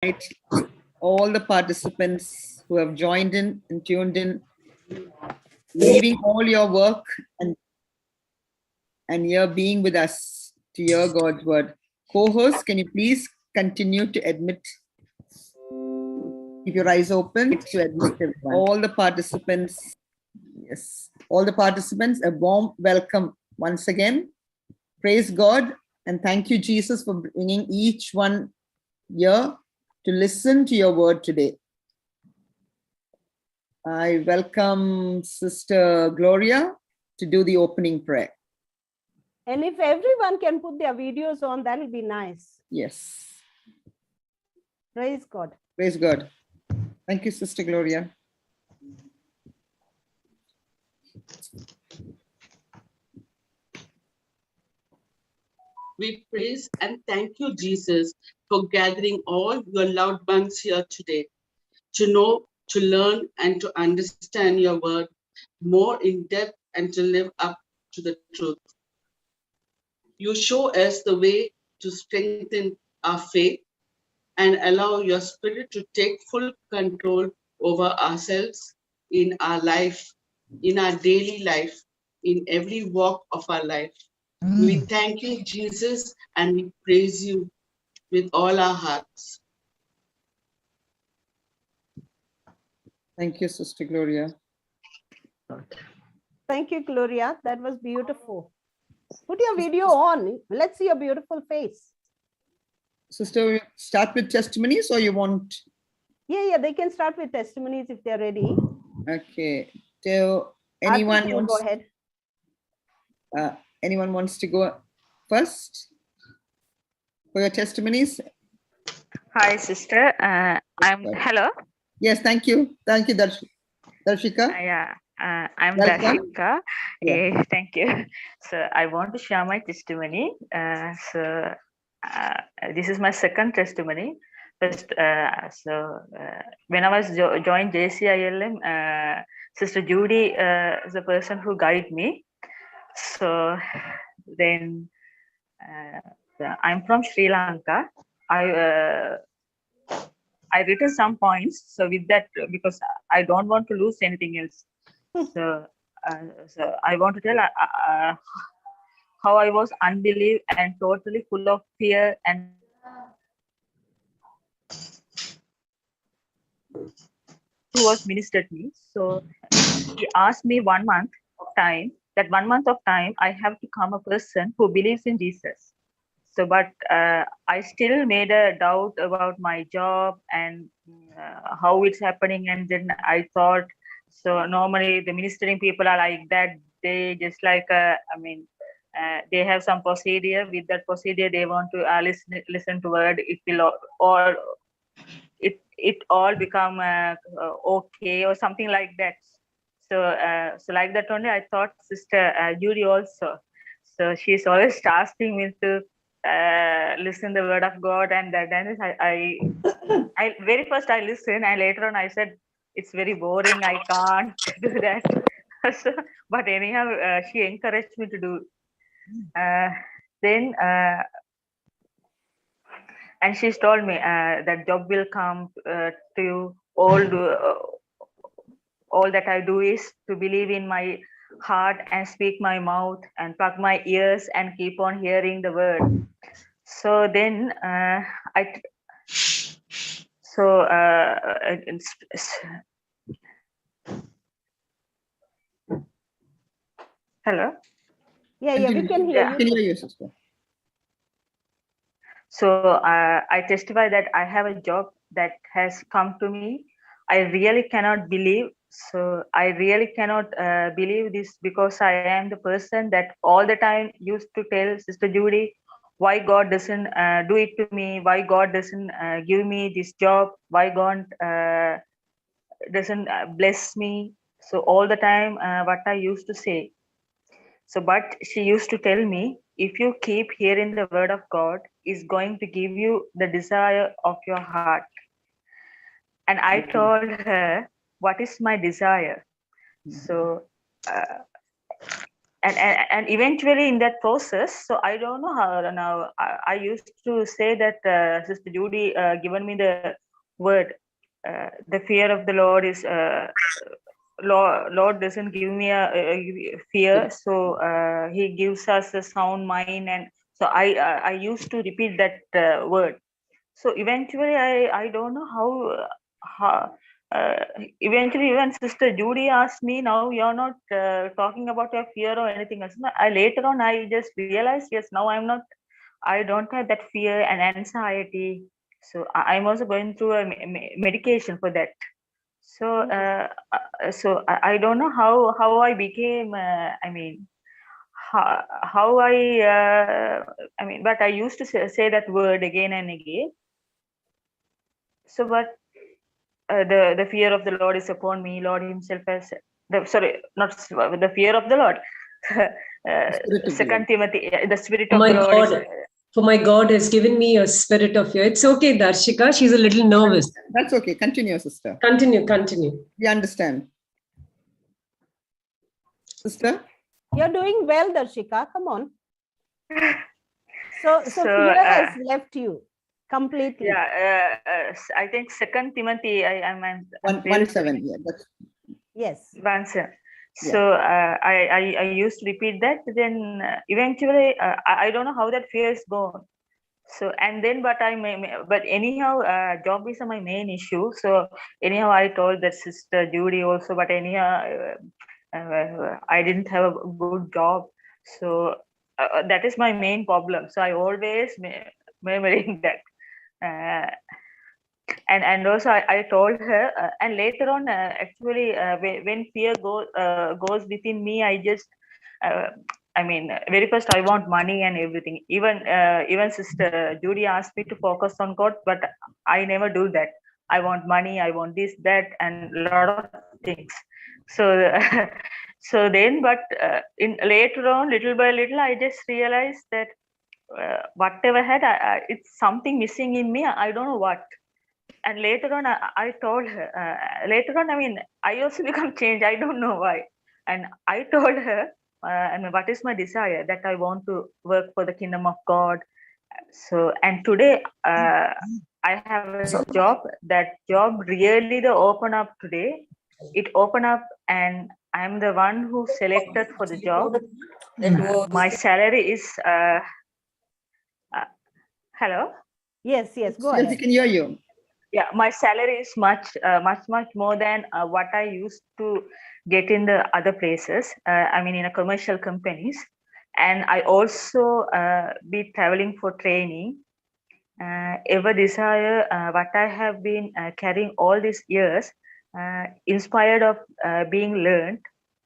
Right. All the participants who have joined in and tuned in, leaving all your work and here being with us to hear God's word. Co-host, can you please continue to admit, keep your eyes open to admit everyone. All the participants, yes, all the participants, a warm welcome once again. Praise God and thank you, Jesus, for bringing each one here to listen to your word today. I welcome Sister Gloria to do the opening prayer. And if everyone can put their videos on, that'll be nice. Yes. Praise God. Praise God. Thank you, Sister Gloria. We praise and thank you, Jesus, for gathering all your loved ones here today to know, to learn, and to understand your word more in depth and to live up to the truth. You show us the way to strengthen our faith and allow your spirit to take full control over ourselves in our life, in our daily life, in every walk of our life. We thank you, Jesus, and we praise you with all our hearts. Thank you, Sister Gloria. Thank you, Gloria. That was beautiful. Put your video on. Let's see your beautiful face. Sister, start with testimonies or you want? Yeah, they can start with testimonies if they're ready. Okay. So anyone Arthur, wants, go ahead. Anyone wants to go first for your testimonies? Hi, sister. Hello. Yes, thank you. Thank you, Darshika. I'm Welcome. Darshika. Yeah. Thank you. So I want to share my testimony. This is my second testimony. First, when I was joined JCILM, Sister Judy is the person who guided me. So then I'm from Sri Lanka. I written some points. So with that, because I don't want to lose anything else. So I want to tell how I was unbelief and totally full of fear and who was ministered me. So he asked me 1 month of time. That 1 month of time, I have to become a person who believes in Jesus. So, but I still made a doubt about my job and how it's happening. And then I thought, so normally the ministering people are like that. They just like, they have some procedure. With that procedure, they want to listen to word. It will or it all become okay or something like that. So like that only I thought Sister Judy also. So she's always asking me to listen the word of God, and that then I very first I listened, and later on I said it's very boring. I can't do that. So, but anyhow, she encouraged me to do. Then and she's told me that job will come to you. All that I do is to believe in my heart and speak my mouth and plug my ears and keep on hearing the word. So then hello. Yeah, we can hear you. Can hear you, sister. So I testify that I have a job that has come to me. I really cannot believe. So I really cannot believe this, because I am the person that all the time used to tell Sister Judy why God doesn't do it to me, why God doesn't give me this job, why God doesn't bless me. So all the time what I used to say. So, but she used to tell me, if you keep hearing the word of God, is going to give you the desire of your heart. And I told her, what is my desire? So and eventually in that process, so I don't know how now. I used to say that Sister Judy given me the word. The fear of the Lord is Lord doesn't give me a fear, so He gives us a sound mind, and so I used to repeat that word. So eventually, I don't know how eventually even Sister Judy asked me, now you're not talking about your fear or anything else. No, later on I just realized, yes, now I don't have that fear and anxiety. So I'm also going through a medication for that. So I don't know how I became. I mean, how I mean, but I used to say that word again and again. So, but the fear of the Lord is upon me. Lord Himself has not the fear of the Lord. Second Timothy, the Spirit of my the Lord. God. For my God has given me a spirit of fear. It's okay, Darshika. She's a little nervous. That's okay. Continue, sister. Continue. We understand. Sister? You're doing well, Darshika. Come on. So fear has left you completely. Yeah, I think Second Timothy. I'm 1:7. Yeah, that's Yes. 1:7. So I used to repeat that. Then eventually, I don't know how that fear is gone. So and then, but but anyhow, job is my main issue. So anyhow, I told that Sister Judy also. But anyhow, I didn't have a good job. So that is my main problem. So I always remembering that. And also I told her, and later on, actually, when fear goes within me, I just, I mean, very first I want money and everything. Even Sister Judy asked me to focus on God, but I never do that. I want money, I want this, that, and a lot of things. So, so then, but in later on, little by little, I just realized that whatever I had, it's something missing in me. I don't know what. And later on, I told her, later on, I mean, I also become changed. I don't know why. And I told her, I mean, what is my desire? That I want to work for the kingdom of God. So, and today, I have a job. That job really the open up today. It open up, and I'm the one who selected for the job. My salary is, hello? Yes, go yes, ahead. we can hear you. Yeah, my salary is much more than what I used to get in the other places. I mean, in a commercial companies, and I also be traveling for training. Ever desire what I have been carrying all these years, inspired of being learned,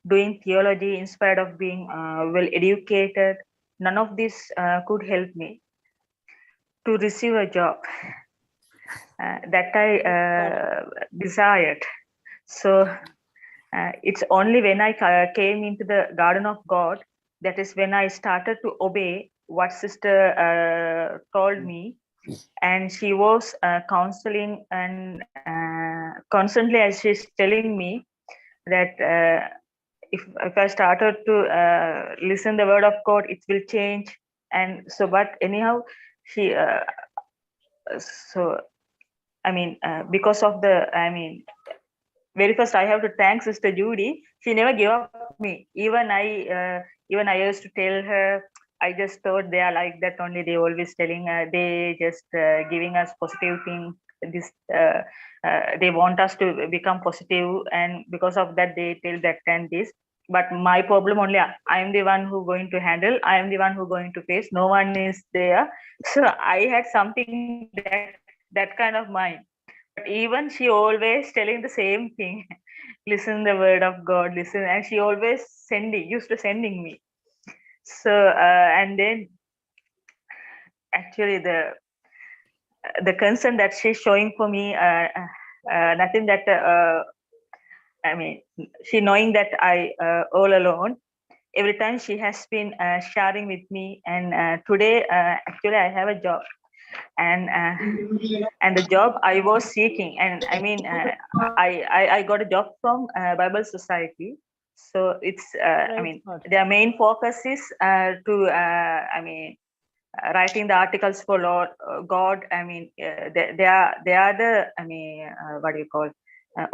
doing theology, inspired of being well educated. None of this could help me to receive a job that I desired. So it's only when I came into the garden of God, that is when I started to obey what Sister told me. And she was counseling and constantly, as she's telling me that if I started to listen the word of God, it will change. And so, but anyhow, she so I mean, because of very first I have to thank Sister Judy. She never gave up me. Even I used to tell her, I just thought they are like that only. They always telling, they just giving us positive thing. This they want us to become positive, and because of that they tell that and this. But my problem only, I am the one who going to handle. I am the one who going to face. No one is there. So I had something that kind of mind. But even she always telling the same thing. Listen the word of God, listen. And she always used to sending me. So, and then actually the concern that she's showing for me, nothing that, I mean, she knowing that I all alone. Every time she has been sharing with me, and today actually I have a job, and the job I was seeking, and I mean I got a job from Bible Society, So it's, I Praise mean, God. their main focus is to, writing the articles for Lord God. I mean, they are the, what do you call,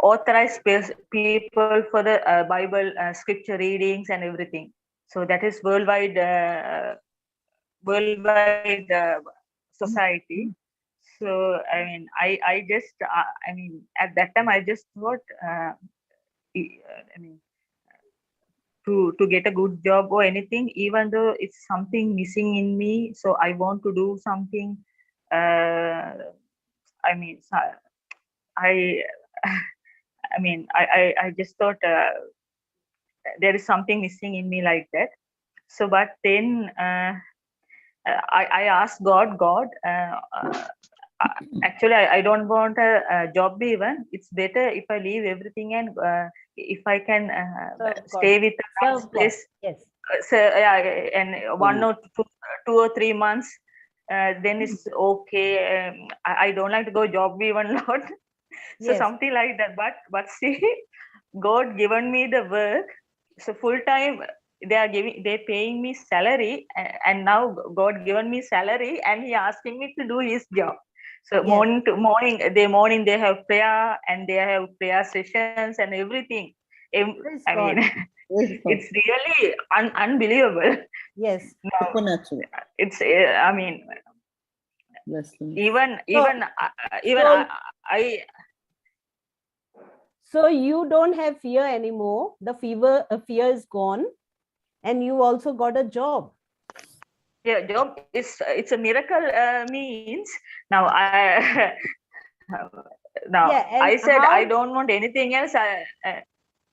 authorized people for the Bible scripture readings and everything. So that is worldwide, society. So I mean, I just, at that time I just thought, to get a good job or anything, even though it's something missing in me, so I want to do something. So I I just thought, there is something missing in me like that. So but then I asked God, actually I don't want a job even. It's better if I leave everything and if I can Serve God. stay with a Serve nice God. place. Yes. So yeah, and 1 or 2 or 3 months, then it's okay. I don't like to go job even lot. So Yes. something like that. But see, God given me the work. So full time they're paying me salary, and now God given me salary and he asking me to do his job. So Yes. morning they have prayer and they have prayer sessions and everything. Praise I mean, God. it's really unbelievable. Yes. Now, Supernatural. it's I mean, Blessings. even so- I So you don't have fear anymore. The fear is gone, and you also got a job. yeah, job is, it's a miracle, means now I now Yeah, and I said how- I don't want anything else.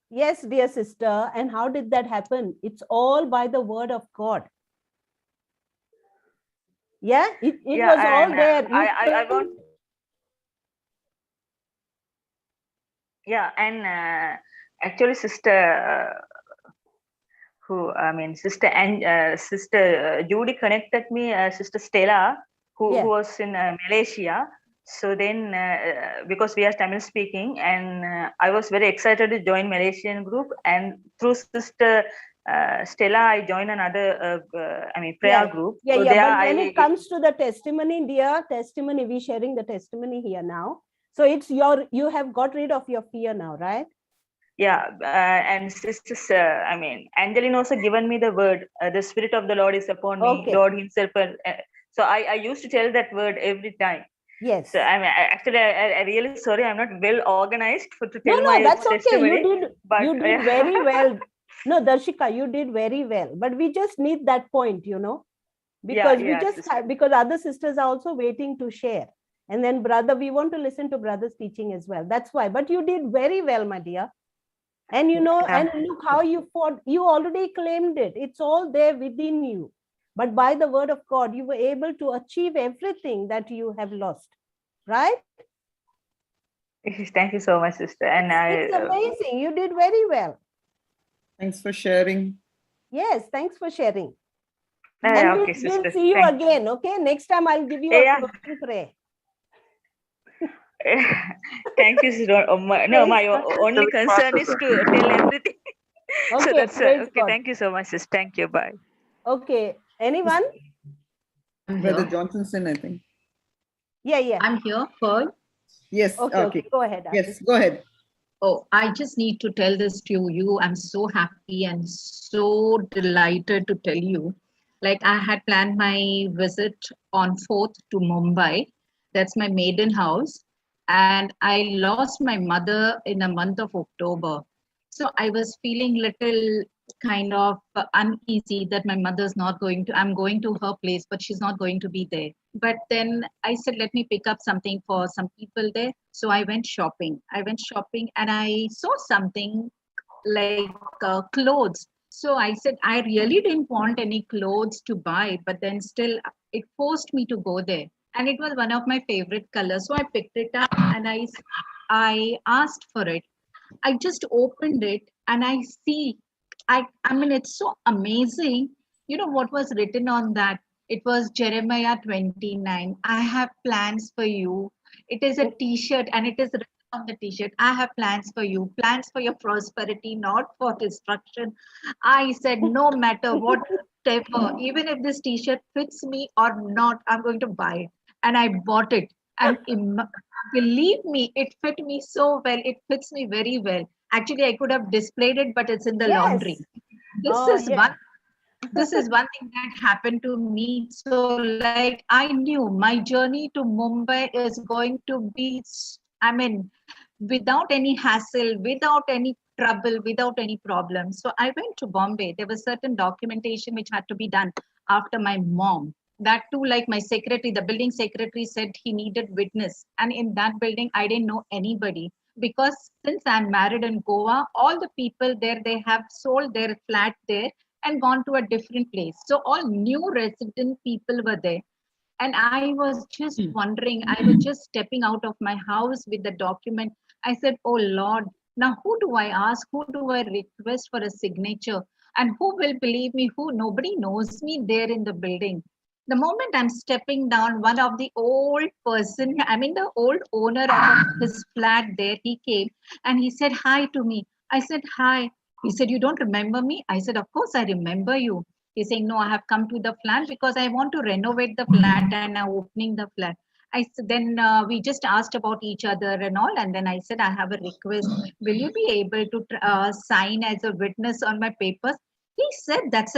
Yes, dear sister. And how did that happen? It's all by the word of God. Yeah, it Yeah, was all and, there. I want, yeah, and actually sister, sister and sister Judy connected me, sister Stella, Yeah. who was in Malaysia. So then, because we are Tamil speaking, and I was very excited to join Malaysian group, and through sister Stella, I joined another, prayer group. Yeah, So yeah. there But when it comes to the testimony, dear, we sharing the testimony here now. So it's you have got rid of your fear now, right? Yeah, and sisters, Angeline also given me the word, the Spirit of the Lord is upon me, Okay. Lord himself. So I used to tell that word every time. Yes. So I really sorry, I'm not well organized to tell No, my that's okay. testimony. You did very well. No, Darshika, you did very well. But we just need that point, because because other sisters are also waiting to share. And then we want to listen to brother's teaching as well. That's why. But you did very well, my dear. And and look how you fought. You already claimed it. It's all there within you. But by the word of God, you were able to achieve everything that you have lost. Right? Thank you so much, sister. And it's amazing. You did very well. Thanks for sharing. Yes, thanks for sharing. And we'll see you again. Okay, next time I'll give you a closing prayer. Thank you, sister. My only concern is to tell everything. Okay, so that's okay. God. Thank you so much, sister. Thank you. Bye. Okay. Anyone? Brother Johnsonson, I think. Yeah. I'm here, Pearl. Yes. Okay. Go ahead. Yes, go ahead. Oh, I just need to tell this to you. I'm so happy and so delighted to tell you. Like, I had planned my visit on 4th to Mumbai. That's my maiden house. And I lost my mother in the month of October. So I was feeling little kind of uneasy that my mother's not going to, I'm going to her place, but she's not going to be there. But then I said, let me pick up something for some people there. So I went shopping. And I saw something like clothes. So I said, I really didn't want any clothes to buy, but then still it forced me to go there. And it was one of my favorite colors. So I picked it up and I asked for it. I just opened it and I see, I mean, it's so amazing. You know what was written on that? It was Jeremiah 29. I have plans for you. It is a t-shirt and it is written on the t-shirt, I have plans for you, plans for your prosperity, not for destruction. I said, no matter whatever, even if this t-shirt fits me or not, I'm going to buy it. And I bought it. And believe me, it fit me so well. It fits me very well. Actually, I could have displayed it, but it's in the laundry. This is one thing that happened to me. So like I knew my journey to Mumbai is going to be, I mean, without any hassle, without any trouble, without any problem. So I went to Bombay. There was certain documentation which had to be done after my mom. That too, like my secretary, the building secretary said he needed witness. And in that building, I didn't know anybody. Because since I'm married in Goa, all the people there, they have sold their flat there and gone to a different place. So all new resident people were there. And I was just wondering, I was just stepping out of my house with the document. I said, oh Lord, now who do I ask? Who do I request for a signature? And who will believe me? Nobody knows me there in the building. The moment I'm stepping down, one of the old person, the old owner of his flat there, he came and he said hi to me. I said, hi. He said, you don't remember me? I said, of course I remember you. He's saying, no, I have come to the flat because I want to renovate the flat and I'm opening the flat. I said, then we just asked about each other and all. And then I said, I have a request. Will you be able to sign as a witness on my papers? He said, that's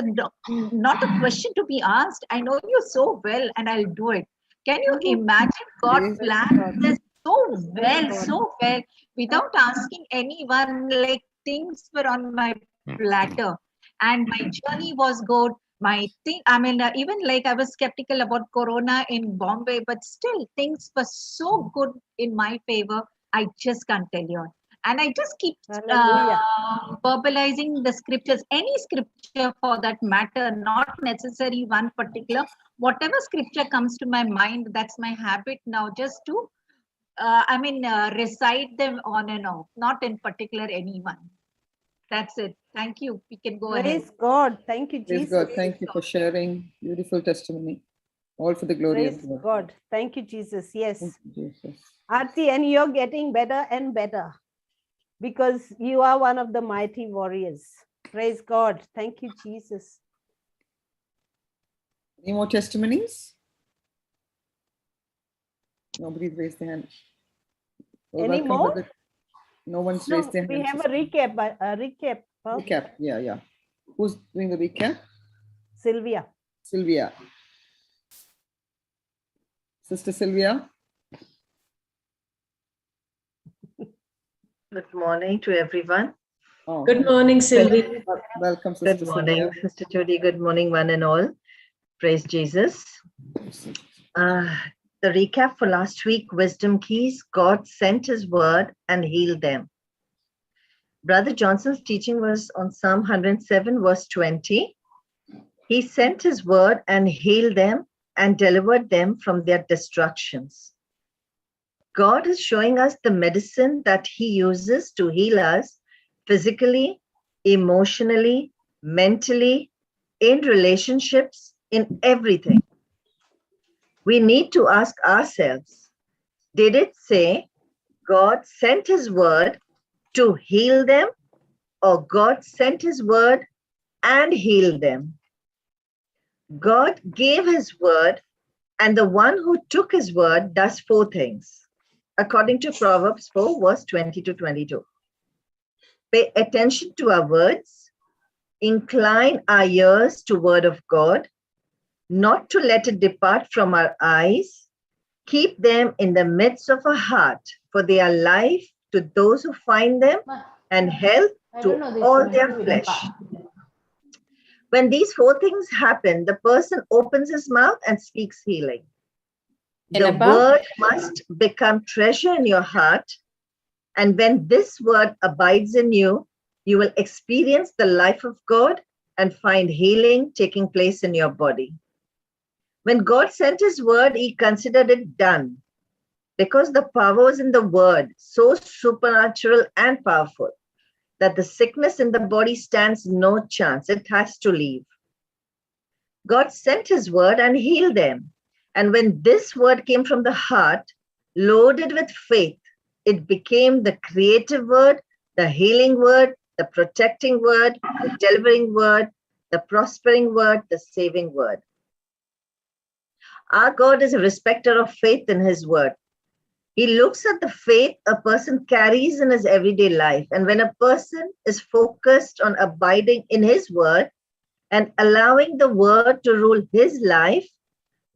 not a question to be asked. I know you so well and I'll do it. Can you imagine God planned this so well, without asking anyone, like things were on my platter and my journey was good. Even like I was skeptical about Corona in Bombay, but still things were so good in my favor. I just can't tell you. And I just keep verbalizing the scriptures, any scripture for that matter, not necessarily one particular, whatever scripture comes to my mind, that's my habit now, just to, recite them on and off, not in particular anyone. That's it. Thank you. We can go ahead. Praise God. Thank you, Jesus. Praise God. Thank you for sharing. Beautiful testimony. All for the glory of God. God. Thank you, Jesus. Yes. Thank you, Jesus. Aarti, and you're getting better and better because you are one of the mighty warriors. Praise God. Thank you, Jesus. Any more testimonies? Nobody's raised their hand. Any more? No one's raised their hand. We have a recap. Recap. Yeah. Who's doing the recap? Sylvia. Sister Sylvia. Good morning to everyone. Oh, good morning, Sylvia. Welcome, Sister Good morning, Sylvia. Sister Judy. Good morning, one and all. Praise Jesus. The recap for last week, Wisdom Keys, God sent his word and healed them. Brother Johnson's teaching was on Psalm 107, verse 20. He sent his word and healed them and delivered them from their destructions. God is showing us the medicine that he uses to heal us physically, emotionally, mentally, in relationships, in everything. We need to ask ourselves, did it say God sent his word to heal them, or God sent his word and healed them? God gave his word, and the one who took his word does 4 things, according to Proverbs 4, verse 20 to 22. Pay attention to our words, incline our ears to word of God, not to let it depart from our eyes, keep them in the midst of our heart, for they are life to those who find them and health to all their flesh. When these 4 things happen, the person opens his mouth and speaks healing. The word must become treasure in your heart. And when this word abides in you, you will experience the life of God and find healing taking place in your body. When God sent his word, he considered it done, because the power was in the word, so supernatural and powerful that the sickness in the body stands no chance. It has to leave. God sent his word and healed them. And when this word came from the heart, loaded with faith, it became the creative word, the healing word, the protecting word, the delivering word, the prospering word, the saving word. Our God is a respecter of faith in his word. He looks at the faith a person carries in his everyday life. And when a person is focused on abiding in his word and allowing the word to rule his life,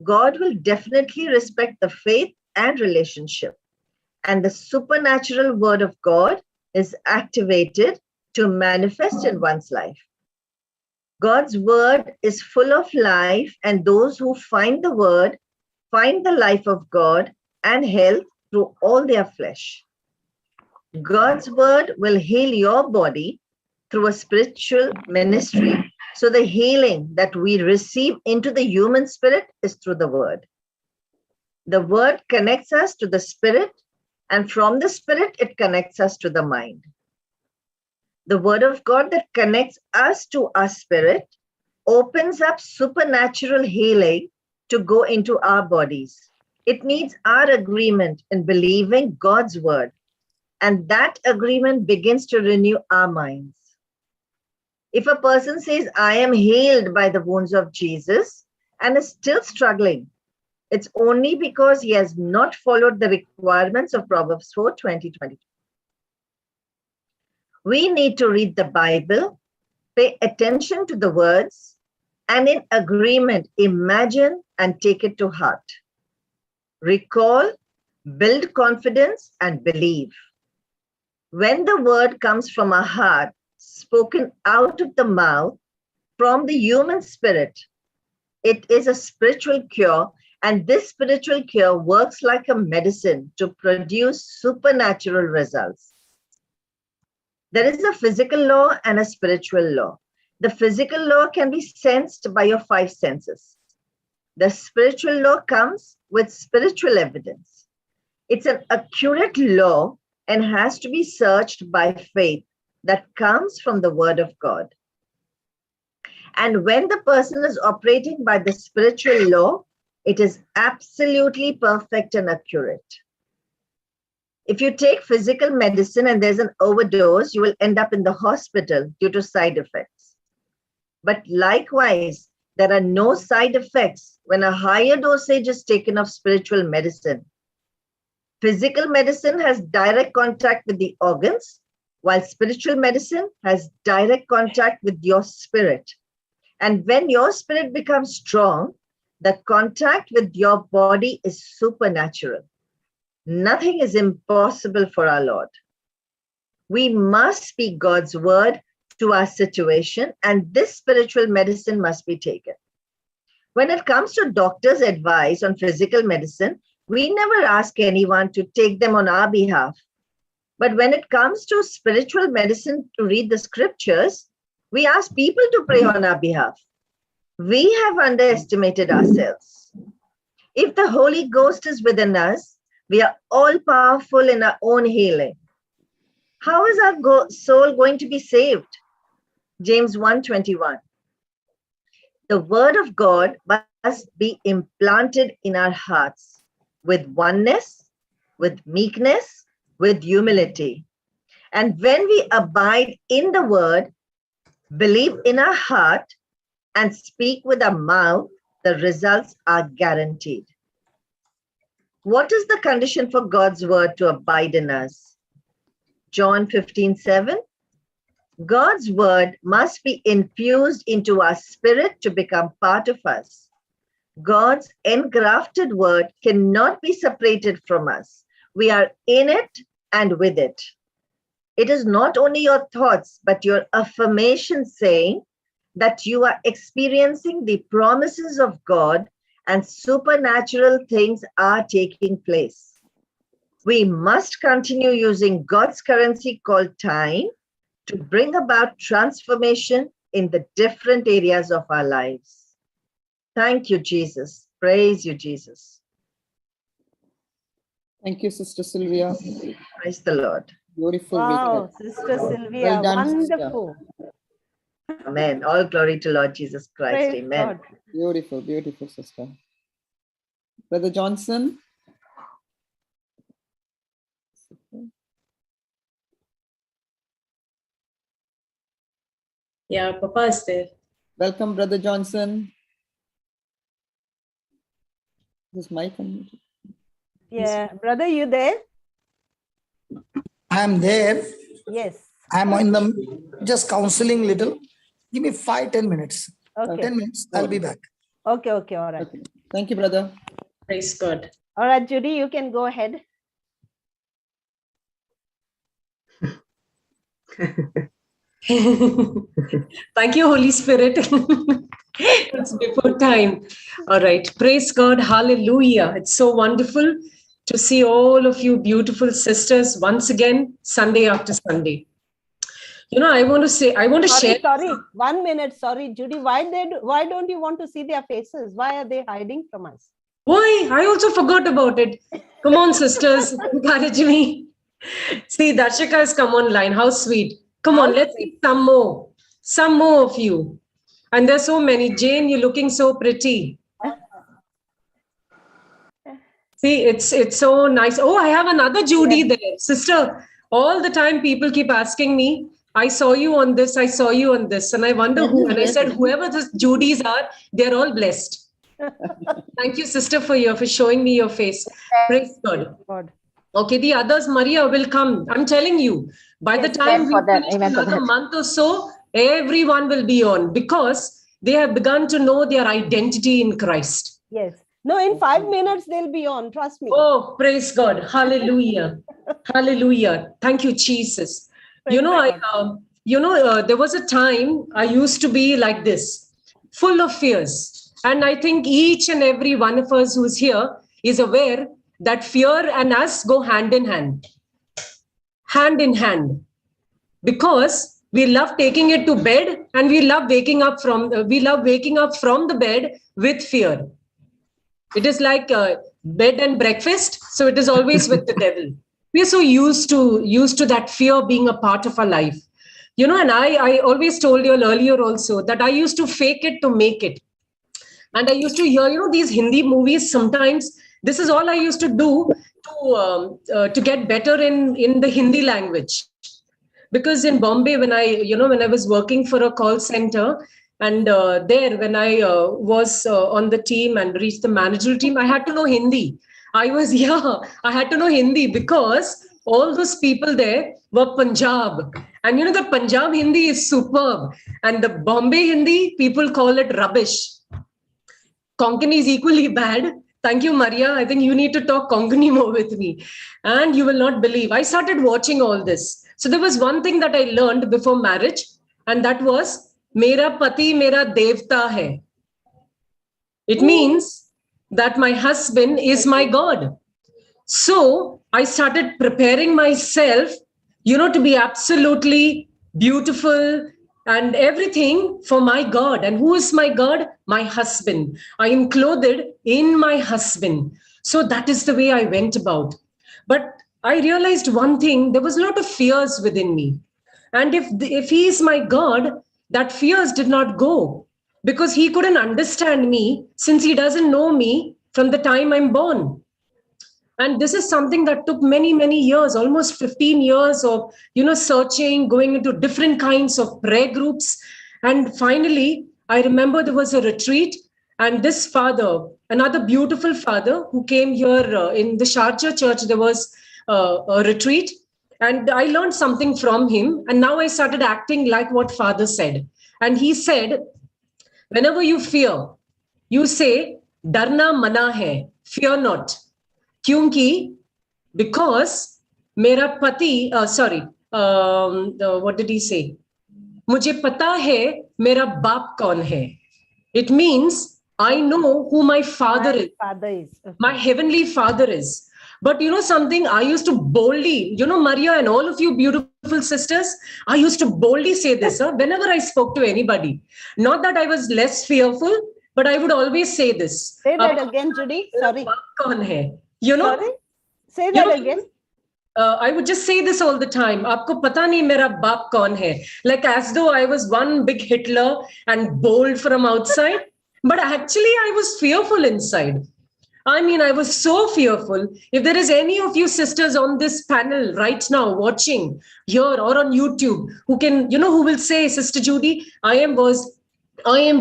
God will definitely respect the faith and relationship. And the supernatural word of God is activated to manifest in one's life. God's word is full of life, and those who find the word find the life of God and health through all their flesh. God's word will heal your body through a spiritual ministry. So the healing that we receive into the human spirit is through the word. The word connects us to the spirit, and from the spirit, it connects us to the mind. The word of God that connects us to our spirit opens up supernatural healing to go into our bodies. It needs our agreement in believing God's word, and that agreement begins to renew our minds. If a person says, I am healed by the wounds of Jesus, and is still struggling, it's only because he has not followed the requirements of Proverbs 4:20-22. We need to read the Bible, pay attention to the words, and in agreement, imagine and take it to heart. Recall, build confidence, and believe. When the word comes from our heart, spoken out of the mouth, from the human spirit, it is a spiritual cure, and this spiritual cure works like a medicine to produce supernatural results. There is a physical law and a spiritual law. The physical law can be sensed by your 5 senses. The spiritual law comes with spiritual evidence. It's an accurate law and has to be searched by faith that comes from the word of God. And when the person is operating by the spiritual law, it is absolutely perfect and accurate. If you take physical medicine and there's an overdose, you will end up in the hospital due to side effects. But likewise, there are no side effects when a higher dosage is taken of spiritual medicine. Physical medicine has direct contact with the organs, while spiritual medicine has direct contact with your spirit. And when your spirit becomes strong, the contact with your body is supernatural. Nothing is impossible for our Lord. We must speak God's word to our situation, and this spiritual medicine must be taken. When it comes to doctors' advice on physical medicine, we never ask anyone to take them on our behalf. But when it comes to spiritual medicine to read the scriptures, we ask people to pray on our behalf. We have underestimated ourselves. If the Holy Ghost is within us, we are all powerful in our own healing. How is our soul going to be saved? James 1:21. The word of God must be implanted in our hearts with oneness, with meekness, with humility. And when we abide in the word, believe in our heart, and speak with our mouth, the results are guaranteed. What is the condition for God's word to abide in us? John 15:7. God's word must be infused into our spirit to become part of us. God's engrafted word cannot be separated from us. We are in it and with it. It is not only your thoughts, but your affirmation saying that you are experiencing the promises of God and supernatural things are taking place. We must continue using God's currency called time to bring about transformation in the different areas of our lives. Thank you, Jesus. Praise you, Jesus. Thank you, Sister Sylvia. Praise the Lord. Beautiful. Wow, Sister Sylvia, Well done, wonderful. Amen. All glory to Lord Jesus Christ. Praise Amen. God. Beautiful, beautiful, sister. Brother Johnson. Yeah, Papa is there. Welcome, Brother Johnson. This mic unmuted. Yeah, brother, you there? I'm there. Yes. I'm in the just counseling little. Give me 5-10 minutes. Okay. 10 minutes, I'll be back. Okay, okay, all right. Okay. Thank you, brother. Praise God. All right, Judy, you can go ahead. Thank you, Holy Spirit. It's before time. All right. Praise God. Hallelujah. It's so wonderful to see all of you beautiful sisters once again, Sunday after Sunday. You know, I want to share. Sorry, 1 minute. Sorry, Judy. Why don't you want to see their faces? Why are they hiding from us? Why? I also forgot about it. Come on, sisters. Encourage me. See, Darshika has come online. How sweet. Come on, let's see some more. Some more of you. And there's so many. Jane, you're looking so pretty. See, it's so nice. Oh, I have another Judy there. Sister, all the time people keep asking me, I saw you on this, I saw you on this. And I wonder who. And I said, whoever the Judys are, they're all blessed. Thank you, sister, for showing me your face. Praise God. Okay, the others, Maria, will come. I'm telling you, by the time we finish another month or so, everyone will be on because they have begun to know their identity in Christ. Yes. No, in 5 minutes, they'll be on. Trust me. Oh, praise God. Hallelujah. Hallelujah. Thank you, Jesus. Praise there was a time I used to be like this, full of fears. And I think each and every one of us who's here is aware that fear and us go hand in hand. Hand in hand. Because we love taking it to bed and we love waking up from the bed with fear. It is like bed and breakfast. So it is always with the devil. We are so used to that fear being a part of our life. You know, and I always told you earlier also that I used to fake it to make it. And I used to hear, these Hindi movies sometimes. This is all I used to do to get better in the Hindi language. Because in Bombay, when I was working for a call center, and there, when I was on the team and reached the managerial team, I had to know Hindi. I had to know Hindi because all those people there were Punjab. And the Punjab Hindi is superb. And the Bombay Hindi, people call it rubbish. Konkani is equally bad. Thank you, Maria. I think you need to talk Konkani more with me. And you will not believe. I started watching all this. So there was one thing that I learned before marriage. And that was, Mera pati mera devta hai. It means that my husband is my God. So I started preparing myself, to be absolutely beautiful and everything for my God. And who is my God? My husband. I am clothed in my husband. So that is the way I went about. But I realized one thing, there was a lot of fears within me. And if he is my God, that fears did not go because he couldn't understand me since he doesn't know me from the time I'm born. And this is something that took many, many years, almost 15 years of, searching, going into different kinds of prayer groups. And finally, I remember there was a retreat and this father, another beautiful father who came here in the Sharjah church, there was a retreat. And I learned something from him. And now I started acting like what Father said. And he said, whenever you fear, you say, Darna mana hai, fear not. Kyunki, because mera pati, what did he say? Mujhe pata hai, mera baap kaun hai. It means I know who my father is. Okay. My heavenly father is. But something, I used to boldly, Maria and all of you beautiful sisters, I used to boldly say this whenever I spoke to anybody. Not that I was less fearful, but I would always say this. Say that again, Judy. Sorry. Sorry? Say that again. I would just say this all the time. Aapko pata nahi mera baap kaun hai. Like as though I was one big Hitler and bold from outside. But actually I was fearful inside. I mean, I was so fearful. If there is any of you sisters on this panel right now watching here or on YouTube who can, who will say, Sister Judy, I am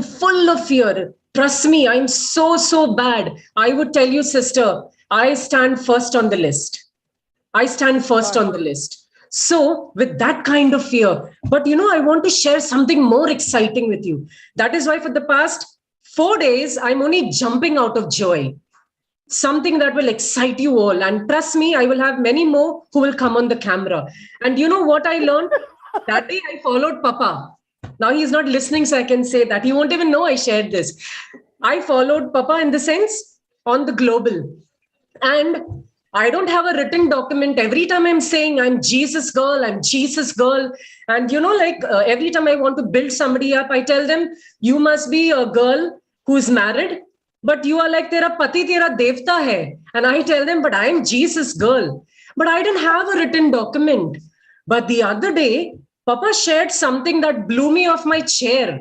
full of fear. Trust me, I'm so bad. I would tell you, sister, I stand first on the list. I stand first on the list. So with that kind of fear, but I want to share something more exciting with you. That is why for the past 4 days, I'm only jumping out of joy. Something that will excite you all. And trust me, I will have many more who will come on the camera. And you know what I learned? That day I followed Papa. Now he's not listening, so I can say that. He won't even know I shared this. I followed Papa in the sense on the global. And I don't have a written document. Every time I'm saying I'm Jesus girl, I'm Jesus girl. And every time I want to build somebody up, I tell them, you must be a girl who's married, but you are like tera pati, tera devta hai. And I tell them, but I'm Jesus girl. But I didn't have a written document. But the other day, Papa shared something that blew me off my chair.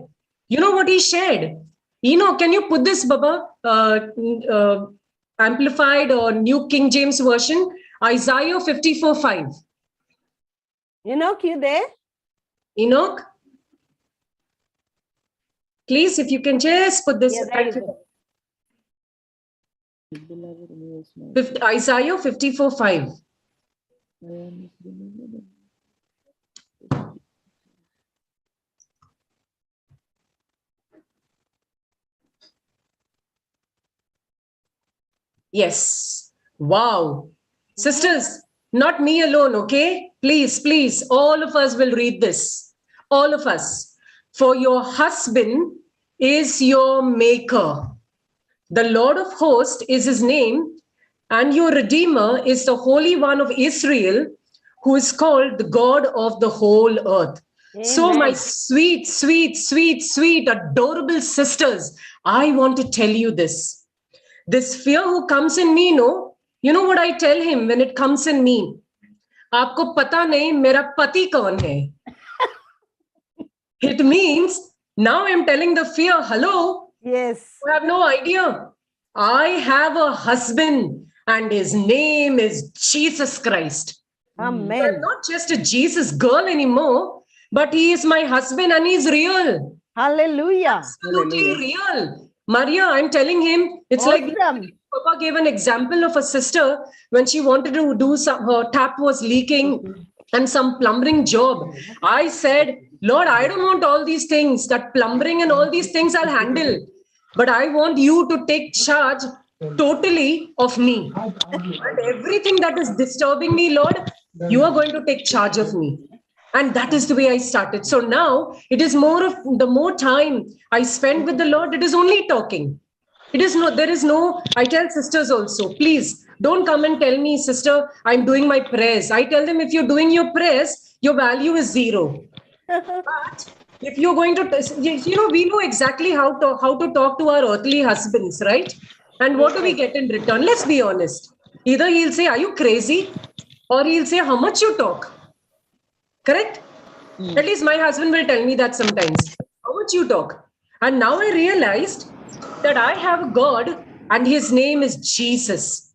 You know what he shared? Can you put this, Baba, Amplified or New King James Version, Isaiah 54:5. Enoch, you there? Enoch? Please, if you can just put this. Isaiah 54:5. Yes. Wow. Sisters, not me alone, okay? Please, all of us will read this. All of us. For your husband is your maker. The Lord of hosts is his name, and your Redeemer is the Holy One of Israel, who is called the God of the whole earth. Amen. So my sweet, adorable sisters, I want to tell you this. This fear who comes in me, you know what I tell him when it comes in me? Aapko pata nahi mera pati kaun hai? It means now I'm telling the fear, hello? Yes. You have no idea. I have a husband and his name is Jesus Christ. Amen. I'm not just a Jesus girl anymore, but he is my husband and he's real. Hallelujah. Absolutely real. Maria, I'm telling him, it's awesome. Like Papa gave an example of a sister when she wanted to do her tap was leaking and some plumbing job. I said, Lord, I don't want all these things, that plumbing and all these things I'll handle. But I want you to take charge totally of me. And everything that is disturbing me, Lord, you are going to take charge of me. And that is the way I started. So now it is more of the more time I spend with the Lord, it is only talking. There is no, I tell sisters also, please don't come and tell me, sister, I'm doing my prayers. I tell them, if you're doing your prayers, your value is 0. But if you're going to, we know exactly how to talk to our earthly husbands, right? And what do we get in return? Let's be honest. Either he'll say, are you crazy? Or he'll say, how much you talk? Correct? At least my husband will tell me that sometimes. How much you talk? And now I realized that I have a God and his name is Jesus.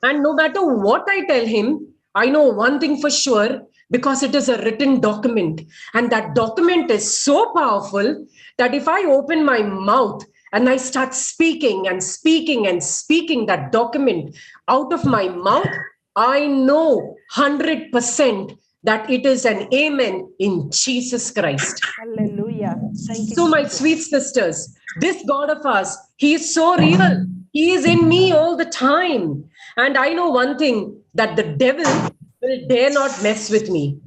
And no matter what I tell him, I know one thing for sure, because it is a written document. And that document is so powerful that if I open my mouth and I start speaking that document out of my mouth, I know 100% that it is an amen in Jesus Christ. Hallelujah. Thank you. So my sweet sisters, this God of ours, he is so real. He is in me all the time. And I know one thing, that the devil will dare not mess with me.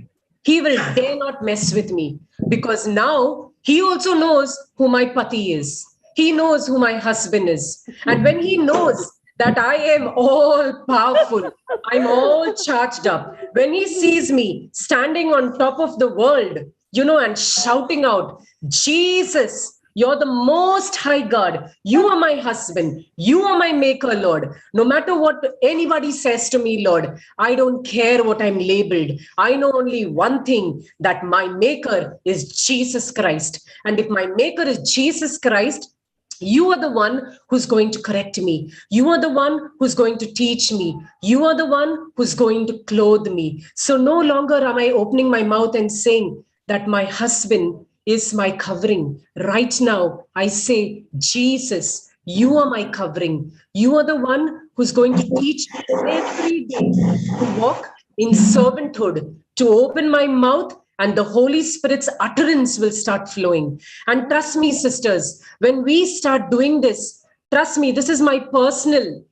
He will dare not mess with me, because now he also knows who my pati is. He knows who my husband is. And when he knows that I am all powerful, I'm all charged up, when he sees me standing on top of the world, and shouting out, Jesus, you're the most high God. You are my husband. You are my maker, Lord. No matter what anybody says to me, Lord, I don't care what I'm labeled. I know only one thing, that my maker is Jesus Christ. And if my maker is Jesus Christ, You are the one who's going to correct me. You are the one who's going to teach me. You are the one who's going to clothe me. So no longer am I opening my mouth and saying that my husband is my covering. Right now, I say, Jesus, you are my covering. You are the one who's going to teach me every day to walk in servanthood, to open my mouth, and the Holy Spirit's utterance will start flowing. And trust me, sisters, when we start doing this, trust me, this is my personal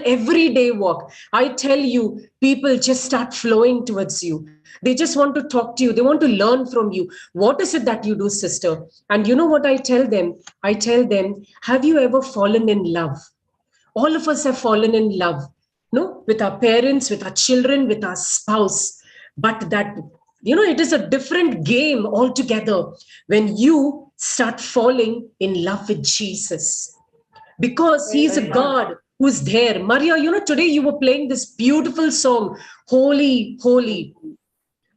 everyday walk. I tell you, people just start flowing towards you. They just want to talk to you. They want to learn from you. What is it that you do, sister? And you know what I tell them? I tell them, have you ever fallen in love? All of us have fallen in love, no, with our parents, with our children, with our spouse. But that, it is a different game altogether when you start falling in love with Jesus, because he's a God who's there. Maria, today you were playing this beautiful song, Holy, Holy.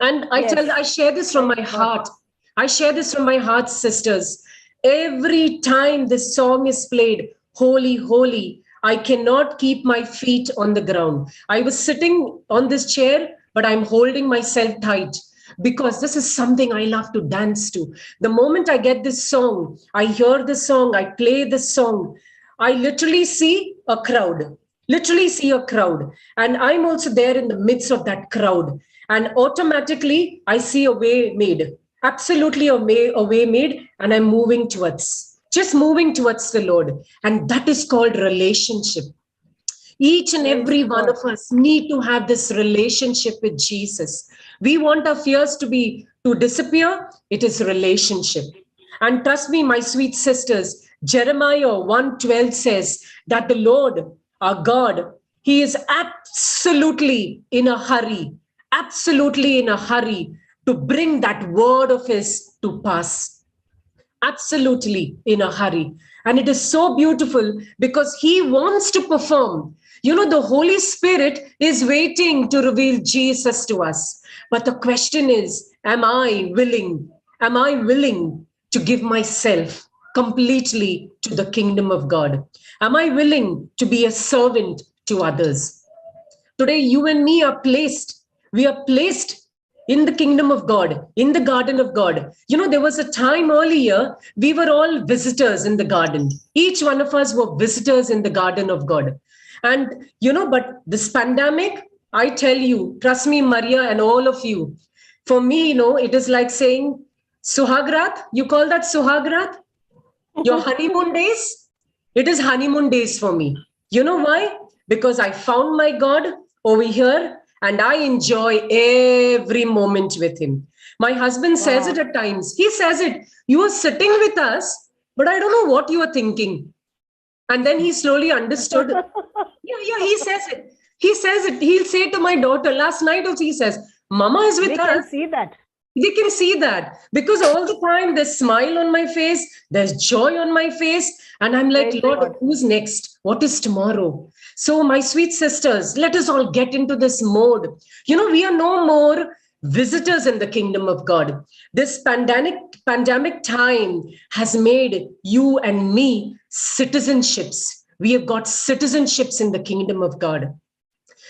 And I share this from my heart. I share this from my heart, sisters. Every time this song is played, Holy, Holy, I cannot keep my feet on the ground. I was sitting on this chair, but I'm holding myself tight because this is something I love to dance to. The moment I get this song, I hear this song, I play this song, I literally see a crowd, and I'm also there in the midst of that crowd. And automatically I see a way made, absolutely a way made, and I'm moving towards the Lord. And that is called relationship. Each and every one of us need to have this relationship with Jesus. We want our fears to disappear. It is relationship. And trust me, my sweet sisters, Jeremiah 1:12 says that the Lord, our God, he is absolutely in a hurry to bring that word of his to pass. Absolutely in a hurry. And it is so beautiful because he wants to perform. The Holy Spirit is waiting to reveal Jesus to us. But the question is, am I willing to give myself completely to the kingdom of God? Am I willing to be a servant to others? Today, you and me are placed in the kingdom of God, in the garden of God. There was a time earlier, we were all visitors in the garden. Each one of us were visitors in the garden of God. And, but this pandemic, I tell you, trust me, Maria, and all of you, for me, it is like saying, Suhagrat, you call that Suhagrat? Your honeymoon days? It is honeymoon days for me. You know why? Because I found my God over here, and I enjoy every moment with him. My husband says it at times. He says it. You are sitting with us, but I don't know what you are thinking. And then he slowly understood. He says it. He says it. He'll say to my daughter, last night also he says, Mama is with us. They can see that. They can see that because all the time there's smile on my face, there's joy on my face. And I'm like, Lord, who's next? What is tomorrow? So my sweet sisters, let us all get into this mode. We are no more visitors in the kingdom of God. This pandemic time has made you and me citizenships. We have got citizenships in the kingdom of God.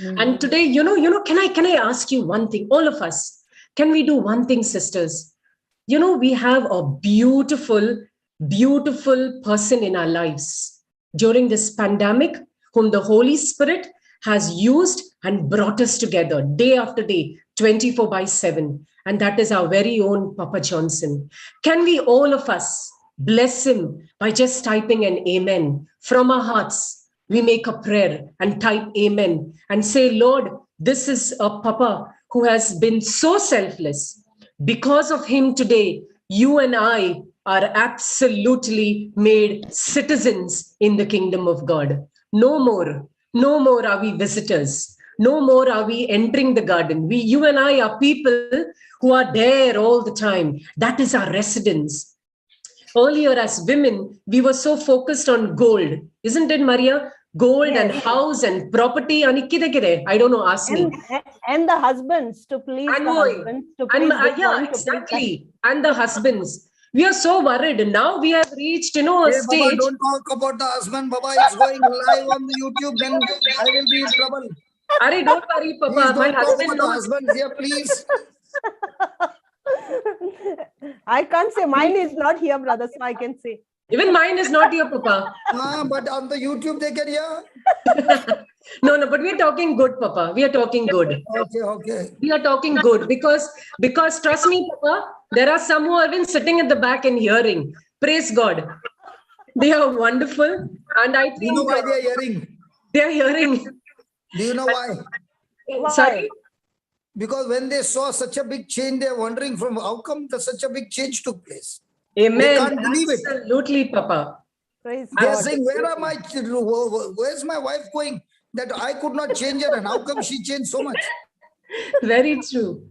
And today, can I ask you one thing? All of us, can we do one thing, sisters? We have a beautiful, beautiful person in our lives during this pandemic, whom the Holy Spirit has used and brought us together day after day, 24/7. And that is our very own Papa Johnson. Can we, all of us, bless him by just typing an amen from our hearts? We make a prayer and type amen and say, Lord, this is a Papa who has been so selfless. Because of him today, you and I are absolutely made citizens in the kingdom of God. No more are we visitors. No more are we entering the garden. You and I are people who are there all the time. That is our residence. Earlier as women, we were so focused on gold. Isn't it, Maria? Gold and house and property. I don't know, ask me. And the husbands, to please the husbands. To please exactly. And the husbands. We are so worried. And now we have reached, a Hey, stage. Baba, don't talk about the husband. Baba, it's going live on the YouTube. Then I will be in trouble. Arey, don't worry, Papa. Please My don't talk husband about the knows. husbands here, please. I can't say mine is not here, brother, so I can say. Even mine is not here, Papa. But on the YouTube they can hear. No, but we are talking good, Papa. We are talking good. Okay. We are talking good because trust me, Papa, there are some who are even sitting at the back and hearing. Praise God. They are wonderful. And I think You know why they are hearing? They are hearing. Do you know why? Sorry? Because when they saw such a big change, they are wondering from how come such a big change took place. Amen. They can't believe it. Absolutely, Papa. Praise They are God. saying, where's my wife going? That I could not change her, and how come she changed so much? Very true.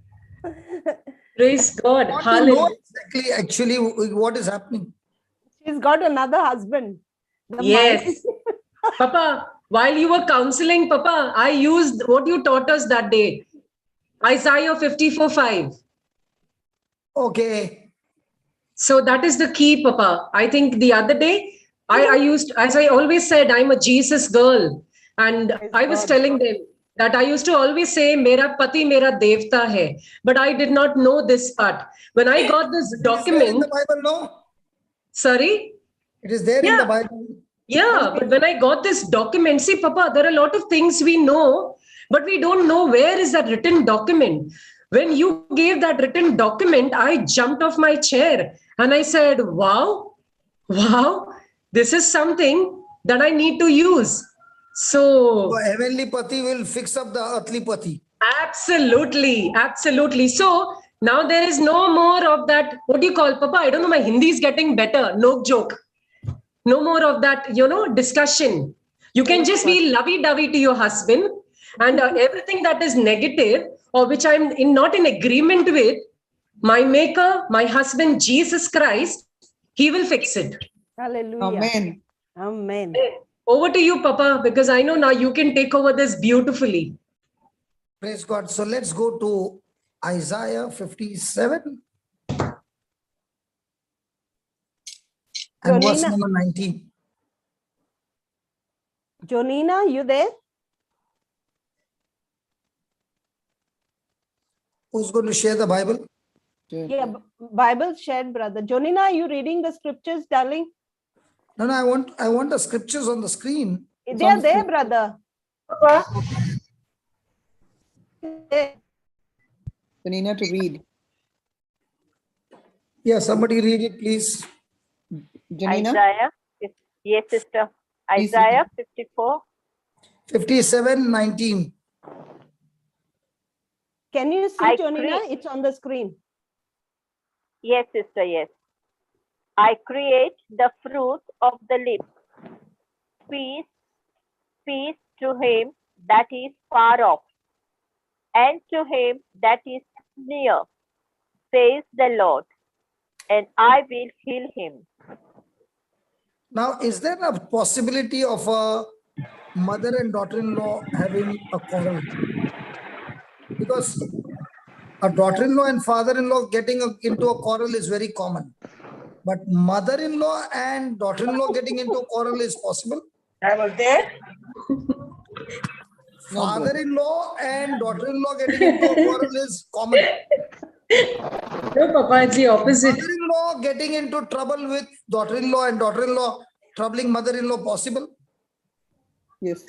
Praise God. What to Hallelujah. know exactly actually what is happening. She's got another husband. Yes. Papa, while you were counseling, Papa, I used what you taught us that day. Isaiah 54:5. Okay. So that is the key, Papa. I think the other day, I used, as I always said, I'm a Jesus girl. And I was telling them that I used to always say, Mera pati, mera devta hai. But I did not know this part. When I got this document. It is there in the Bible, no? Sorry? It is there in the Bible. Yeah, but when I got this document, see, Papa, there are a lot of things we know, but we don't know where is that written document. When you gave that written document, I jumped off my chair and I said, wow, this is something that I need to use. So heavenly pati will fix up the earthly pati. Absolutely. So now there is no more of that. What do you call, Papa? I don't know. My Hindi is getting better. No joke. No more of that, discussion. You can just be lovey-dovey to your husband, and everything that is negative or which I'm not in agreement with, my maker, my husband, Jesus Christ, he will fix it. Hallelujah. Amen. Over to you, Papa, because I know now you can take over this beautifully. Praise God. So let's go to Isaiah 57 and verse number 19. Jonina, you there? Who's going to share the Bible? Yeah, Bible shared, brother. Jonina, are you reading the scriptures, darling? No, I want the scriptures on the screen. They are there, brother. Nina to read. Yeah, somebody read it, please. Janina? Isaiah, yes, sister. Isaiah 54. 57:19. Can you see, Jonina? It's on the screen. Yes, sister, yes. I create the fruit of the lips. Peace to him that is far off, and to him that is near, says the Lord, and I will heal him. Now, is there a possibility of a mother and daughter-in-law having a quarrel? Because a daughter-in-law and father-in-law getting into a quarrel is very common. But mother-in-law and daughter-in-law getting into a quarrel is possible? I was there. Father-in-law and daughter-in-law getting into a quarrel is common. No, Papa, it's the opposite. Mother-in-law getting into trouble with daughter-in-law and daughter-in-law troubling mother-in-law possible? Yes.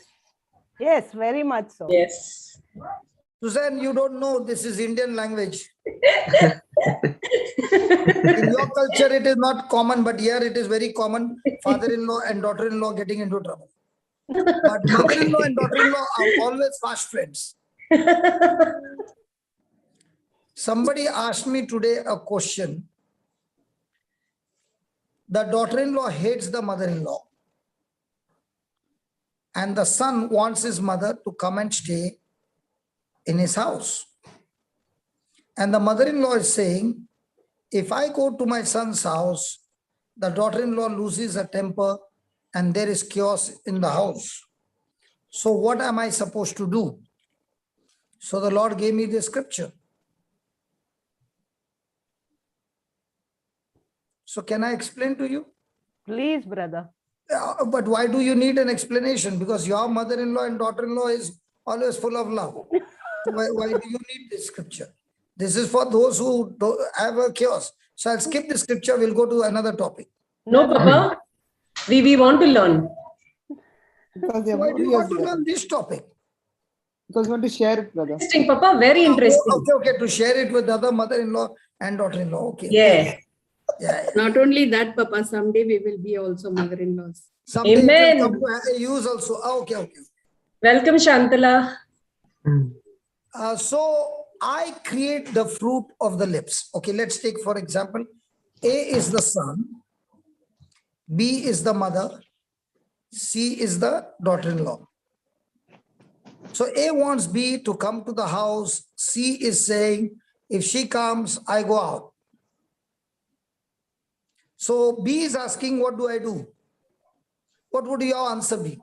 Yes, very much so. Yes. Suzanne, you don't know this is Indian language. In your culture, it is not common, but here it is very common. Father-in-law and daughter-in-law getting into trouble. But mother-in-law and daughter-in-law are always fast friends. Somebody asked me today a question. The daughter-in-law hates the mother-in-law. And the son wants his mother to come and stay in his house. And the mother-in-law is saying, if I go to my son's house, the daughter-in-law loses her temper and there is chaos in the house. So what am I supposed to do? So the Lord gave me the scripture. So can I explain to you? Please, brother. But why do you need an explanation? Because your mother-in-law and daughter-in-law is always full of love. So why do you need this scripture? This is for those who have a chaos. So I'll skip the scripture. We'll go to another topic. No, Papa. We want to learn. Because Why do you want to learn this topic? Because we want to share it, brother. Interesting, Papa. Very interesting. Okay. To share it with other mother-in-law and daughter-in-law. Okay. Yeah. Yeah. Not only that, Papa, someday we will be also mother-in-laws. Someday Amen. it will come to use also. Okay. Welcome, Shantala. So I create the fruit of the lips. Okay, let's take for example, A is the son, B is the mother, C is the daughter-in-law. So A wants B to come to the house. C is saying, if she comes, I go out. So B is asking, what do I do? What would your answer be?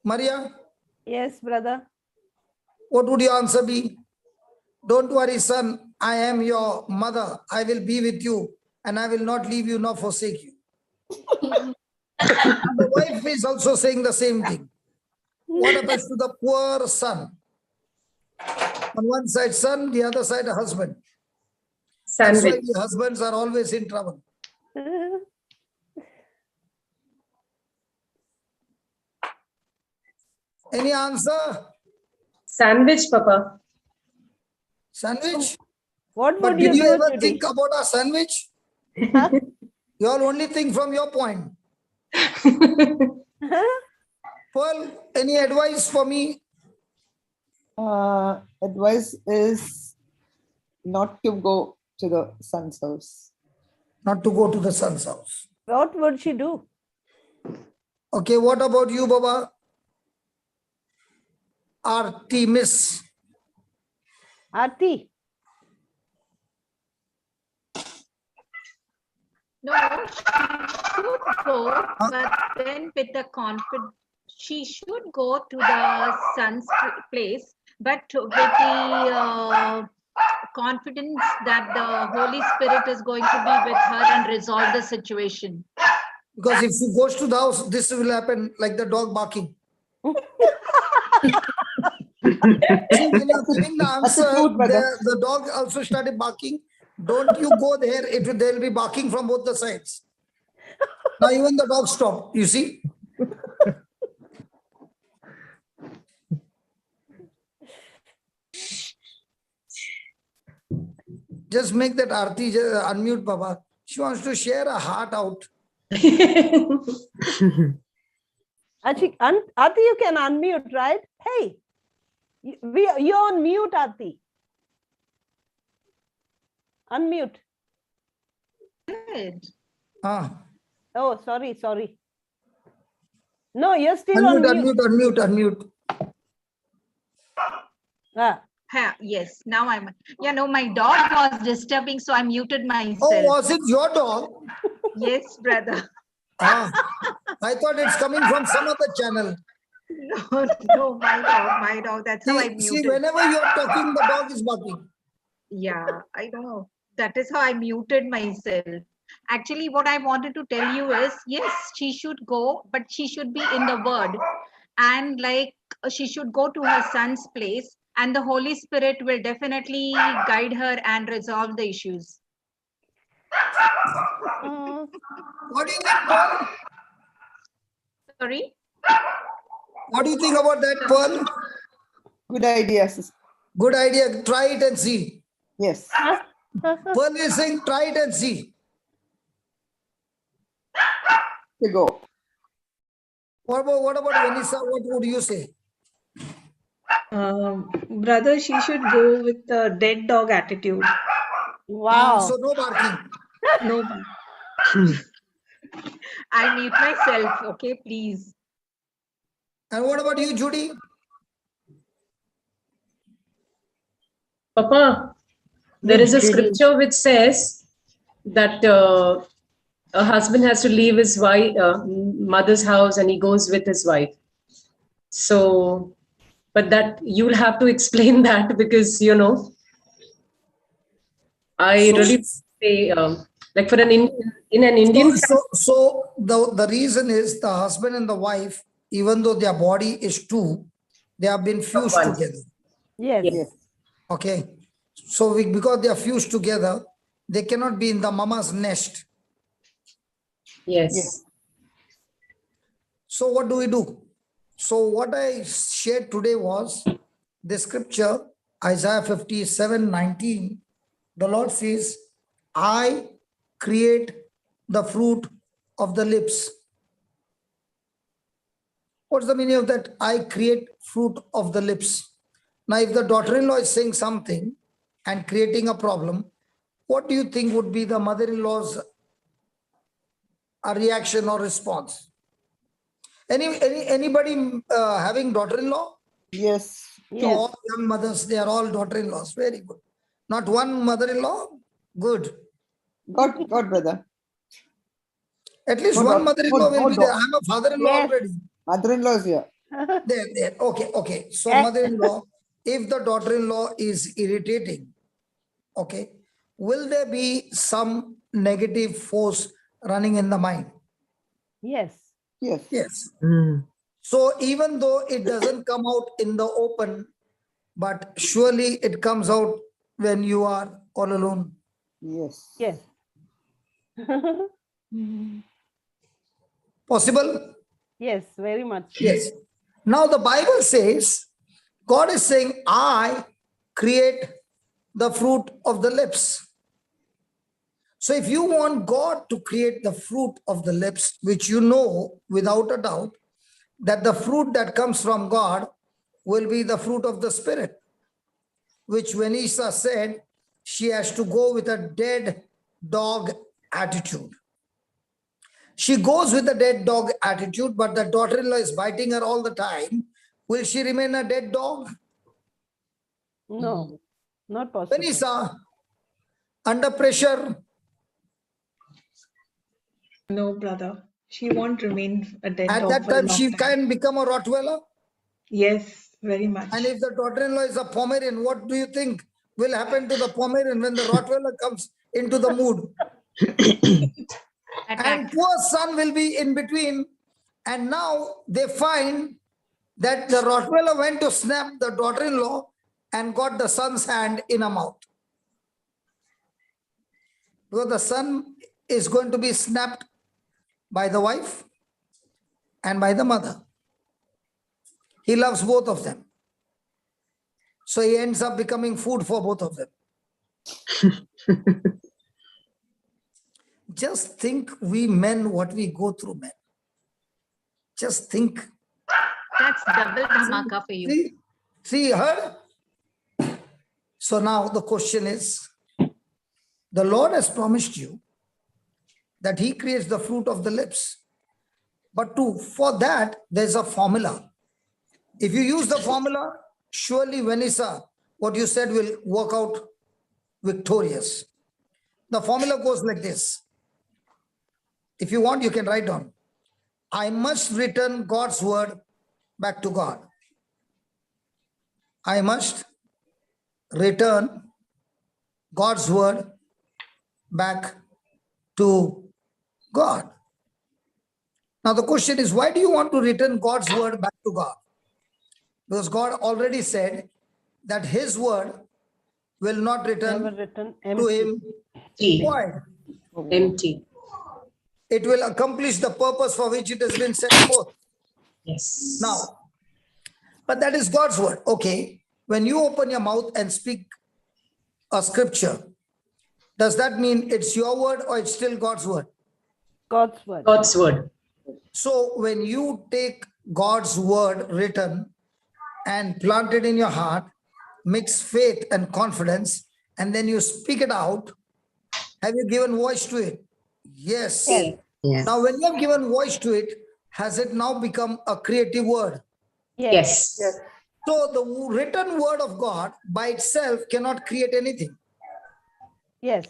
Maria? Yes, brother. What would your answer be? Don't worry, son. I am your mother. I will be with you and I will not leave you nor forsake you. The wife is also saying the same thing. What happens to the poor son? On one side, son, the other side, a husband. That's why the husbands are always in trouble. Any answer? Sandwich, Papa. Sandwich? What But would you did you do ever today? think about a sandwich? You all only think from your point. Paul, any advice for me? Advice is not to go to the son's house. Not to go to the son's house. What would she do? Okay, what about you, Baba? Aarti, Miss. Aarti. No, she should go, but then with the confidence, she should go to the son's place, but with the confidence that the Holy Spirit is going to be with her and resolve the situation. Because if she goes to the house, this will happen like the dog barking. See, when you're giving the answer, the dog also started barking. Don't you go there, they'll be barking from both the sides. Now even the dog stopped, you see? Just make that Aarti unmute, Baba. She wants to share her heart out. Aarti, you can unmute, right? Hey, you're on mute, Aarti. Unmute. Good. Oh, sorry. No, you're still on mute. Unmute. Yes, now I'm. My dog was disturbing, so I muted myself. Oh, was it your dog? Yes, brother. I thought it's coming from some other channel. No, my dog. That's how I muted. See, whenever you're talking, the dog is barking. Yeah, I know. That is how I muted myself. Actually, what I wanted to tell you is, yes, she should go, but she should be in the word. And she should go to her son's place, and the Holy Spirit will definitely guide her and resolve the issues. What do you think, Paul? Sorry? What do you think about that, Paul? Good idea, sister. Good idea. Try it and see. Yes. Paul is saying, try it and see. To go. What about Vanessa? What would you say? Brother, she should go with the dead dog attitude. Wow. So no barking. No. I mute myself, okay, please. And what about you, Judy? Papa, there is a scripture which says that a husband has to leave his wife, mother's house, and he goes with his wife. So, but that you'll have to explain that because, I really say, like for an in an Indian. So the reason is the husband and the wife, even though their body is two, they have been fused together. Yes. Okay. So because they are fused together, they cannot be in the mama's nest. Yes. So what do we do? So what I shared today was the scripture, Isaiah 57:19. The Lord says, I create the fruit of the lips. What's the meaning of that? I create fruit of the lips. Now, if the daughter-in-law is saying something and creating a problem, what do you think would be the mother-in-law's reaction or response? Anybody having daughter-in-law? Yes. To all young mothers, they are all daughter-in-laws. Very good. Not one mother-in-law? Good. God, brother. At least one mother-in-law will be there. I'm a father-in-law already. Mother-in-law is here. There. Okay. So mother-in-law, if the daughter-in-law is irritating, okay, will there be some negative force running in the mind? Yes. So even though it doesn't come out in the open, but surely it comes out when you are all alone. Yes. Possible? Yes, very much. Yes. Now the Bible says, God is saying, I create the fruit of the lips. So if you want God to create the fruit of the lips, which you know without a doubt, that the fruit that comes from God will be the fruit of the Spirit, which Vanessa said she has to go with a dead dog attitude. She goes with a dead dog attitude, but the daughter-in-law is biting her all the time. Will she remain a dead dog? No, not possible. Vanessa, under pressure? No, brother. She won't remain a dead At dog that for a time, long she time. can become a Rottweiler? Yes, very much. And if the daughter-in-law is a Pomeranian, what do you think will happen to the Pomeranian when the Rottweiler comes into the mood? And poor son will be in between. And now they find that the Rottweiler went to snap the daughter-in-law and got the son's hand in a mouth. Because the son is going to be snapped by the wife and by the mother. He loves both of them. So he ends up becoming food for both of them. Just think, we men, what we go through, men. Just think. That's double dhamaka for you. See, heard? So now the question is, the Lord has promised you that he creates the fruit of the lips. But for that, there's a formula. If you use the formula, surely, Vanessa, what you said will work out victorious. The formula goes like this. If you want, you can write down. I must return God's word back to God. I must return God's word back to God. Now the question is, why do you want to return God's word back to God? Because God already said that his word will not return to him void. Empty. It will accomplish the purpose for which it has been set forth. Yes. Now, but that is God's word. Okay. When you open your mouth and speak a scripture, does that mean it's your word or it's still God's word? God's word. God's word. So when you take God's word written and plant it in your heart, mix faith and confidence, and then you speak it out, have you given voice to it? Yes. Yes. Now, when you have given voice to it, has it now become a creative word? Yes. So the written word of God by itself cannot create anything. Yes.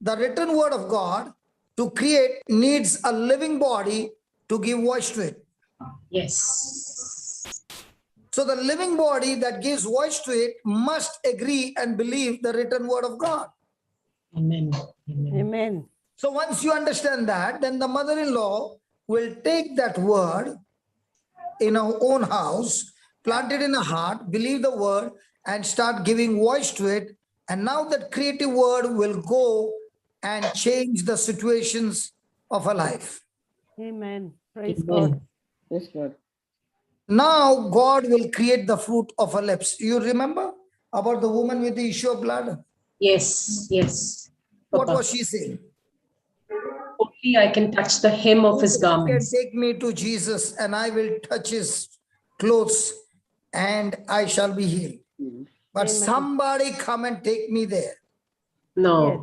The written word of God to create needs a living body to give voice to it. Yes. So the living body that gives voice to it must agree and believe the written word of God. Amen. Amen. So once you understand that, then the mother-in-law will take that word in her own house, plant it in her heart, believe the word, and start giving voice to it. And now that creative word will go and change the situations of her life. Amen. Praise God. Praise God. Now God will create the fruit of her lips. You remember about the woman with the issue of blood? Yes, yes. What Papa. was she saying? Only I can touch the hem of his Who can garments. take me to Jesus and I will touch his clothes and I shall be healed. But Amen. somebody come and take me there. No. Yes.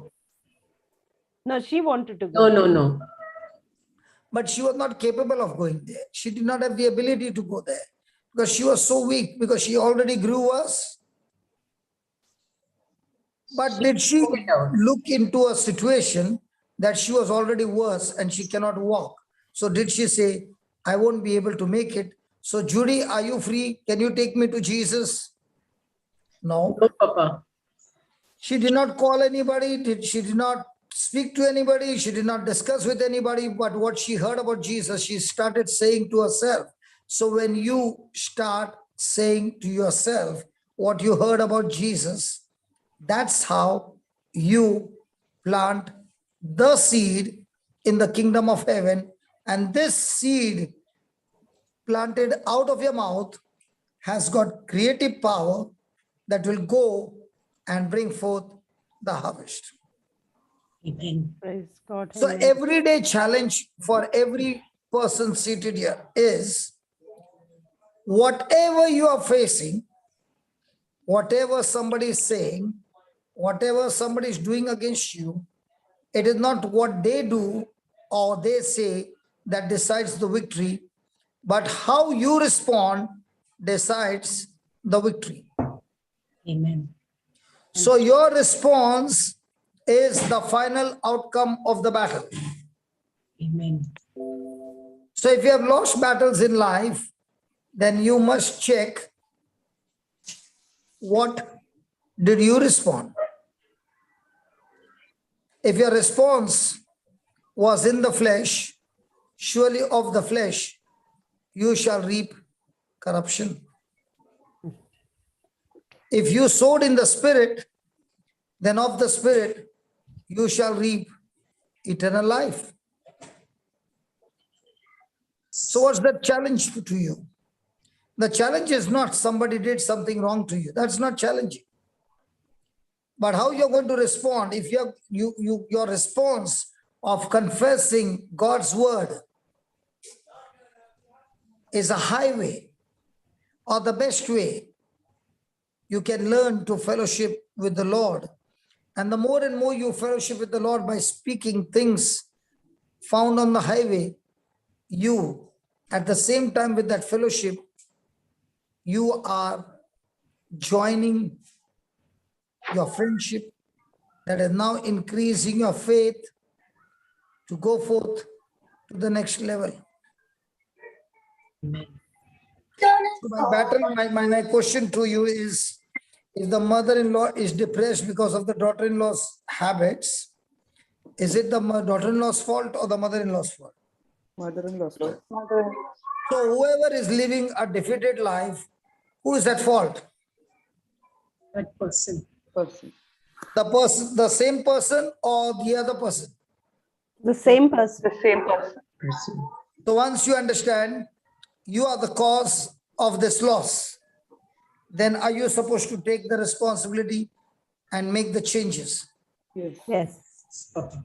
No, she wanted to go. No. But she was not capable of going there. She did not have the ability to go there because she was so weak, because she already grew worse. But did she look into a situation that she was already worse and she cannot walk? So did she say, I won't be able to make it? So Judy, are you free? Can you take me to Jesus? No. No, Papa. She did not call anybody. She did not speak to anybody. She did not discuss with anybody. But what she heard about Jesus, she started saying to herself. So when you start saying to yourself what you heard about Jesus, that's how you plant the seed in the kingdom of heaven. And this seed planted out of your mouth has got creative power that will go and bring forth the harvest. Amen. Praise God. So Amen. everyday challenge for every person seated here is, whatever you are facing, whatever somebody is saying, whatever somebody is doing against you, it is not what they do or they say that decides the victory, but how you respond decides the victory. Amen. So your response is the final outcome of the battle. Amen. So if you have lost battles in life, then you must check, what did you respond? If your response was in the flesh, surely of the flesh you shall reap corruption. If you sowed in the spirit, then of the spirit you shall reap eternal life. So what's the challenge to you? The challenge is not somebody did something wrong to you. That's not challenging. But how you're going to respond, if your response of confessing God's word is a highway or the best way you can learn to fellowship with the Lord. And the more and more you fellowship with the Lord by speaking things found on the highway, you, at the same time with that fellowship, you are joining your friendship that is now increasing your faith to go forth to the next level. Amen. So my question to you is, if the mother-in-law is depressed because of the daughter-in-law's habits, is it the daughter-in-law's fault or the mother-in-law's fault? Mother-in-law's fault. So whoever is living a defeated life, who is at fault? That person. The person, the same person or the other person? The same person. The same person. So once you understand you are the cause of this loss, then are you supposed to take the responsibility and make the changes? Yes. Yes. Papa.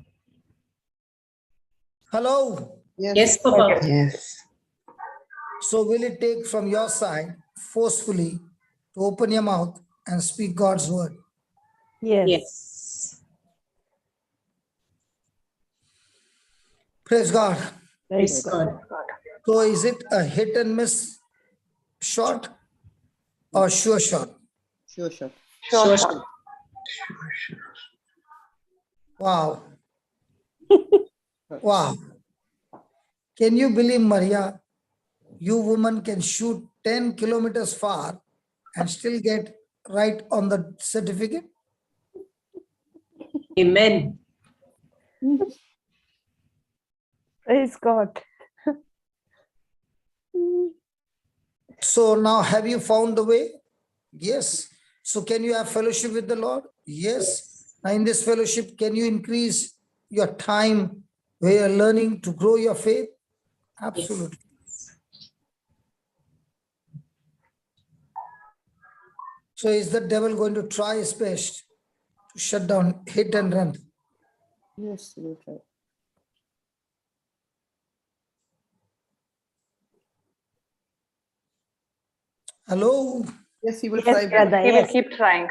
Hello? Yes, Papa. Yes. So will it take from your side forcefully to open your mouth and speak God's word? Yes. Yes. Praise God. Praise God. So is it a hit and miss shot or sure shot? Sure, sure. Sure. Wow. Wow. Can you believe, Maria, you woman can shoot 10 kilometers far and still get right on the certificate? Amen. Praise God. So now have you found the way? Yes. So can you have fellowship with the Lord? Yes. Now in this fellowship, can you increase your time where you're learning to grow your faith? Absolutely. So is the devil going to try his best to shut down, hit and run? Yes, he will try. Hello? Yes, he will Yes, try. brother. He will Yes. keep trying.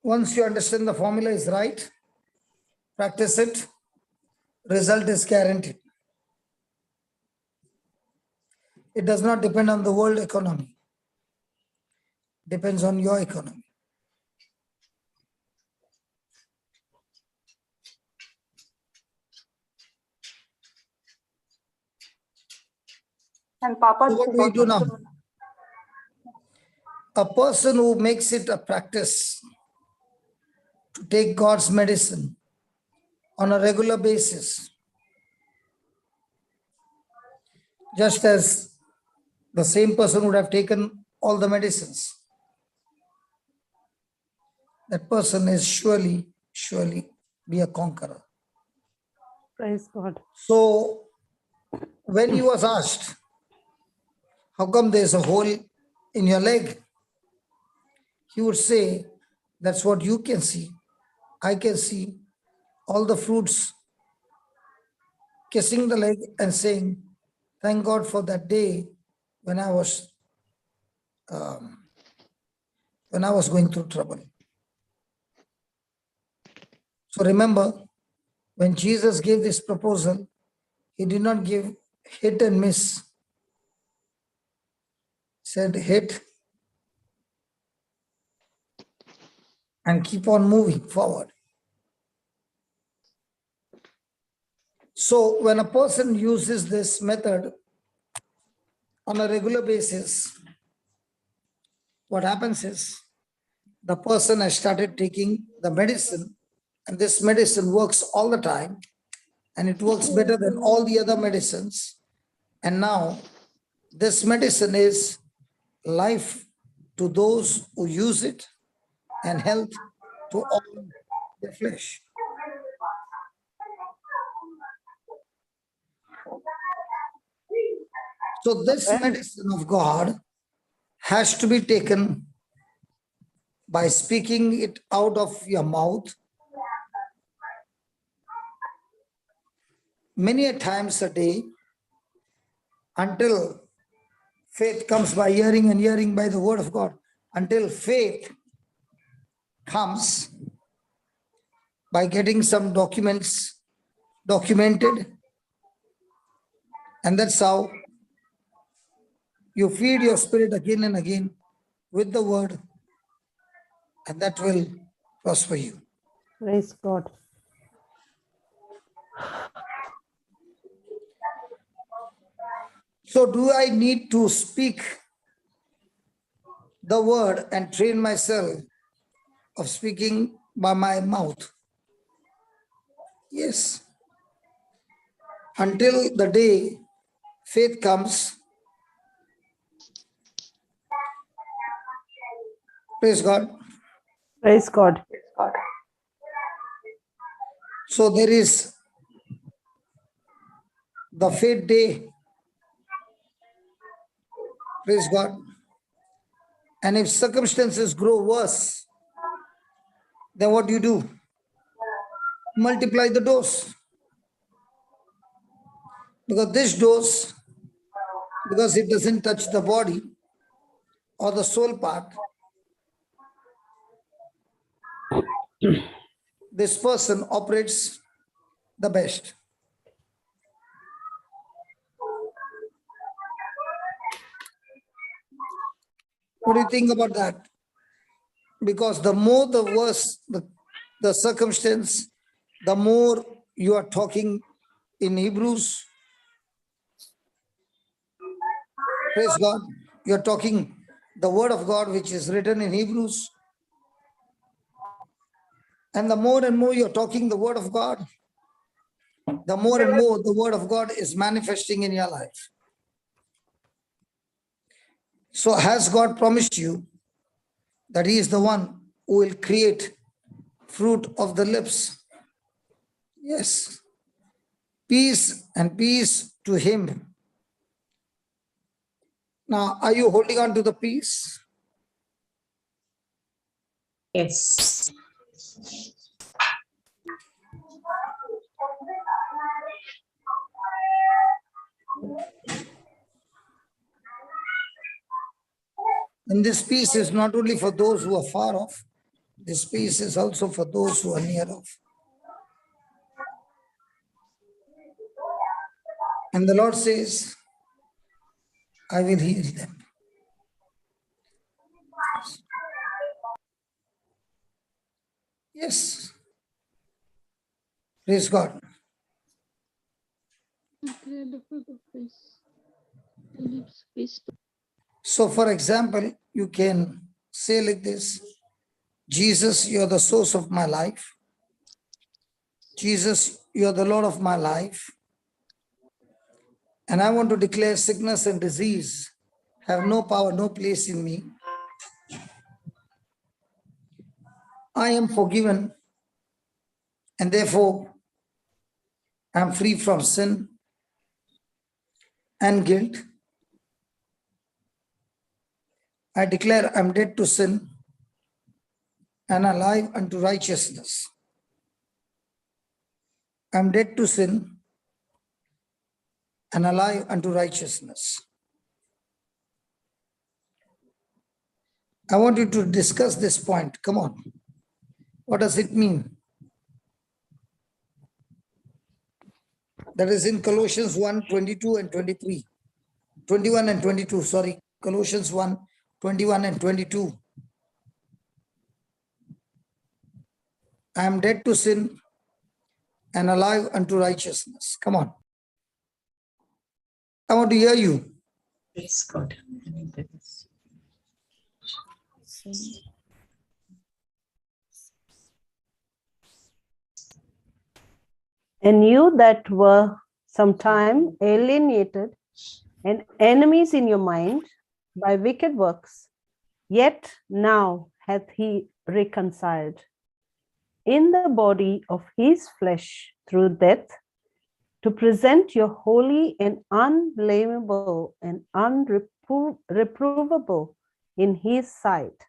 Once you understand the formula is right, practice it, result is guaranteed. It does not depend on the world economy. Depends on your economy. And Papa, So what do we do now? A person who makes it a practice to take God's medicine on a regular basis, just as the same person would have taken all the medicines, that person is surely be a conqueror. Praise God. So when he was asked, how come there's a hole in your leg? He would say, that's what you can see. I can see all the fruits kissing the leg and saying, thank God for that day when I was going through trouble. So remember, when Jesus gave this proposal, he did not give hit and miss. He said hit and keep on moving forward. So when a person uses this method on a regular basis, what happens is the person has started taking the medicine, and this medicine works all the time, and it works better than all the other medicines. And now this medicine is life to those who use it and health to all the flesh. So this medicine of God has to be taken by speaking it out of your mouth many a times a day until faith comes by hearing and hearing by the word of God. Until faith comes by getting some documents documented. And that's how you feed your spirit again and again with the word, and that will prosper you. Praise God. So do I need to speak the word and train myself of speaking by my mouth? Yes. Until the day faith comes. Praise God. Praise God. So there is the faith day. Praise God. And if circumstances grow worse, then what do you do? Multiply the dose. Because this dose, because it doesn't touch the body or the soul part, this person operates the best. What do you think about that? Because the more the worse the circumstance, the more you are talking in Hebrews. Praise God. You're talking the word of God, which is written in Hebrews. And the more and more you're talking the word of God, the more and more the word of God is manifesting in your life. So has God promised you that he is the one who will create fruit of the lips? Yes. Peace and peace to him. Now, are you holding on to the peace? Yes. And this peace is not only for those who are far off, this peace is also for those who are near off. And the Lord says, I will heal them. Yes. Praise God. So, for example, you can say like this: Jesus, you're the source of my life. Jesus, you're the Lord of my life. And I want to declare sickness and disease have no power, no place in me. I am forgiven, and therefore I'm free from sin and guilt. I declare I'm dead to sin and alive unto righteousness. I'm dead to sin and alive unto righteousness. I want you to discuss this point. Come on. What does it mean? That is in Colossians 1, 22 and 23. 21 and 22, sorry. Colossians 1, 21 and 22. I am dead to sin and alive unto righteousness. Come on. I want to hear you. Praise God. And you that were sometime alienated and enemies in your mind by wicked works, yet now hath he reconciled in the body of his flesh through death, to present you holy and unblameable and unreprovable in his sight.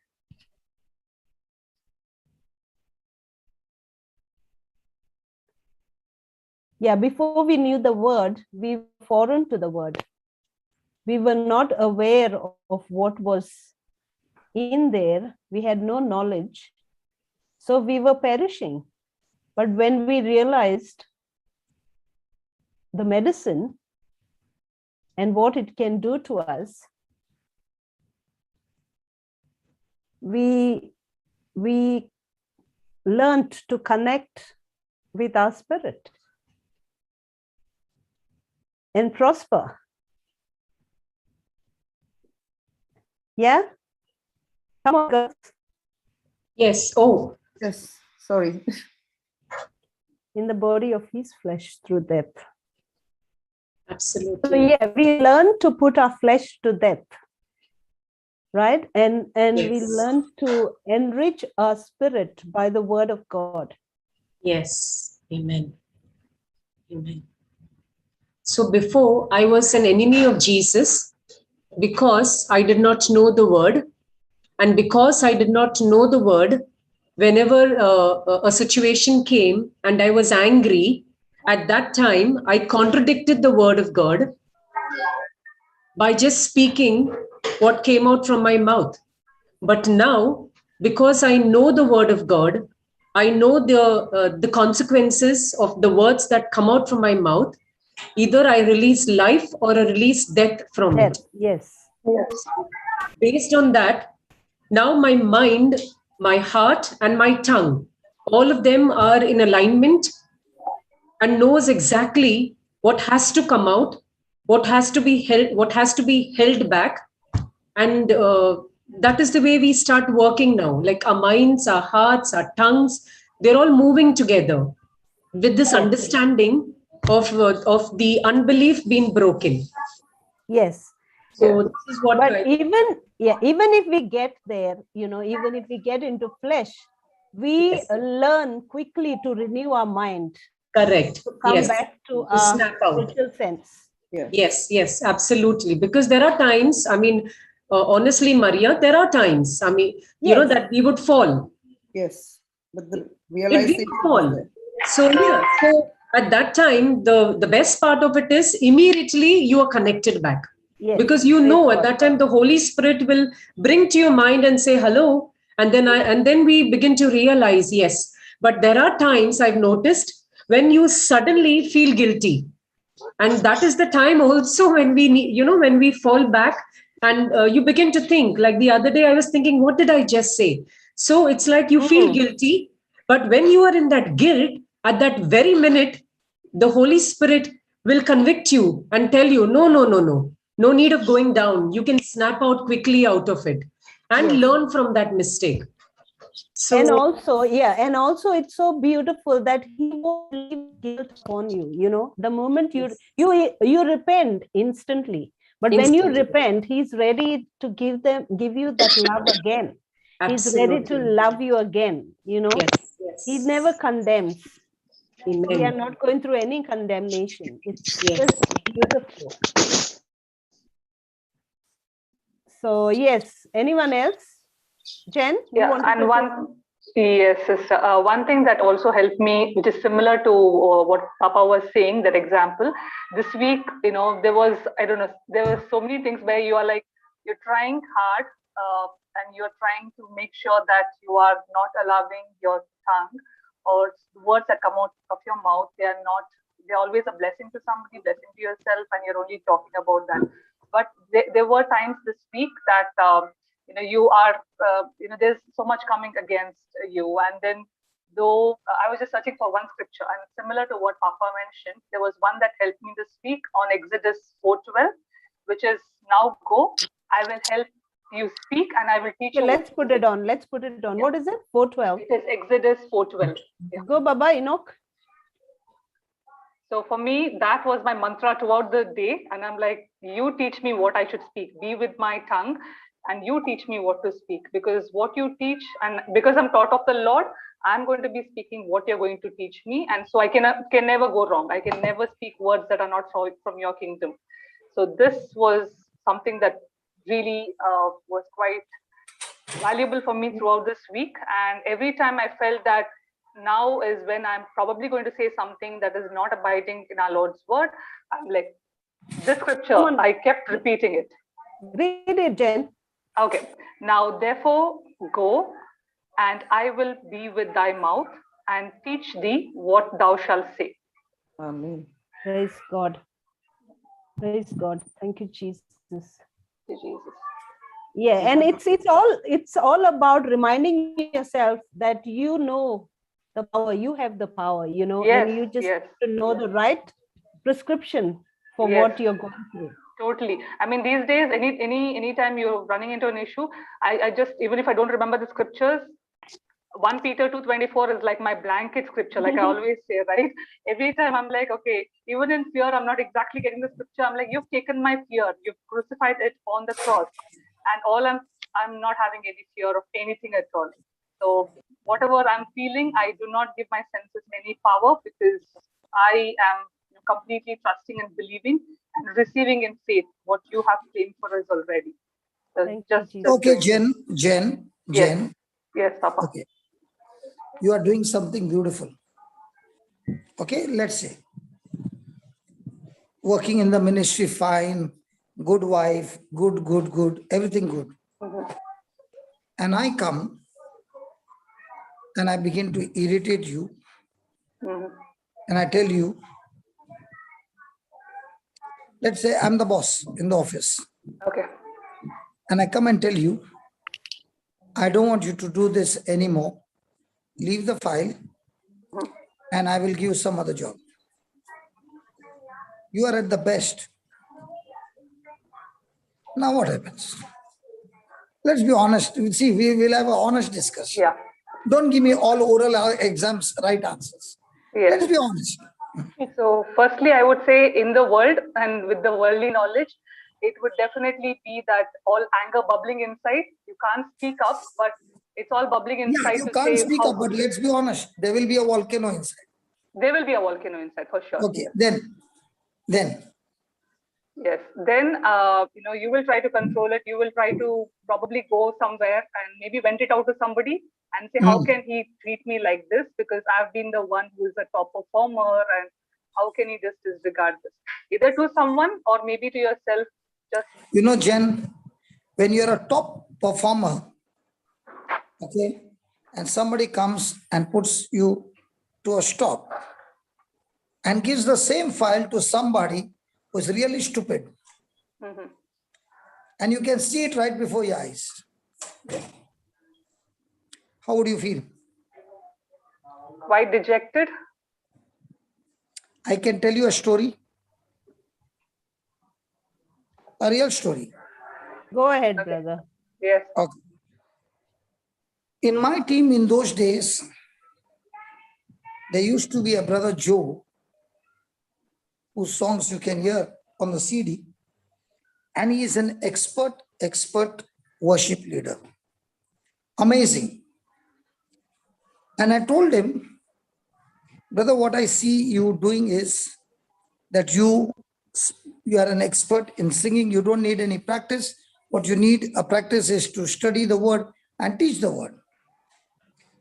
Yeah, before we knew the word, we were foreign to the word. We were not aware of what was in there. We had no knowledge. So we were perishing. But when we realized the medicine and what it can do to us, we learned to connect with our spirit and prosper. Yeah? Come on, girls. Yes. Oh. Yes, sorry. In the body of his flesh through death. Absolutely. So yeah, we learn to put our flesh to death, right? And Yes. we learn to enrich our spirit by the word of God. Yes. Amen. Amen. So before, I was an enemy of Jesus because I did not know the word. And because I did not know the word, whenever a situation came and I was angry, at that time, I contradicted the word of God by just speaking what came out from my mouth. But now, because I know the word of God, I know the consequences of the words that come out from my mouth. Either I release life or I release death from it. Yes. Based on that, now my mind, my heart, and my tongue, all of them are in alignment and knows exactly what has to come out, what has to be held back. And that is the way we start working now. Like our minds, our hearts, our tongues, they're all moving together with this understanding of the unbelief being broken. Yes. So this is what. But even if we get there, even if we get into flesh, we learn quickly to renew our mind. Correct. To come back to our spiritual sense. Yes, absolutely. Because there are times, I mean, honestly, Maria, there are times, I mean, that we would fall. Yes, but the realization we fall. So at that time, the best part of it is immediately you are connected back. Yes. Because at that time the Holy Spirit will bring to your mind and say hello, and then we begin to realize, yes. But there are times I've noticed when you suddenly feel guilty, and that is the time also when we need, when we fall back and you begin to think. Like the other day I was thinking, what did I just say? So it's like you feel guilty, but when you are in that guilt, at that very minute the Holy Spirit will convict you and tell you, no need of going down. You can snap out quickly out of it and learn from that mistake. So, and also it's so beautiful that he won't leave guilt upon you. The moment you repent instantly, but when you repent, he's ready to give you that love again. He's ready to love you again. He never condemns. Amen. We are not going through any condemnation. It's just beautiful. So yes, anyone else? Jen? Yes, sister. One thing that also helped me, which is similar to what Papa was saying, that example, this week, there were so many things where you are like, you're trying hard and you're trying to make sure that you are not allowing your tongue or words that come out of your mouth, they're always a blessing to somebody, blessing to yourself, and you're only talking about that. But there were times this week that, you are, there's so much coming against you. And then though I was just searching for one scripture, and similar to what Papa mentioned, there was one that helped me this week on Exodus 4:12, which is, now go, I will help you speak and I will teach you. Let's put it on. Let's put it on. Yeah. What is it? 4:12. It is Exodus 4:12. Yeah. Go, Baba, Enoch. So for me, that was my mantra throughout the day. And I'm like, you teach me what I should speak. Be with my tongue and you teach me what to speak. Because what you teach, and because I'm taught of the Lord, I'm going to be speaking what you're going to teach me. And so I can never go wrong. I can never speak words that are not from your kingdom. So this was something that really was quite valuable for me throughout this week. And every time I felt that now is when I'm probably going to say something that is not abiding in our Lord's word, I'm like, this scripture, I kept repeating it. Read it, Jen. Okay. Now, therefore, go, and I will be with thy mouth and teach thee what thou shalt say. Amen. Praise God. Praise God. Thank you, Jesus. Thank you, Jesus. Yeah, and it's all about reminding yourself that you know the power, you have the power, yes, and you just have to know the right prescription for what you're going through. Totally. I mean, these days, anytime you're running into an issue, I just, even if I don't remember the scriptures, 1 Peter 2:24 is like my blanket scripture, like I always say, right? Every time I'm like, okay, even in fear, I'm not exactly getting the scripture. I'm like, you've taken my fear, you've crucified it on the cross, and I'm not having any fear of anything at all. So whatever I'm feeling, I do not give my senses any power, because I am completely trusting and believing and receiving in faith what you have claimed for us already. So okay, Jen. Yes, Papa. Okay. You are doing something beautiful. Okay, let's say. Working in the ministry, fine. Good wife, good, everything good. Mm-hmm. And I come and I begin to irritate you. Mm-hmm. And I tell you, let's say I'm the boss in the office. Okay. And I come and tell you, I don't want you to do this anymore. Leave the file and I will give you some other job. You are at the best. Now what happens? Let's be honest. See, we will have an honest discussion. Yeah. Don't give me all oral exams, right answers. Yes. Let's be honest. So firstly, I would say in the world and with the worldly knowledge, it would definitely be that all anger bubbling inside. You can't speak up, but it's all bubbling inside. Yeah, you can't speak up, but let's be honest. There will be a volcano inside. There will be a volcano inside for sure. Okay, then. Yes, then you will try to control it. You will try to probably go somewhere and maybe vent it out to somebody and say, how can he treat me like this? Because I've been the one who is a top performer, and how can he just disregard this? Either to someone or maybe to yourself. Just Jen, when you're a top performer, okay, and somebody comes and puts you to a stop and gives the same file to somebody who's really stupid. And you can see it right before your eyes. How would you feel? Quite dejected. I can tell you a story. A real story. Go ahead, brother. Yes. Okay. In my team in those days, there used to be a brother Joe, whose songs you can hear on the CD, and he is an expert worship leader. Amazing. And I told him, brother, what I see you doing is that you are an expert in singing. You don't need any practice. What you need a practice is to study the word and teach the word.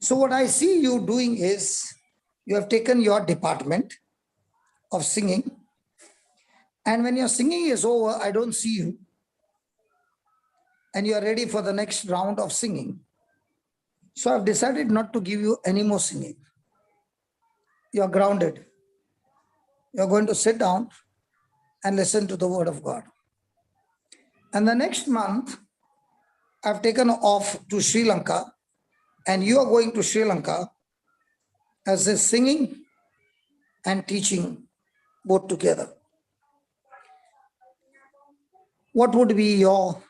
So what I see you doing is you have taken your department of singing, and when your singing is over, I don't see you, and you are ready for the next round of singing. So I've decided not to give you any more singing. You are grounded. You are going to sit down and listen to the word of God. And the next month, I've taken off to Sri Lanka, and you are going to Sri Lanka as a singing and teaching both together. What would be your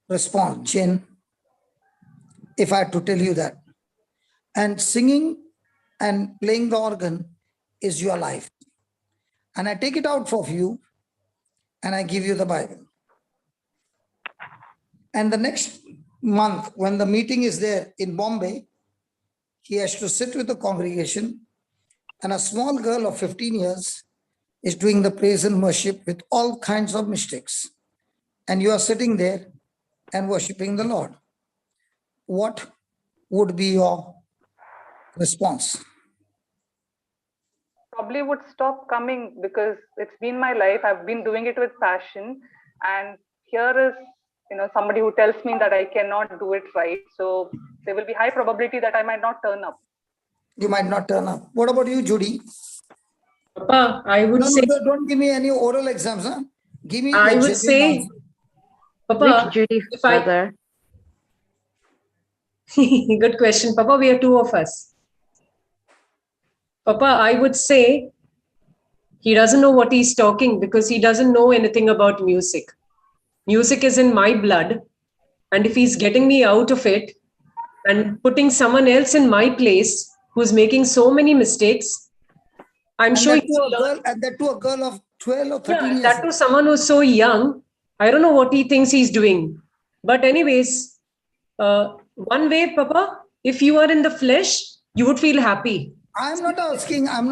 response, Jen, if I had to tell you that? And singing and playing the organ is your life. And I take it out for you and I give you the Bible. And the next month, when the meeting is there in Bombay, he has to sit with the congregation, and a small girl of 15 years is doing the praise and worship with all kinds of mistakes. And you are sitting there and worshiping the Lord. What would be your response? Probably would stop coming, because it's been my life. I've been doing it with passion, and here is somebody who tells me that I cannot do it right. So there will be high probability that I might not turn up. You might not turn up. What about you, Judy? Papa, I would say... No, don't give me any oral exams. Huh? Give me... I would say... Papa, which Judy, brother? Good question. Papa, we are two of us. Papa, I would say he doesn't know what he's talking because he doesn't know anything about music. Music is in my blood. And if he's getting me out of it and putting someone else in my place who's making so many mistakes, I'm and sure that to a girl of 12 or 13 years. That to someone who's so young, I don't know what he thinks he's doing. But anyways, one way, Papa, if you are in the flesh, you would feel happy. I'm not asking. I'm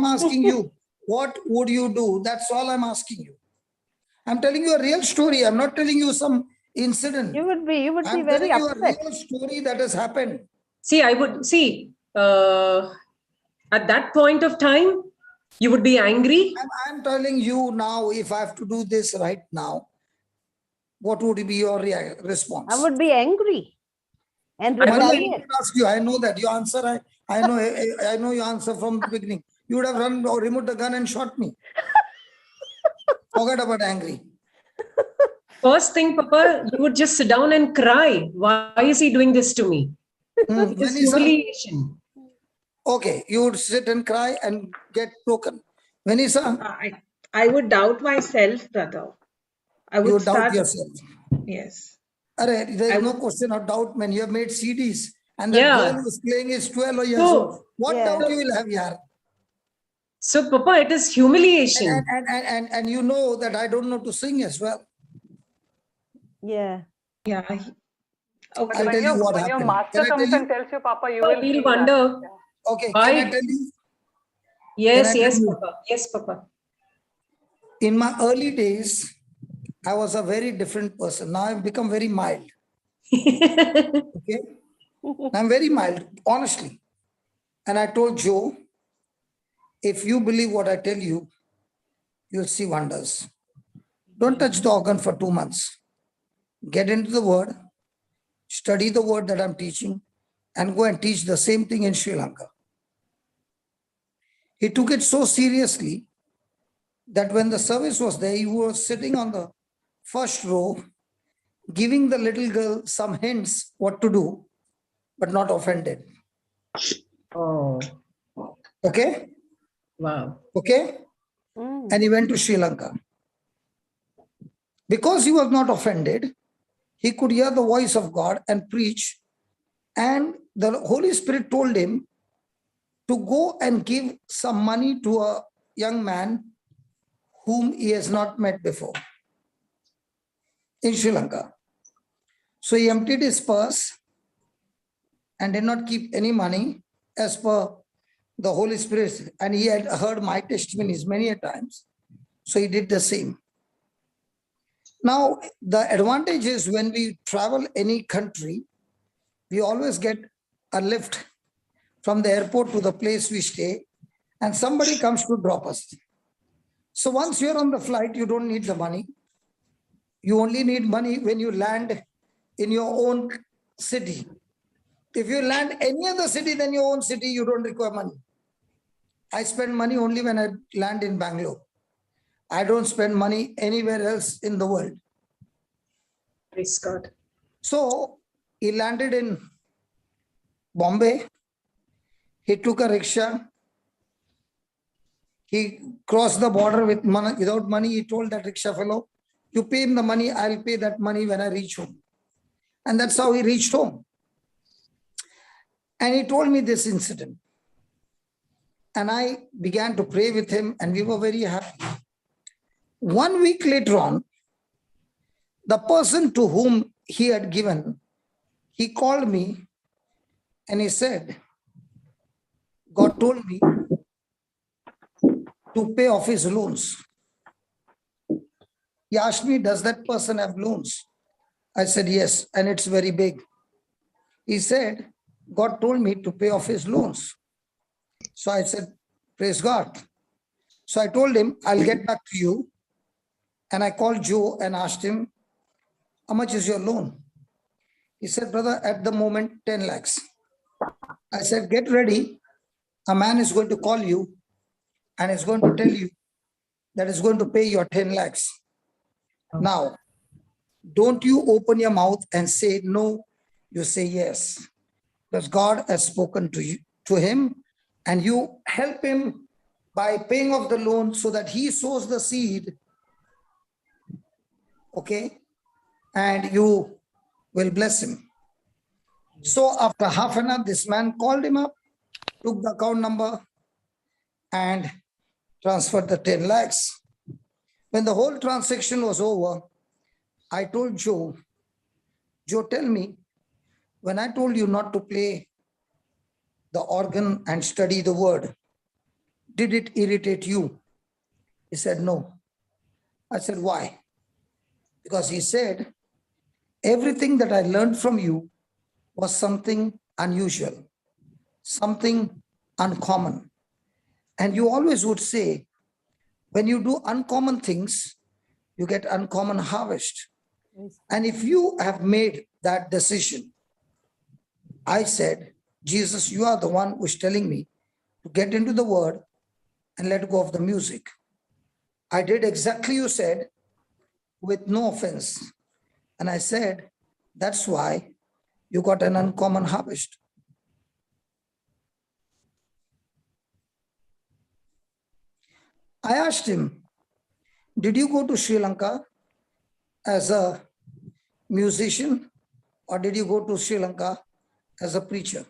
asking you, what would you do? That's all I'm asking you. I'm telling you a real story. I'm not telling you some incident. You would be very upset. I'm telling you a real story that has happened. See, at that point of time, you would be angry. I'm telling you now, if I have to do this right now, what would be your response? I would be angry and rebellious. I know that your answer. I know your answer from the beginning. You would have run or removed the gun and shot me. Forget about angry. First thing, Papa, you would just sit down and cry. Why is he doing this to me? It's humiliation. Okay, you would sit and cry and get broken. Vanessa? I would doubt myself, brother. I would doubt yourself. Yes. There is no question of doubt, man. You have made CDs And that girl who's playing is 12 years old. What doubt you will have, yaar? So, Papa, it is humiliation. And you know that I don't know to sing as well. Yeah. Yeah. But I'll tell you what when your happened. master comes and tells you, Papa, you will We'll feel that. wonder. Yeah. Okay, Why? can I tell you? Yes, Can I tell yes, you? Papa. Yes, Papa. In my early days, I was a very different person. Now I've become very mild. Okay? I'm very mild, honestly. And I told Joe, if you believe what I tell you, you'll see wonders. Don't touch the organ for 2 months. Get into the word, study the word that I'm teaching, and go and teach the same thing in Sri Lanka. He took it so seriously that when the service was there, he was sitting on the first row, giving the little girl some hints what to do, but not offended. Oh. Okay? Wow. Okay? And he went to Sri Lanka. Because he was not offended, he could hear the voice of God and preach. And the Holy Spirit told him to go and give some money to a young man whom he has not met before in Sri Lanka. So he emptied his purse and did not keep any money as per the Holy Spirit. And he had heard my testimonies many a times. So he did the same. Now, the advantage is when we travel any country, we always get a lift from the airport to the place we stay, and somebody comes to drop us. So once you're on the flight, you don't need the money. You only need money when you land in your own city. If you land any other city than your own city, you don't require money. I spend money only when I land in Bangalore. I don't spend money anywhere else in the world. Praise God. So he landed in Bombay. He took a rickshaw. He crossed the border with money, without money. He told that rickshaw fellow, you pay him the money, I'll pay that money when I reach home. And that's how he reached home. And he told me this incident. And I began to pray with him, and we were very happy. 1 week later on, the person to whom he had given, he called me and he said, God told me to pay off his loans. He asked me, does that person have loans? I said, yes, and it's very big. He said, God told me to pay off his loans. So I said, praise God. So I told him, I'll get back to you. And I called Joe and asked him, how much is your loan? He said, brother, at the moment, 10 lakhs. I said, get ready. A man is going to call you and is going to tell you that is going to pay your 10 lakhs. Now, don't you open your mouth and say no, you say yes. Because God has spoken to you, to him, and you help him by paying off the loan so that he sows the seed. Okay? And you will bless him. So after half an hour, this man called him up, took the account number, and transferred the 10 lakhs. When the whole transaction was over, I told Joe, tell me, when I told you not to play the organ and study the word, did it irritate you? He said, no. I said, why? Because he said, everything that I learned from you was something unusual, something uncommon. And you always would say, when you do uncommon things, you get uncommon harvest. And if you have made that decision, I said, Jesus, you are the one who's telling me to get into the word and let go of the music. I did exactly you said, with no offense. And I said, that's why you got an uncommon harvest. I asked him, did you go to Sri Lanka as a musician, or did you go to Sri Lanka as a preacher.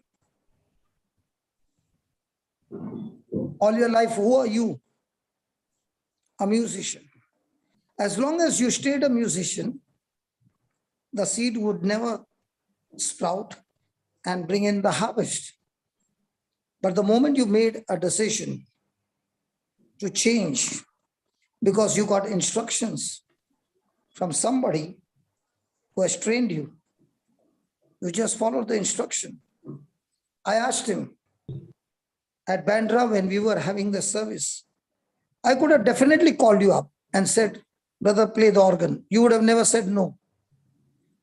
All your life, who are you? A musician. As long as you stayed a musician, the seed would never sprout and bring in the harvest. But the moment you made a decision to change, because you got instructions from somebody who has trained you, you just followed the instruction. I asked him at Bandra when we were having the service, I could have definitely called you up and said, brother, play the organ. You would have never said no.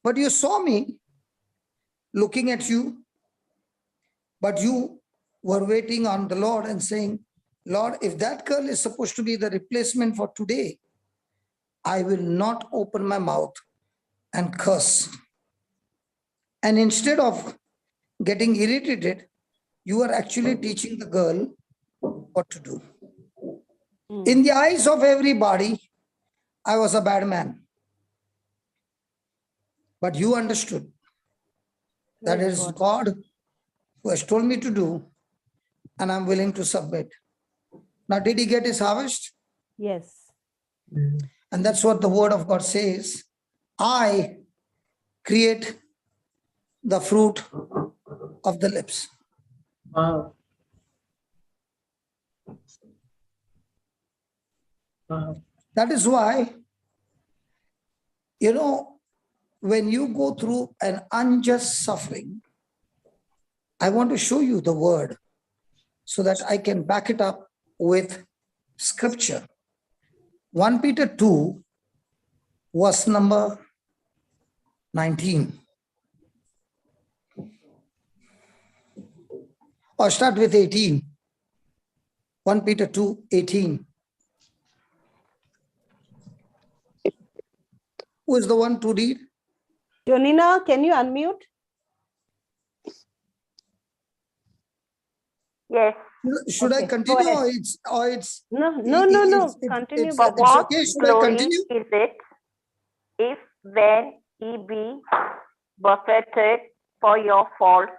But you saw me looking at you, but you were waiting on the Lord and saying, Lord, if that girl is supposed to be the replacement for today, I will not open my mouth and curse. And instead of getting irritated, you are actually teaching the girl what to do. In the eyes of everybody, I was a bad man. But you understood that it is God who has told me to do, and I'm willing to submit. Now, did he get his harvest? Yes. And that's what the word of God says. I create the fruit of the lips. Wow. Wow. That is why, when you go through an unjust suffering, I want to show you the word so that I can back it up with scripture. 1 Peter 2, verse number 19. Or start with 18. 1 Peter 2, 18. Who is the one to read? Jonina, can you unmute? Yes. Should I continue or it's no, continue. For what okay. Should I glory continue? is it if when he be buffeted for your fault,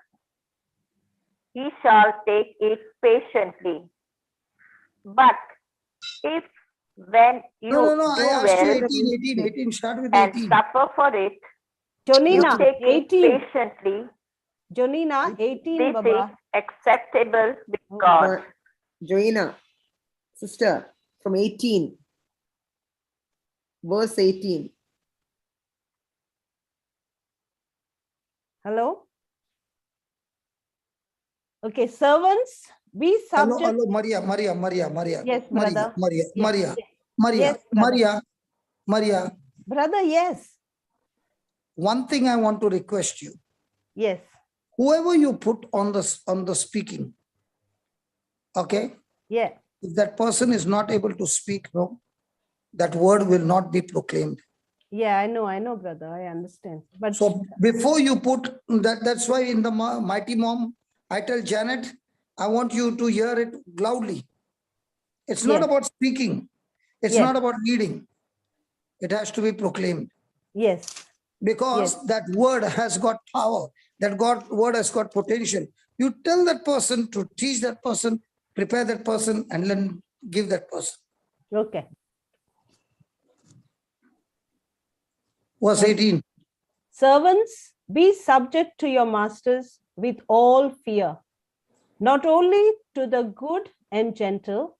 he shall take it patiently. But if when you No, do I asked well you 18, start with and 18. suffer for it, Jonina, you take 18. it patiently. Jonina, 18, This Baba. is acceptable with God. Joina, sister, from 18, verse 18. Hello? Okay, servants, be subject. Hello, Maria. Yes, brother. Maria. Brother, yes. One thing I want to request you. Yes. Whoever you put on the speaking, okay? Yeah. If that person is not able to speak, no, that word will not be proclaimed. Yeah, I know, brother. I understand. But so before you put that's why in the Mighty Mom, I tell Janet, I want you to hear it loudly. It's not about speaking. It's not about leading. It has to be proclaimed. Yes. Because that word has got power. That word has got potential. You tell that person to teach that person, prepare that person, and then give that person. Okay. Verse 18. Servants, be subject to your masters with all fear, not only to the good and gentle,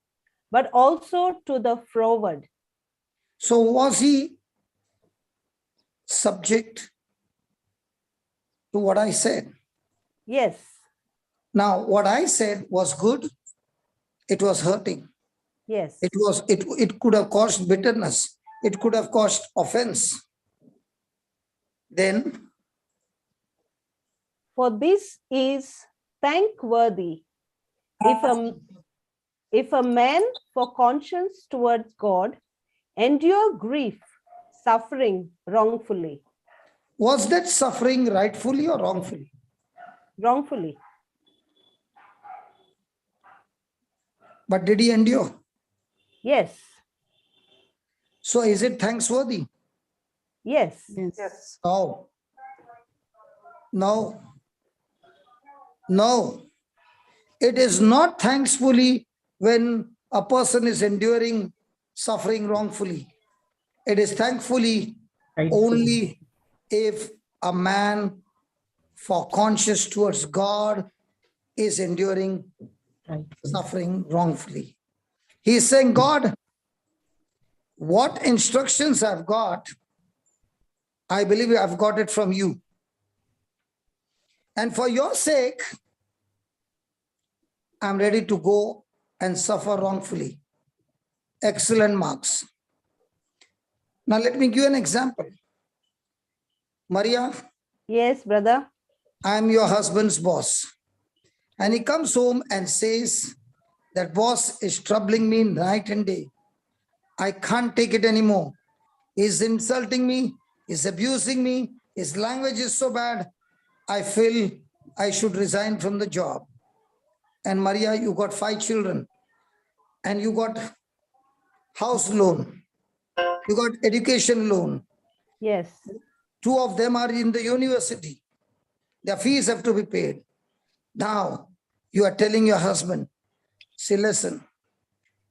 but also to the froward. So was he subject to what I said? Yes. Now, what I said was good. It was hurting. Yes. It could have caused bitterness. It could have caused offense. Then, for this is thankworthy if a man for conscience towards God endure grief, suffering wrongfully. Was that suffering rightfully or wrongfully? Wrongfully. But did he endure? Yes. So is it thanksworthy? Yes. No. No, it is not thankfully when a person is enduring suffering wrongfully. It is thankfully only if a man for conscious towards God is enduring suffering wrongfully. He is saying, God, what instructions I've got, I believe I've got it from you. And for your sake, I'm ready to go and suffer wrongfully. Excellent marks. Now let me give you an example. Maria. Yes, brother. I'm your husband's boss. And he comes home and says, that boss is troubling me night and day. I can't take it anymore. He's insulting me. He's abusing me. His language is so bad. I feel I should resign from the job. And Maria, you got 5 children. And you got house loan. You got education loan. Yes. 2 of them are in the university. Their fees have to be paid. Now, you are telling your husband, say, listen,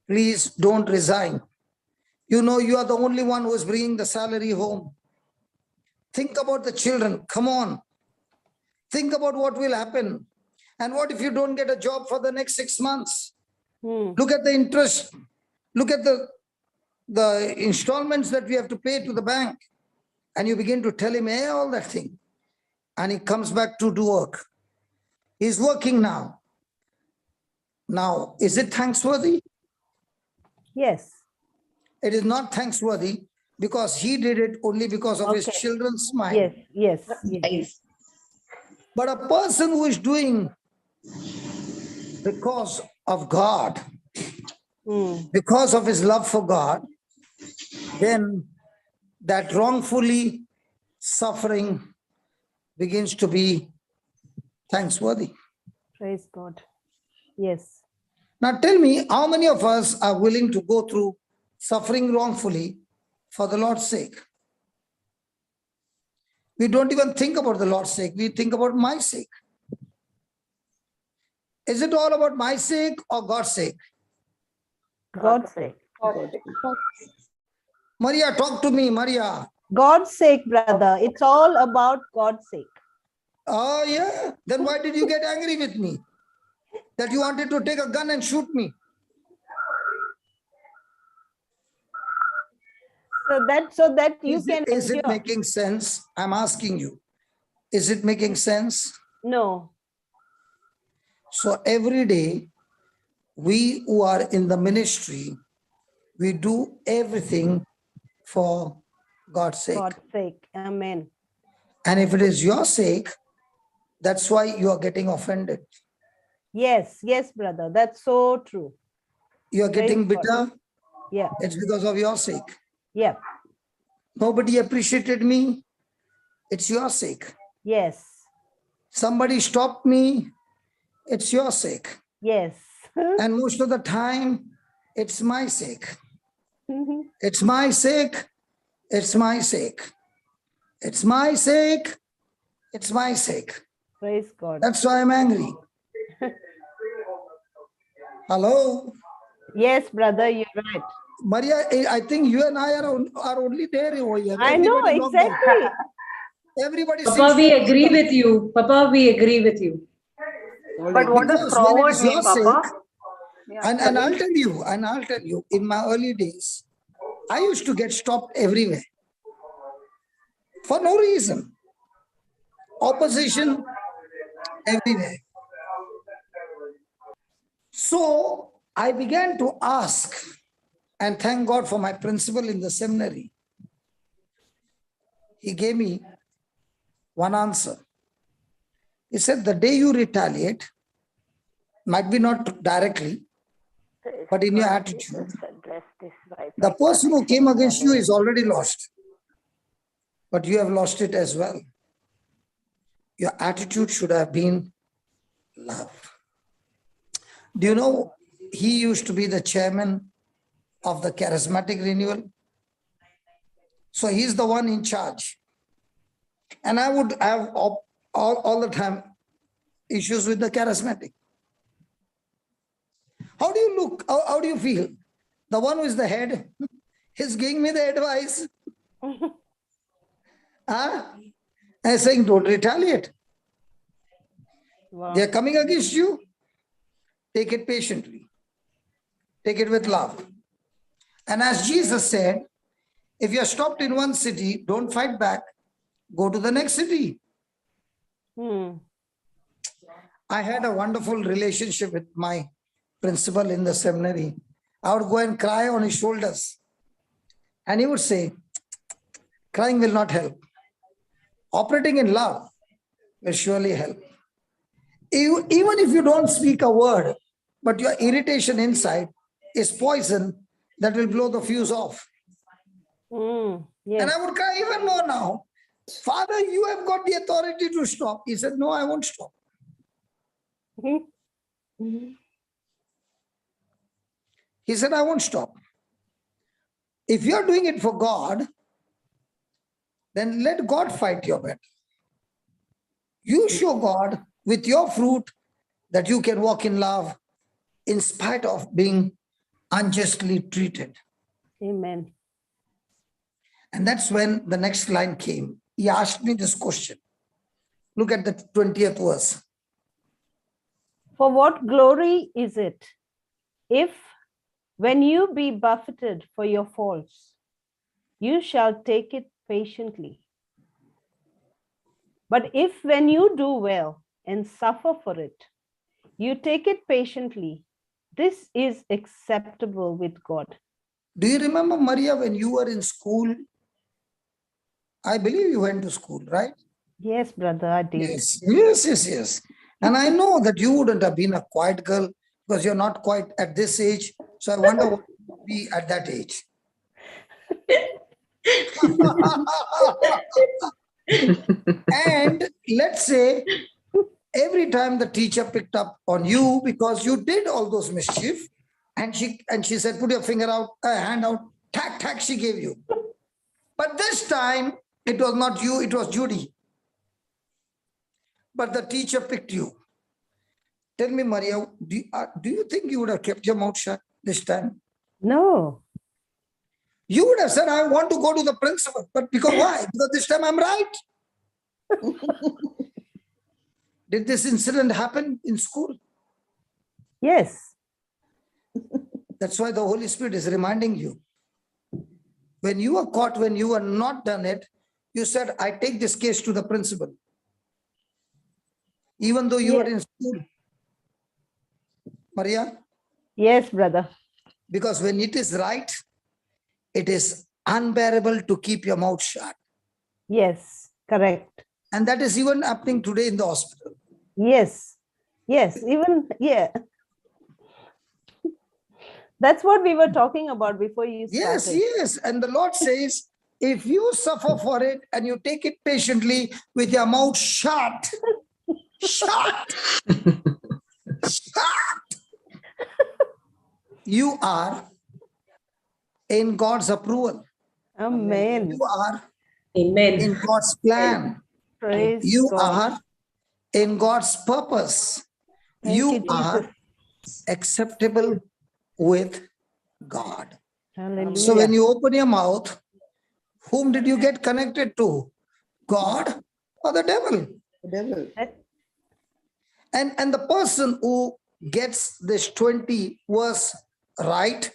please don't resign. You know, you are the only one who is bringing the salary home. Think about the children. Come on. Think about what will happen. And what if you don't get a job for the next 6 months? Look at the interest. Look at the installments that we have to pay to the bank. And you begin to tell him, hey, all that thing. And he comes back to do work. He's working now. Now, is it thanksworthy? Yes. It is not thanksworthy because he did it only because of his children's mind. Yes. But a person who is doing because of God, because of his love for God, then that wrongfully suffering begins to be thanksworthy. Praise God. Yes. Now tell me, how many of us are willing to go through suffering wrongfully for the Lord's sake? We don't even think about the Lord's sake. We think about my sake. Is it all about my sake or God's sake? God's sake. Maria, talk to me, Maria. God's sake, brother. It's all about God's sake. Oh, yeah. Then why did you get angry with me? That you wanted to take a gun and shoot me? So that you can. Is it making sense? I'm asking you. Is it making sense? No. So every day, we who are in the ministry, we do everything for God's sake. God's sake. Amen. And if it is your sake, that's why you are getting offended. Yes, brother. That's so true. You are getting bitter. Yeah. It's because of your sake. Yeah. Nobody appreciated me. It's your sake. Yes. Somebody stopped me. It's your sake. Yes. And most of the time, it's my sake. It's my sake. It's my sake. It's my sake. It's my sake. Praise God. That's why I'm angry. Hello? Yes, brother, you're right. Maria, I think you and I are only there over here. I know, exactly. Everybody Papa, we agree with you. Papa, we agree with you. But what does forward mean, Papa? And I'll tell you, in my early days, I used to get stopped everywhere. For no reason. Opposition everywhere. So I began to ask, and thank God for my principal in the seminary. He gave me one answer. He said, the day you retaliate, might be not directly, but in your attitude, the person who came against you is already lost, but you have lost it as well. Your attitude should have been love. Do you know, he used to be the chairman of the charismatic renewal. So he's the one in charge. And I would have all the time, issues with the charismatic. How do you look? How do you feel? The one who is the head is giving me the advice. And saying, don't retaliate. Wow. They are coming against you. Take it patiently. Take it with love. And as Jesus said, if you are stopped in one city, don't fight back. Go to the next city. I had a wonderful relationship with my principal in the seminary. I would go and cry on his shoulders. And he would say, crying will not help. Operating in love will surely help. Even if you don't speak a word, but your irritation inside is poison that will blow the fuse off. Yes. And I would cry even more now. Father, you have got the authority to stop. He said, no, I won't stop. He said, I won't stop. If you're doing it for God, then let God fight your battle. You show God with your fruit that you can walk in love in spite of being unjustly treated. Amen. And that's when the next line came. He asked me this question. Look at the 20th verse. For what glory is it if, when you be buffeted for your faults, you shall take it patiently? But if, when you do well and suffer for it, you take it patiently, this is acceptable with God. Do you remember, Maria, when you were in school? I believe you went to school, right? Yes, brother, I did. Yes. And I know that you wouldn't have been a quiet girl because you're not quite at this age. So I wonder what you would be at that age. And let's say every time the teacher picked up on you because you did all those mischief, and she said, put your finger out, hand out, tack, she gave you. But this time, it was not you, it was Judy. But the teacher picked you. Tell me, Maria, do you think you would have kept your mouth shut this time? No. You would have said, I want to go to the principal. But because why? Because this time I'm right. Did this incident happen in school? Yes. That's why the Holy Spirit is reminding you. When you were caught, when you were not done it, you said, I take this case to the principal. Even though you were in school. Maria? Yes, brother. Because when it is right, it is unbearable to keep your mouth shut. Yes, correct. And that is even happening today in the hospital. Yes, even, That's what we were talking about before you started. Yes. And the Lord says, if you suffer for it and you take it patiently with your mouth shut, you are in God's approval. Amen. You are Amen. in God's plan. Praise you God. are in God's purpose. Thank you you, are acceptable with God. Hallelujah. So when you open your mouth, whom did you get connected to? God or the devil? The devil. And the person who gets this 20 verse right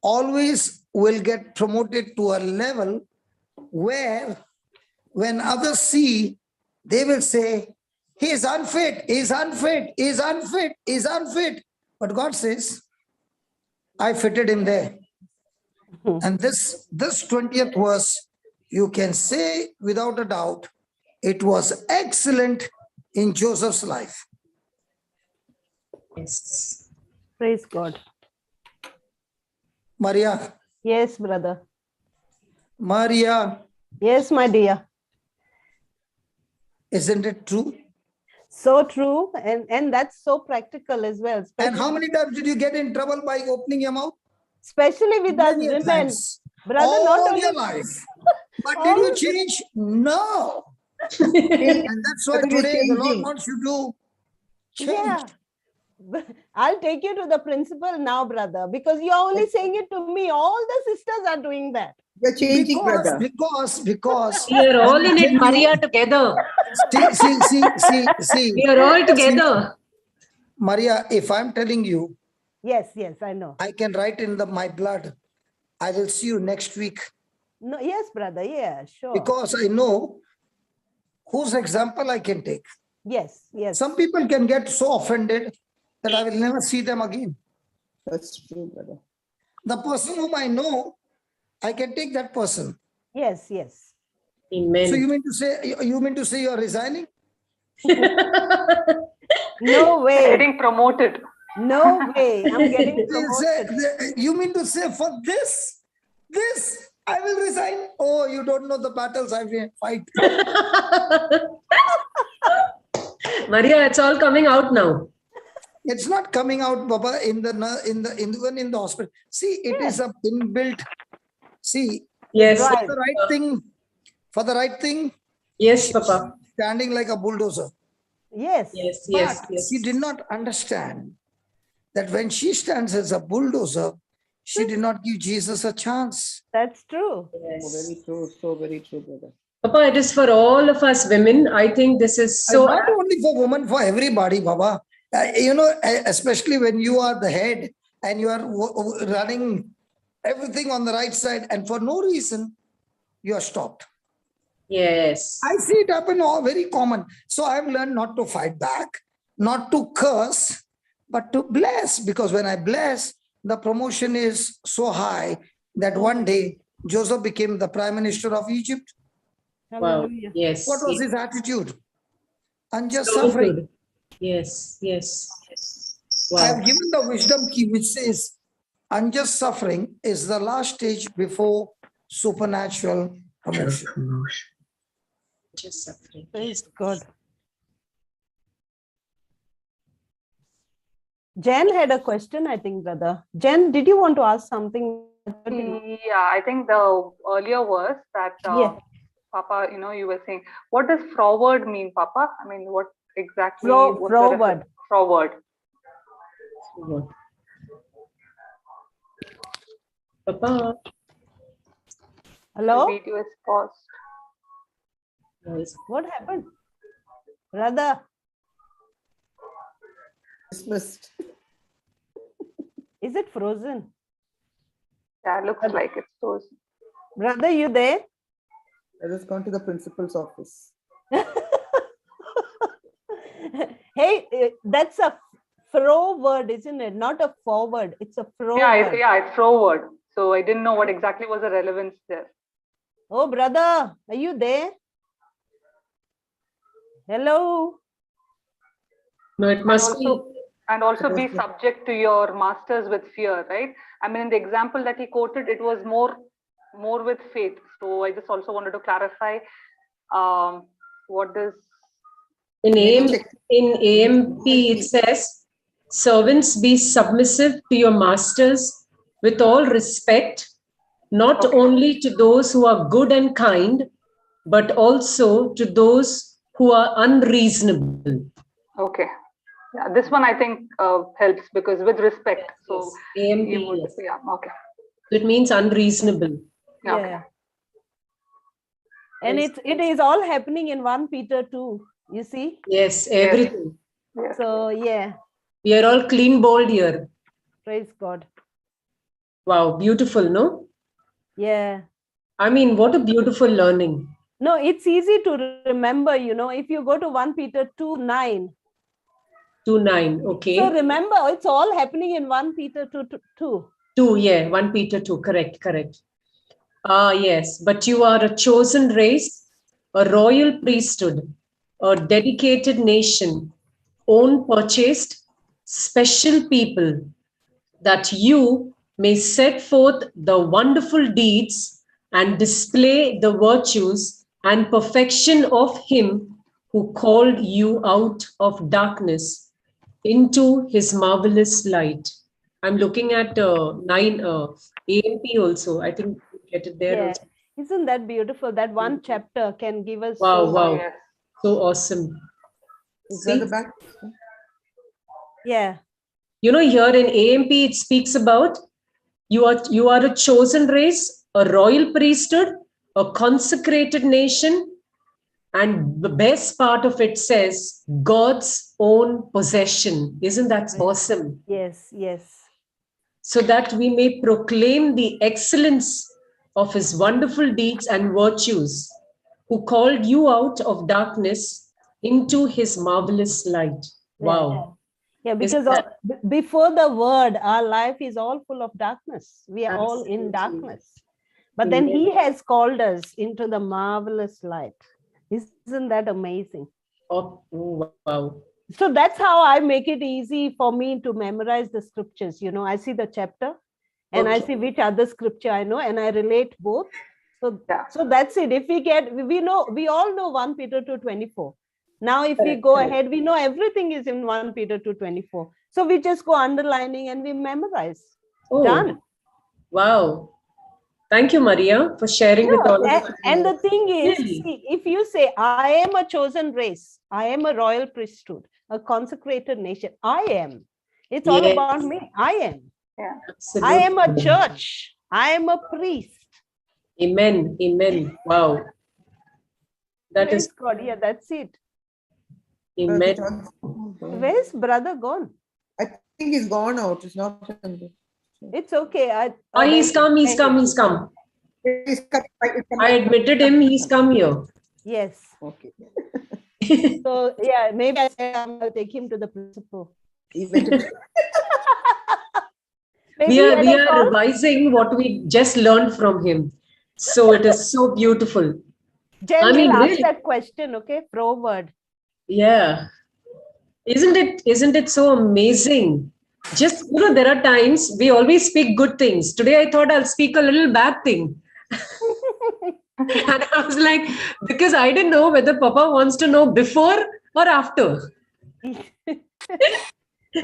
always will get promoted to a level where when others see, they will say, he is unfit, he is unfit, he is unfit, he is unfit. But God says, I fitted him there. And this 20th verse, you can say without a doubt, it was excellent in Joseph's life. Yes. Praise God. Maria. Yes, brother. Maria. Yes, my dear. Isn't it true? So true. And that's so practical as well. And how many times did you get in trouble by opening your mouth? Especially with us Many women. times. Brother, all not only your life. But did you change? No. And that's why today the Lord wants you to change. Yeah. I'll take you to the principal now, brother, because you're only saying it to me. All the sisters are doing that. You're changing, brother. Because we are all in it, Maria, together. See. We are all together. Maria, if I'm telling you, yes, I know. I can write in my blood, I will see you next week. No, yes, brother. Yeah, sure. Because I know whose example I can take. Yes. Some people can get so offended that I will never see them again. That's true, brother. The person whom I know, I can take that person. Yes. Amen. So you mean to say you're resigning? No way. Getting promoted. No way. I'm getting promoted. You mean to say for this, I will resign? Oh, you don't know the battles I've fight. Maria, it's all coming out now. It's not coming out, Baba, even in the hospital. See, it is a inbuilt. See, yes, for the right thing. Yes, Papa. Standing like a bulldozer. Yes. She did not understand that when she stands as a bulldozer, she did not give Jesus a chance. That's true. Yes. Oh, very true. So very true, brother. Papa, it is for all of us women. I think this is so. Not only for women, for everybody, Baba. Especially when you are the head and you are running everything on the right side, and for no reason, you are stopped. Yes. I see it happen all very common. So I've learned not to fight back, not to curse, but to bless. Because when I bless, the promotion is so high that one day Joseph became the Prime Minister of Egypt. Wow. Yes. What was his attitude? Unjust So suffering. good. Yes. Wow. I have given the wisdom key which says unjust suffering is the last stage before supernatural promotion. Just suffering. Praise God. Jen had a question, I think, brother. Jen, did you want to ask something? Yeah, I think the earlier was that, Papa, you were saying, what does forward mean, Papa? I mean, what exactly? Forward. Forward. Papa. Hello? The video is paused. What happened? Brother. Dismissed. Is it frozen? Yeah, looks like it's frozen. Brother, you there? Let us go to the principal's office. Hey, that's a forward, isn't it? Not a forward. It's a forward. It's forward. So I didn't know what exactly was the relevance there. Oh, brother, are you there? Hello? No, it must be. And also be subject to your masters with fear, right? I mean, in the example that he quoted, it was more with faith. So I just also wanted to clarify what does... In AMP, it says, servants, be submissive to your masters with all respect, not only to those who are good and kind, but also to those who are unreasonable. Okay. Yeah, this one I think helps because with respect. So AMP, yeah, okay. It means unreasonable. Yeah. Okay. And it is all happening in 1 Peter 2, you see? Yes, everything. Yes. So, yeah. We are all clean bowled here. Praise God. Wow, beautiful, no? Yeah. I mean, what a beautiful learning. No, it's easy to remember, if you go to 1 Peter 2:9. 2:9, okay. So remember, it's all happening in 1 Peter 2:2. 1 Peter 2, correct. Yes, but you are a chosen race, a royal priesthood, a dedicated nation, own purchased, special people, that you may set forth the wonderful deeds and display the virtues and perfection of him who called you out of darkness into his marvelous light. I'm looking at 9 AMP also. I think you get it there. Yeah. Also. Isn't that beautiful? That one chapter can give us Wow, so wow. much. Yes. So awesome. Is See? that the back? Yeah. You know, here in AMP, it speaks about you are a chosen race, a royal priesthood, a consecrated nation, and the best part of it says God's own possession. Isn't that awesome? Yes, yes. So that we may proclaim the excellence of his wonderful deeds and virtues, who called you out of darkness into his marvelous light. Wow. Yeah, Isn't because that- before the word, our life is all full of darkness. We are all Absolutely. in darkness. But then he has called us into the marvelous light. Isn't that amazing? Oh, wow. So that's how I make it easy for me to memorize the scriptures. You know, I see the chapter and I see which other scripture I know, and I relate both. So, so that's it. If we all know 1 Peter 2:24. Now, if we go ahead, we know everything is in 1 Peter 2:24. So we just go underlining and we memorize. Oh, Done. wow. Thank you, Maria, for sharing with all of us. And the thing is, Really? see, if you say, I am a chosen race, I am a royal priesthood, a consecrated nation, I am. It's all Yes. about me. I am. Yeah. Absolutely. I am a church. I am a priest. Amen. Amen. Wow. That Praise is God. Yeah, that's it. amen. Where's brother gone? I think he's gone out. It's not. It's okay. Oh, he's come. He's come. He's come. I admitted him. He's come here. Yes. Okay. So yeah, maybe I say I'm gonna take him to the principal. We are revising what we just learned from him. So it is so beautiful. Jen I mean, will ask really. that question, okay? Forward. Yeah. Isn't it so amazing? Just, there are times we always speak good things. Today I thought I'll speak a little bad thing. And I was like, because I didn't know whether Papa wants to know before or after.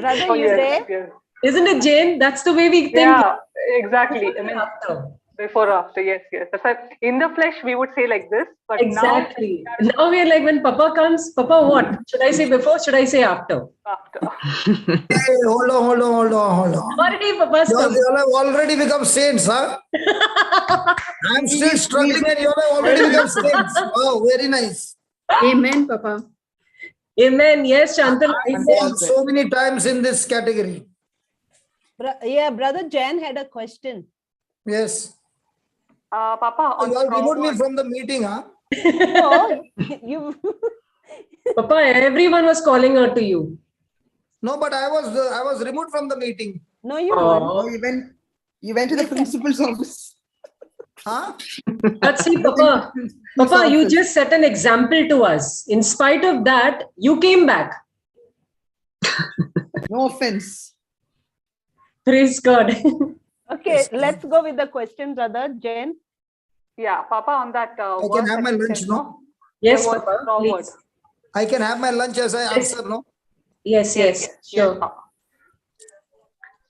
Brother, you there? Yes. Isn't it, Jane? That's the way we think. Yeah, exactly. I mean, After. before, after, yes. That's why in the flesh we would say like this, but Exactly. Now we're like, when Papa comes, Papa, what? Should I say before? Should I say after? Hey, hold on. Already, Papa's You all come. have already become saints, huh? I'm still struggling and you all have already become saints. Wow, very nice. Amen, Papa. Amen. Yes, Chantal. I fall so many times in this category. Yeah, brother Jan had a question. Yes. Papa, You all removed me from the meeting, huh? No, you. Papa, everyone was calling out to you. No, but I was removed from the meeting. No, you Oh, you went to the principal's office. Huh? But see, Papa, you just set an example to us. In spite of that, you came back. No offense. Praise God. Okay, let's go with the question, brother Jen. Yeah, Papa, on that. I can have my lunch, no? Yes, There was Papa, forward. please. I can have my lunch as I answer, no? Yes, sure. Papa.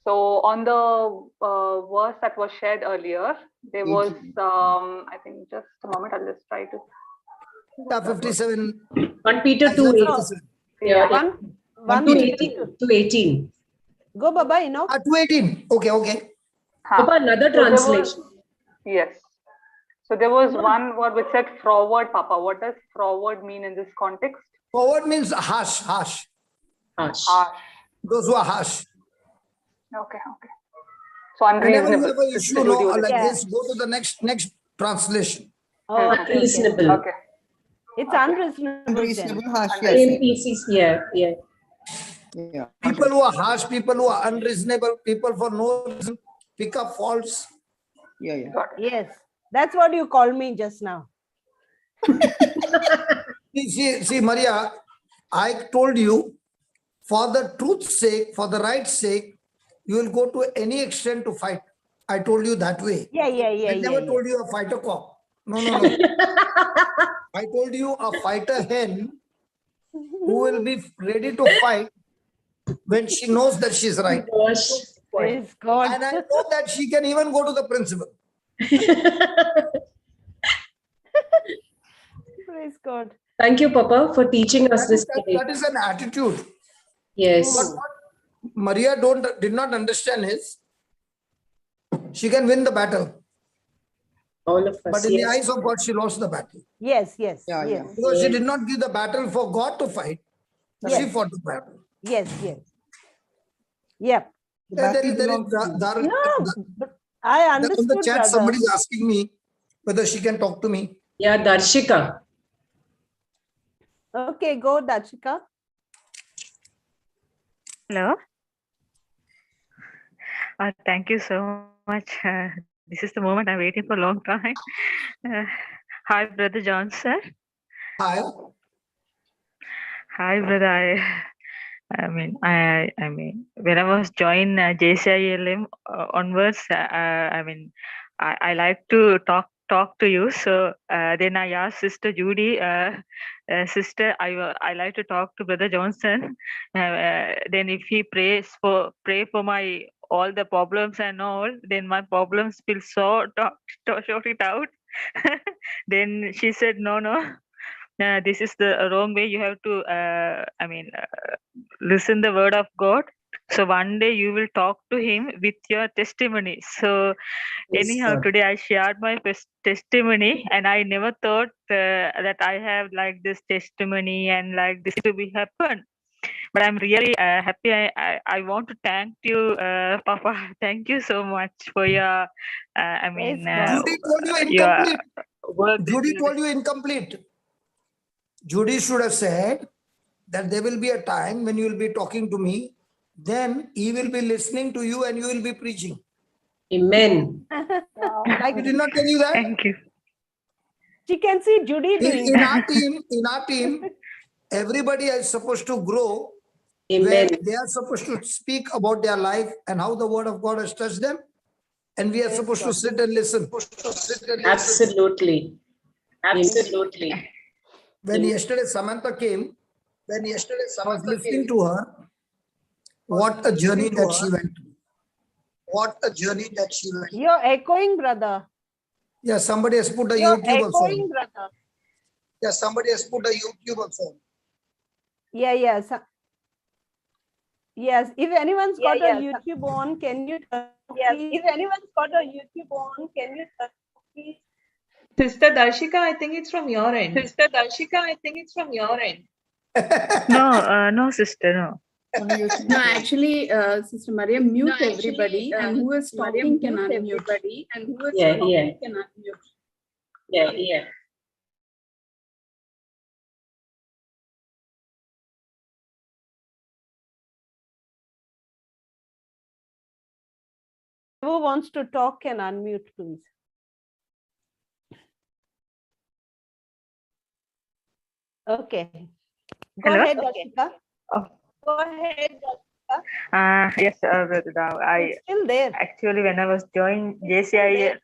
So on the verse that was shared earlier, there was, I think, just a moment, I'll just try to. Yeah, 57. 1 Peter 2:8. Yeah. 1 Peter 2:18. Go, Baba, you know. 218. Okay. Papa, another translation. Yes. So there was one word which said forward, Papa. What does forward mean in this context? Forward means harsh. Harsh. Those who are harsh. Okay. So Whenever you unreasonable. have an issue, like this, go to the next translation. Oh, Unreasonable. Okay. It's unreasonable. Unreasonable, harsh. Yeah. People who are harsh, people who are unreasonable, people for no reason pick up faults. Yeah. Yes, that's what you called me just now. See, Maria, I told you, for the truth's sake, for the right's sake, you will go to any extent to fight. I told you that way. Yeah. I never told you a fighter cop. No. I told you a fighter hen who will be ready to fight when she knows that she's right. Praise God. And I know that she can even go to the principal. Praise God. Thank you, Papa, for teaching us this. That is an attitude. Yes. But what Maria did not understand is she can win the battle. All of us. But in the eyes of God, she lost the battle. Yes, yes, Yeah, yes. Because she did not give the battle for God to fight. Yes. She fought the battle. Yes, yes. Yep. There is No, but I on the understood, chat, brother. somebody is asking me whether she can talk to me. Yeah, Darshika. Okay, go, Darshika. Hello. Thank you so much. This is the moment I'm waiting for a long time. Hi, Brother Johnson. Hi. Hi, brother. I mean, when I was joined JCILM onwards, I like to talk to you. So then I asked Sister Judy, Sister, I like to talk to Brother Johnson. Then if he pray for my all the problems and all, then my problems will sort it out. Then she said, no. This is the wrong way. You have to, listen the word of God. So one day you will talk to him with your testimony. So anyhow, today I shared my testimony, and I never thought that I have like this testimony and like this to be happen. But I'm really happy. I want to thank you, Papa. Thank you so much for your, Judy told you your incomplete. work. Judy told you incomplete. Judy should have said that there will be a time when you will be talking to me, then he will be listening to you and you will be preaching. Amen. I did not tell you that. Thank you. She can see Judy doing in that. our team, everybody is supposed to grow. Amen. Where they are supposed to speak about their life and how the word of God has touched them. And we are supposed to sit and listen. Absolutely. Absolutely. When yesterday Samantha came, I was listening to her. What a journey that she went through. What a journey that she went through. You're echoing, brother. Yeah, somebody has put a You're YouTube also. echoing, brother. Yeah, somebody has put a YouTube also. Yeah. Yes, if anyone's got a YouTube on, can you? Yes, if anyone's got a YouTube on, can you? Please? Sister Darshika, I think it's from your end. Sister Darshika, I think it's from your end. No, sister, no. No, actually, Sister Maria, mute everybody, and who is talking can unmute. And who is talking can unmute. Yeah. Who wants to talk can unmute, please. Okay. Go ahead, Darshika. Go ahead, Darshika. Yes, I still there. Actually, when I was joined JCI,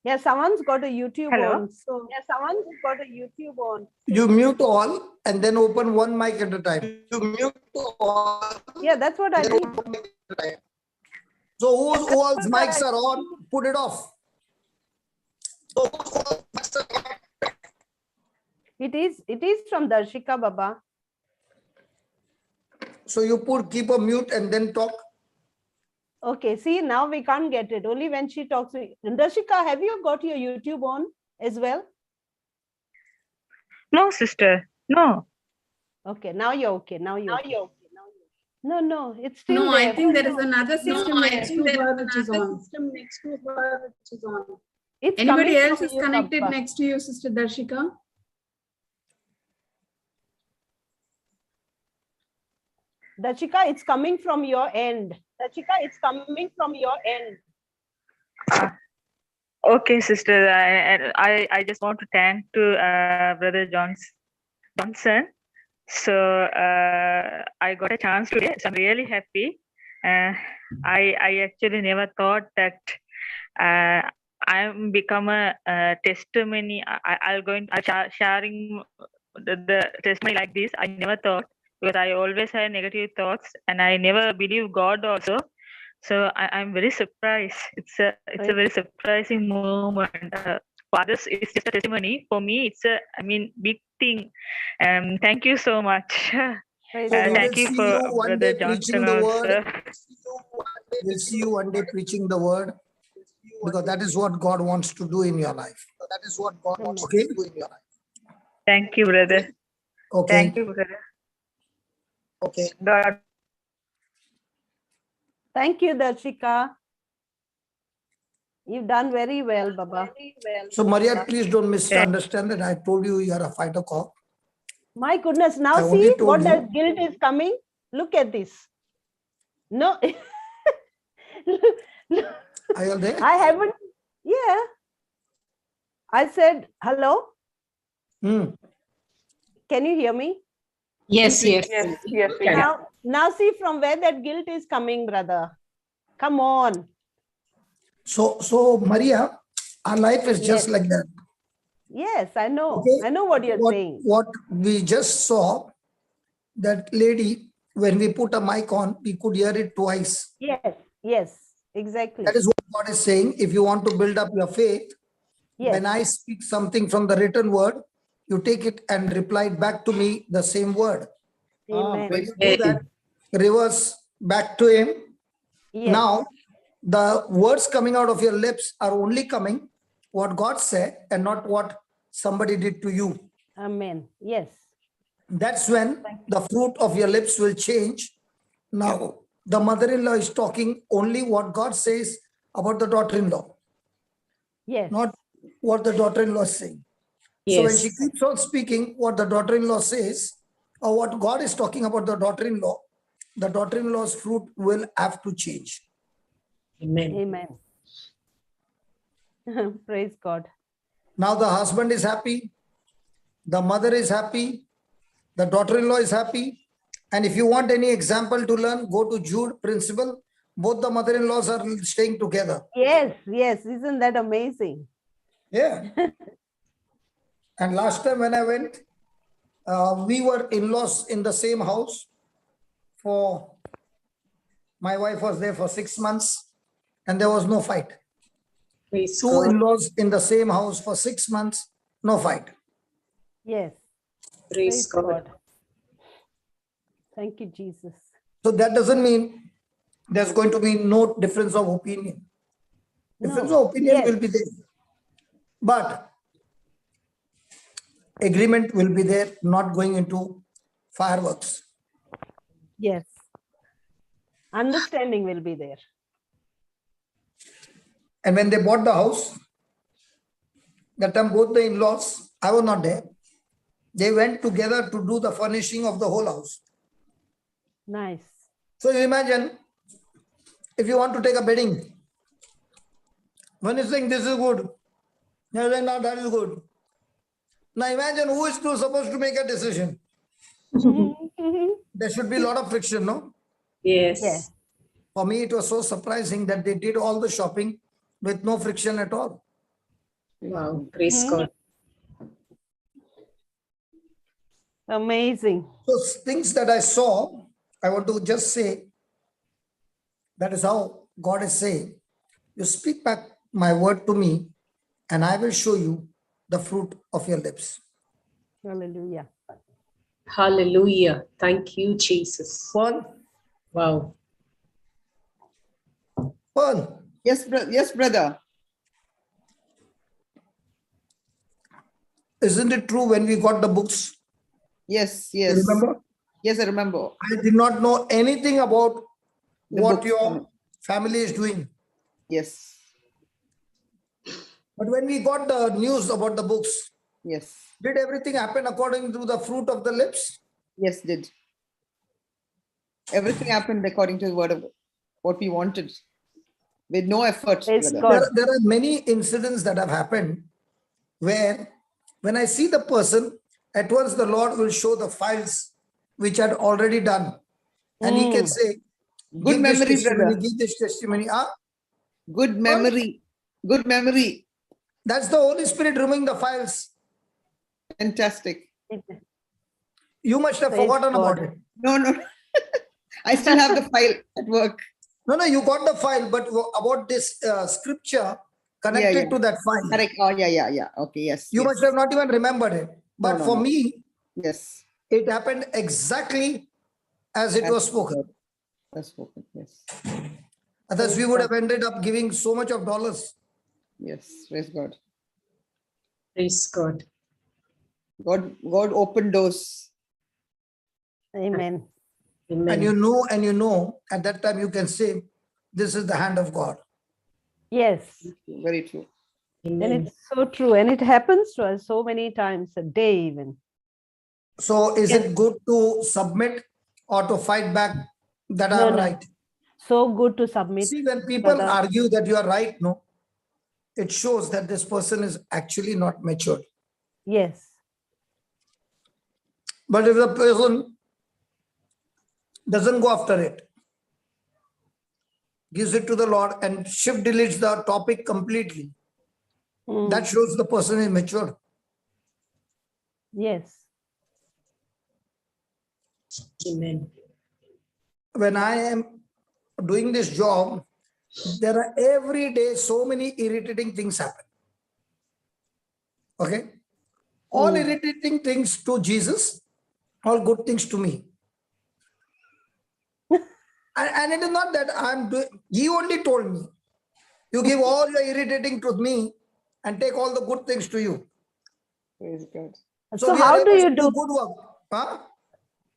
Yeah, someone's got a YouTube Hello? on. So yeah, someone's got a YouTube on. You mute all and then open one mic at a time. You mute all. Yeah, that's what I did. So who all's mics are on, put it off. It is from Darshika, Baba. So you keep a mute and then talk. Okay, see, now we can't get it. Only when she talks. Darshika, have you got your YouTube on as well? No, sister, no. Okay, now you're okay. Now you're okay. No, it's still No, there. I think there is another system next to her which is on. It's Anybody coming else from is you, connected Papa. next to you, Sister Darshika? Darshika, it's coming from your end. Okay, sister. I just want to thank to Brother Johnson. So I got a chance today. So I'm really happy. I actually never thought that I'm become a testimony. I'll sharing the testimony like this. I never thought, because I always had negative thoughts and I never believe God also. So I'm very surprised. It's a very surprising moment. For others, it's just a testimony. For me, it's a big thing. Thank you so much. Thank you for Brother Johnson also. We'll see you one day preaching the word, because that is what God wants to do in your life. That is what God wants to do in your life. Thank you, brother. Okay. Thank you, brother. Okay. God. Thank you, Darshika. You've done very well, Baba. So, Maria, please don't misunderstand that I told you you are a fighter cop. My goodness, now see what that guilt is coming. Look at this. No. Are you there? I haven't. Yeah. I said, hello. Can you hear me? Yes. Now see from where that guilt is coming, brother. Come on. So Maria, our life is just like that. Yes, I know. Okay? I know what you're saying. What we just saw, that lady, when we put a mic on, we could hear it twice. Yes, exactly. That is what God is saying. If you want to build up your faith, when I speak something from the written word, you take it and reply it back to me the same word. Amen. When you do that, reverse back to him. Now, the words coming out of your lips are only coming what God said and not what somebody did to you. Amen. Yes. That's when the fruit of your lips will change. Now, the mother-in-law is talking only what God says about the daughter-in-law. Yes. Not what the daughter-in-law is saying. So when she keeps on speaking what the daughter-in-law says, or what God is talking about the daughter-in-law's fruit will have to change. Amen. Praise God. Now the husband is happy, the mother is happy, the daughter-in-law is happy. And if you want any example to learn, go to Jude principle. Both the mother-in-laws are staying together. Yes. Isn't that amazing? Yeah. And last time when I went, we were in-laws in the same house. My wife was there for 6 months and there was no fight. Two in-laws in the same house for 6 months, no fight. Yes. Praise God. Thank you, Jesus. So that doesn't mean there's going to be no difference of opinion. Difference of opinion will be there. But agreement will be there, not going into fireworks. Yes. Understanding will be there. And when they bought the house, that time both the in-laws, I was not there, they went together to do the furnishing of the whole house. Nice. So you imagine, if you want to take a bedding, one is saying this is good, the other saying no, that is good. Now imagine who is supposed to make a decision. There should be a lot of friction, no? Yes. For me, it was so surprising that they did all the shopping with no friction at all. Wow, praise God. Amazing. So things that I saw, I want to just say, that is how God is saying, you speak back my word to me and I will show you the fruit of your lips. Hallelujah. Hallelujah. Thank you, Jesus. Paul? Wow. Paul? Yes, brother. Isn't it true when we got the books? Yes. You remember? Yes, I remember. I did not know anything about what books. your family is doing. Yes. But when we got the news about the books, yes, did everything happen according to the fruit of the lips? Yes, did. Everything happened according to the word of what we wanted, with no effort. There are many incidents that have happened where when I see the person, at once the Lord will show the files which had already done. And he can say, good memory, brother. Give this testimony. Good memory. Good memory. That's the Holy Spirit removing the files. Fantastic. You must have forgotten about it. No. I still have the file at work. No, you got the file, but about this scripture connected to that file. Correct. Oh, yeah. Okay, yes. You must have not even remembered it. But for me, yes, it happened exactly as it was spoken. Yes. Otherwise, we would have ended up giving so much of dollars. Yes, praise God. Praise God. God opened doors. Amen. And you know, at that time you can say, this is the hand of God. Yes. Very true. And it's so true. And it happens to us so many times a day even. So is it good to submit or to fight back that I'm right? So good to submit. See, when people argue that you are right, no, it shows that this person is actually not matured. Yes. But if the person doesn't go after it, gives it to the Lord and shift deletes the topic completely, that shows the person is mature. Yes. Amen. When I am doing this job, there are every day so many irritating things happen. Okay? All irritating things to Jesus, all good things to me. And it is not that I'm doing, he only told me, you give all your irritating to me and take all the good things to you. Praise God. So how do you do good work? Huh?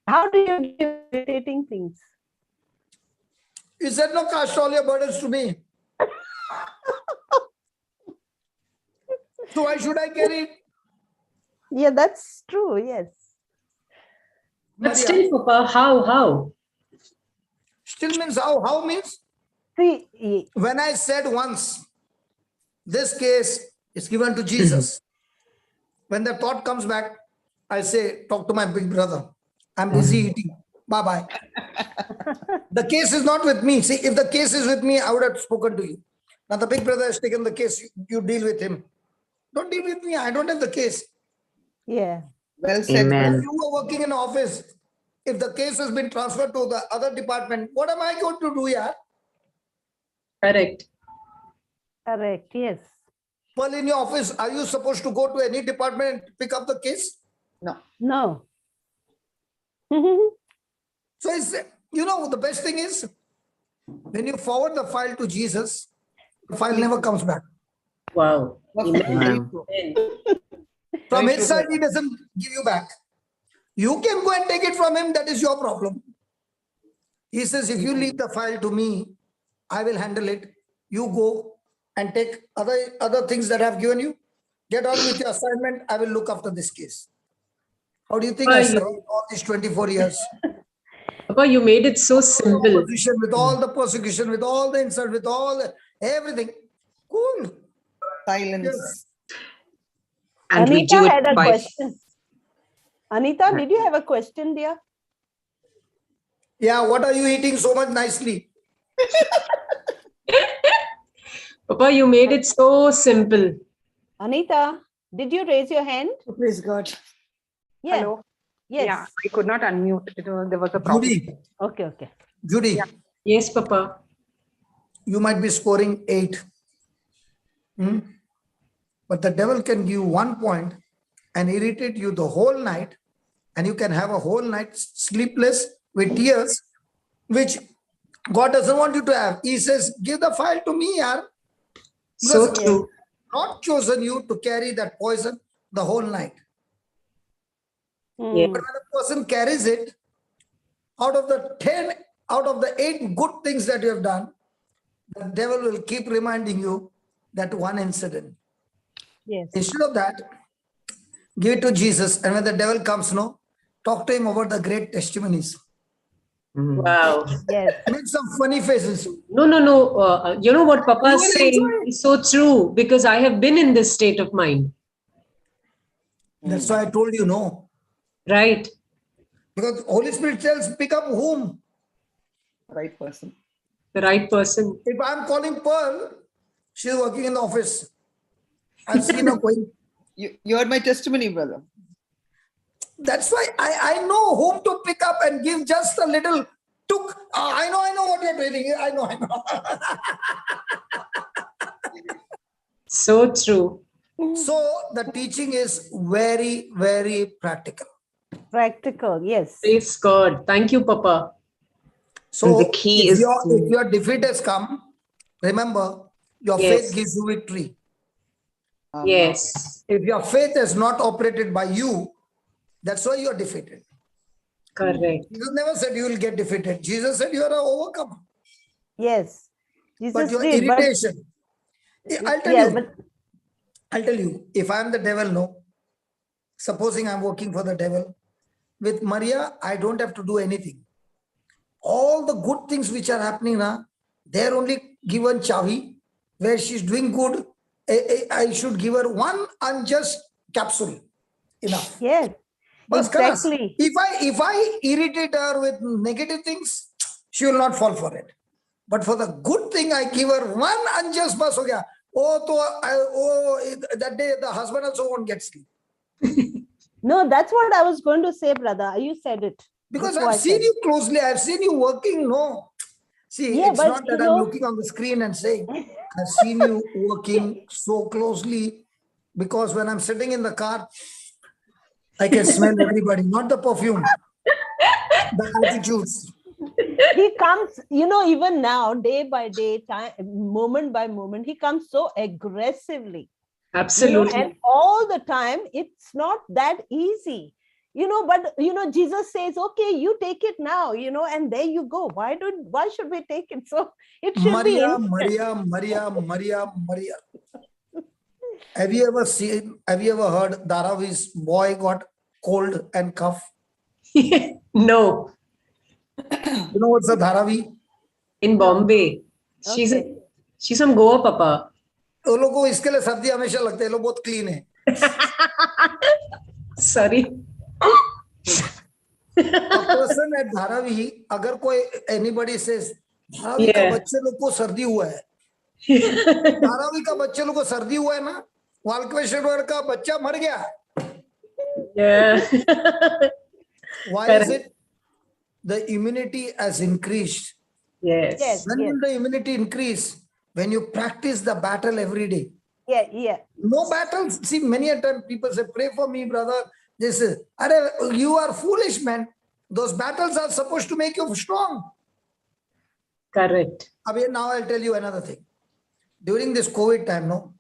How do you do irritating things? He said, no, cast all your burdens to me. So why should I carry it? Yeah, that's true. Yes. But still, Papa, how? Still means how? How means? See, when I said once, this case is given to Jesus. When the thought comes back, I say, talk to my big brother. I'm busy eating. Bye-bye. The case is not with me. See, if the case is with me, I would have spoken to you. Now the big brother has taken the case. You deal with him. Don't deal with me. I don't have the case. Yeah. Well said. If you were working in an office, if the case has been transferred to the other department, what am I going to do, yaar? Correct. Correct. Yes. Well, in your office, are you supposed to go to any department and pick up the case? No. No. So it's, the best thing is when you forward the file to Jesus, the file never comes back. Wow. From his side, he doesn't give you back. You can go and take it from him. That is your problem. He says, if you leave the file to me, I will handle it. You go and take other things that I've given you. Get on with your assignment. I will look after this case. How do you think I survived all these 24 years? Papa, you made it so simple. With all the persecution, with all the insult, with all everything. Cool. Silence. Yes. And Anita had a question. Anita, did you have a question, dear? Yeah, what are you eating so much nicely? Papa, you made it so simple. Anita, did you raise your hand? Oh, praise God. Yeah. Hello. Yes. Yeah, I could not unmute. There was a problem. Judy. Okay. Judy. Yeah. Yes, Papa. You might be scoring 8. But the devil can give you 1 point and irritate you the whole night. And you can have a whole night sleepless with tears, which God doesn't want you to have. He says, give the file to me, yaar. So true. Not chosen you to carry that poison the whole night. Yeah. But when a person carries it, out of the 8 good things that you have done, the devil will keep reminding you that one incident. Yes. Instead of that, give it to Jesus. And when the devil comes, talk to him about the great testimonies. Wow. Yes. Make some funny faces. No. You know what Papa is saying is so true, because I have been in this state of mind. That's why I told you no. Right. Because Holy Spirit tells, pick up whom? Right person. The right person. If I'm calling Pearl, she's working in the office. I've seen her going. You are my testimony, brother. That's why I know whom to pick up and give just a little I know what you're doing. I know. So true. So the teaching is very, very practical. Practical, yes. Praise God. Thank you, Papa. So the key if is your defeat has come, remember, your faith gives you victory. Yes. If your faith is not operated by you, that's why you are defeated. Correct. Jesus never said you will get defeated. Jesus said you are an overcomer. Yes. Jesus But your did, irritation. I'll tell you, if I am the devil, no. Supposing I'm working for the devil. With Maria, I don't have to do anything. All the good things which are happening now, they're only given chavi, where she's doing good. I should give her one unjust capsule. Enough. Yes. Bas, Exactly. if I irritate her with negative things, she will not fall for it. But for the good thing, I give her one unjust bus. Ho gaya. That day the husband also won't get sleep. No, that's what I was going to say, brother. You said it. Because I've seen you closely. I've seen you working. No. See, it's not that I'm looking on the screen and saying, I've seen you working so closely, because when I'm sitting in the car, I can smell everybody, not the perfume, the attitudes. He comes, even now, day by day, time, moment by moment, he comes so aggressively. Absolutely. And all the time, it's not that easy. But Jesus says, okay, you take it now, and there you go. Why should we take it? So it should be instant. Maria. Have you ever heard Dharavi's boy got cold and cough? No. You know what's a Dharavi? In Bombay. Okay. She's from Goa, Papa. वो लोगों को इसके लिए सर्दी हमेशा लगता है, लोग बहुत क्लीन है. Sorry. A person at Dharavi, अगर कोई anybody says धारावी का बच्चे लोग को सर्दी हुआ है, धारावी का बच्चे लोग को सर्दी हुआ है ना, वाल्केश्वर का बच्चा मर गया. Yeah. Why is it? The immunity has increased. Yes. When will the immunity increase? When you practice the battle every day. Yeah. No battles. See, many a time people say, pray for me, brother. This is, you are foolish, man. Those battles are supposed to make you strong. Correct. Now I'll tell you another thing. During this COVID time, no,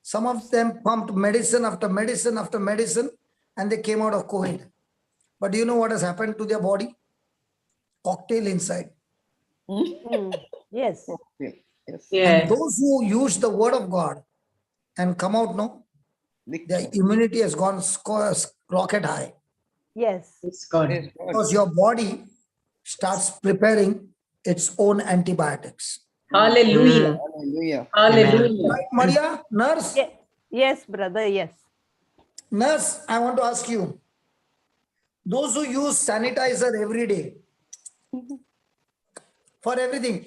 some of them pumped medicine after medicine after medicine, and they came out of COVID. But do you know what has happened to their body? Cocktail inside. Yes. Okay. Yes. And those who use the word of God and come out, no, their immunity has gone rocket high. Yes. It's God. Because your body starts preparing its own antibiotics. Hallelujah. Hallelujah. Right, Maria, nurse? Yes, brother, yes. Nurse, I want to ask you, those who use sanitizer every day for everything,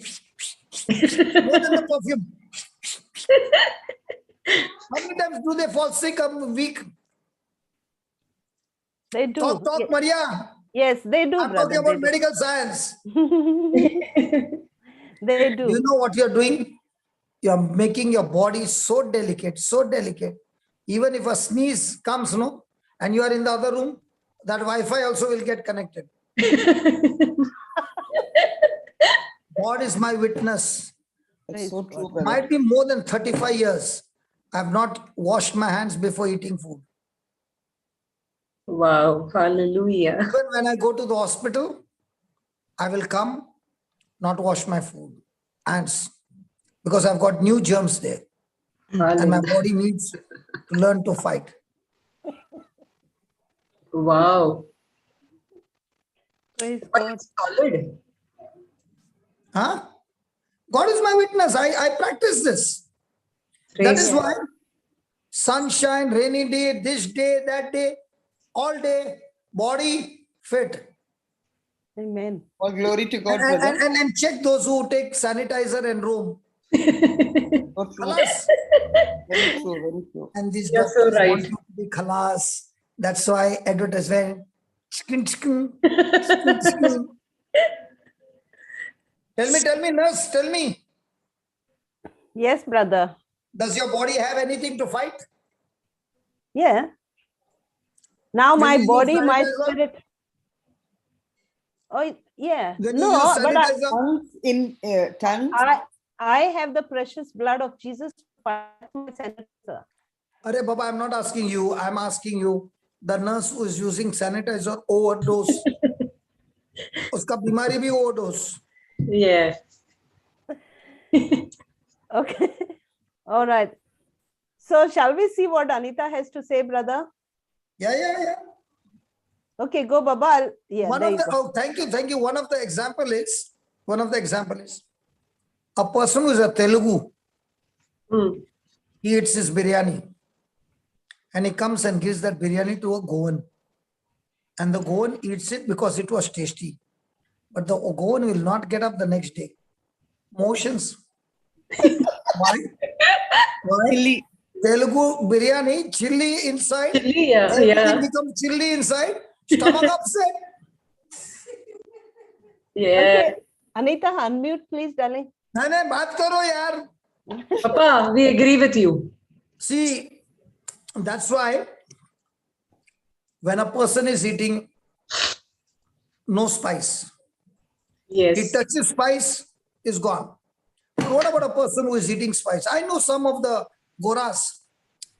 more than the perfume, how many times do they fall sick a week? They do. Talk, yes. Maria. Yes, they do. I'm talking about medical science. They do. You know what you're doing? You're making your body so delicate, so delicate. Even if a sneeze comes, no, and you are in the other room, that Wi-Fi also will get connected. God is my witness. That's so true, brother. Might be more than 35 years. I have not washed my hands before eating food. Wow. Hallelujah. Even when I go to the hospital, I will come, not wash my food, hands, because I've got new germs there. And my body needs to learn to fight. Wow. Praise but God. It's solid. Huh? God is my witness. I practice this. That is why sunshine, rainy day, this day, that day, all day, body fit. Amen. All glory to God, And, brother. and check those who take sanitizer and roam. So true. Khalas. Very true, very true. And these You're so doctors right. want you to be khalas. That's why advertisement. Chicken. Tell me, nurse, tell me. Yes, brother. Does your body have anything to fight? Yeah. Now my use body, my sanitizer? spirit. Oh, yeah. When you No, use but sanitizer? Tongues in tongues. I have the precious blood of Jesus to fight my sanitizer. Arey Baba, I'm not asking you. I'm asking you. The nurse who is using sanitizer overdose. Uska bimari bhi overdose. Yes. Okay. All right. So shall we see what Anita has to say, brother? Yeah. Okay, go, Baba. Yeah. Thank you. One of the example is a person who is a Telugu. He eats his biryani. And he comes and gives that biryani to a Goan. And the Goan eats it because it was tasty. But the Goan will not get up the next day. Motions. Why? Chili. Telugu biryani, chili inside. Chili, yeah. Everything becomes chili inside. Stomach upset. Yeah. Okay. Anita, unmute, please, darling. No, baat karo yaar. Papa, we agree with you. See, that's why when a person is eating no spice, yes, he touches spice, is gone. What about a person who is eating spice? I know some of the Goras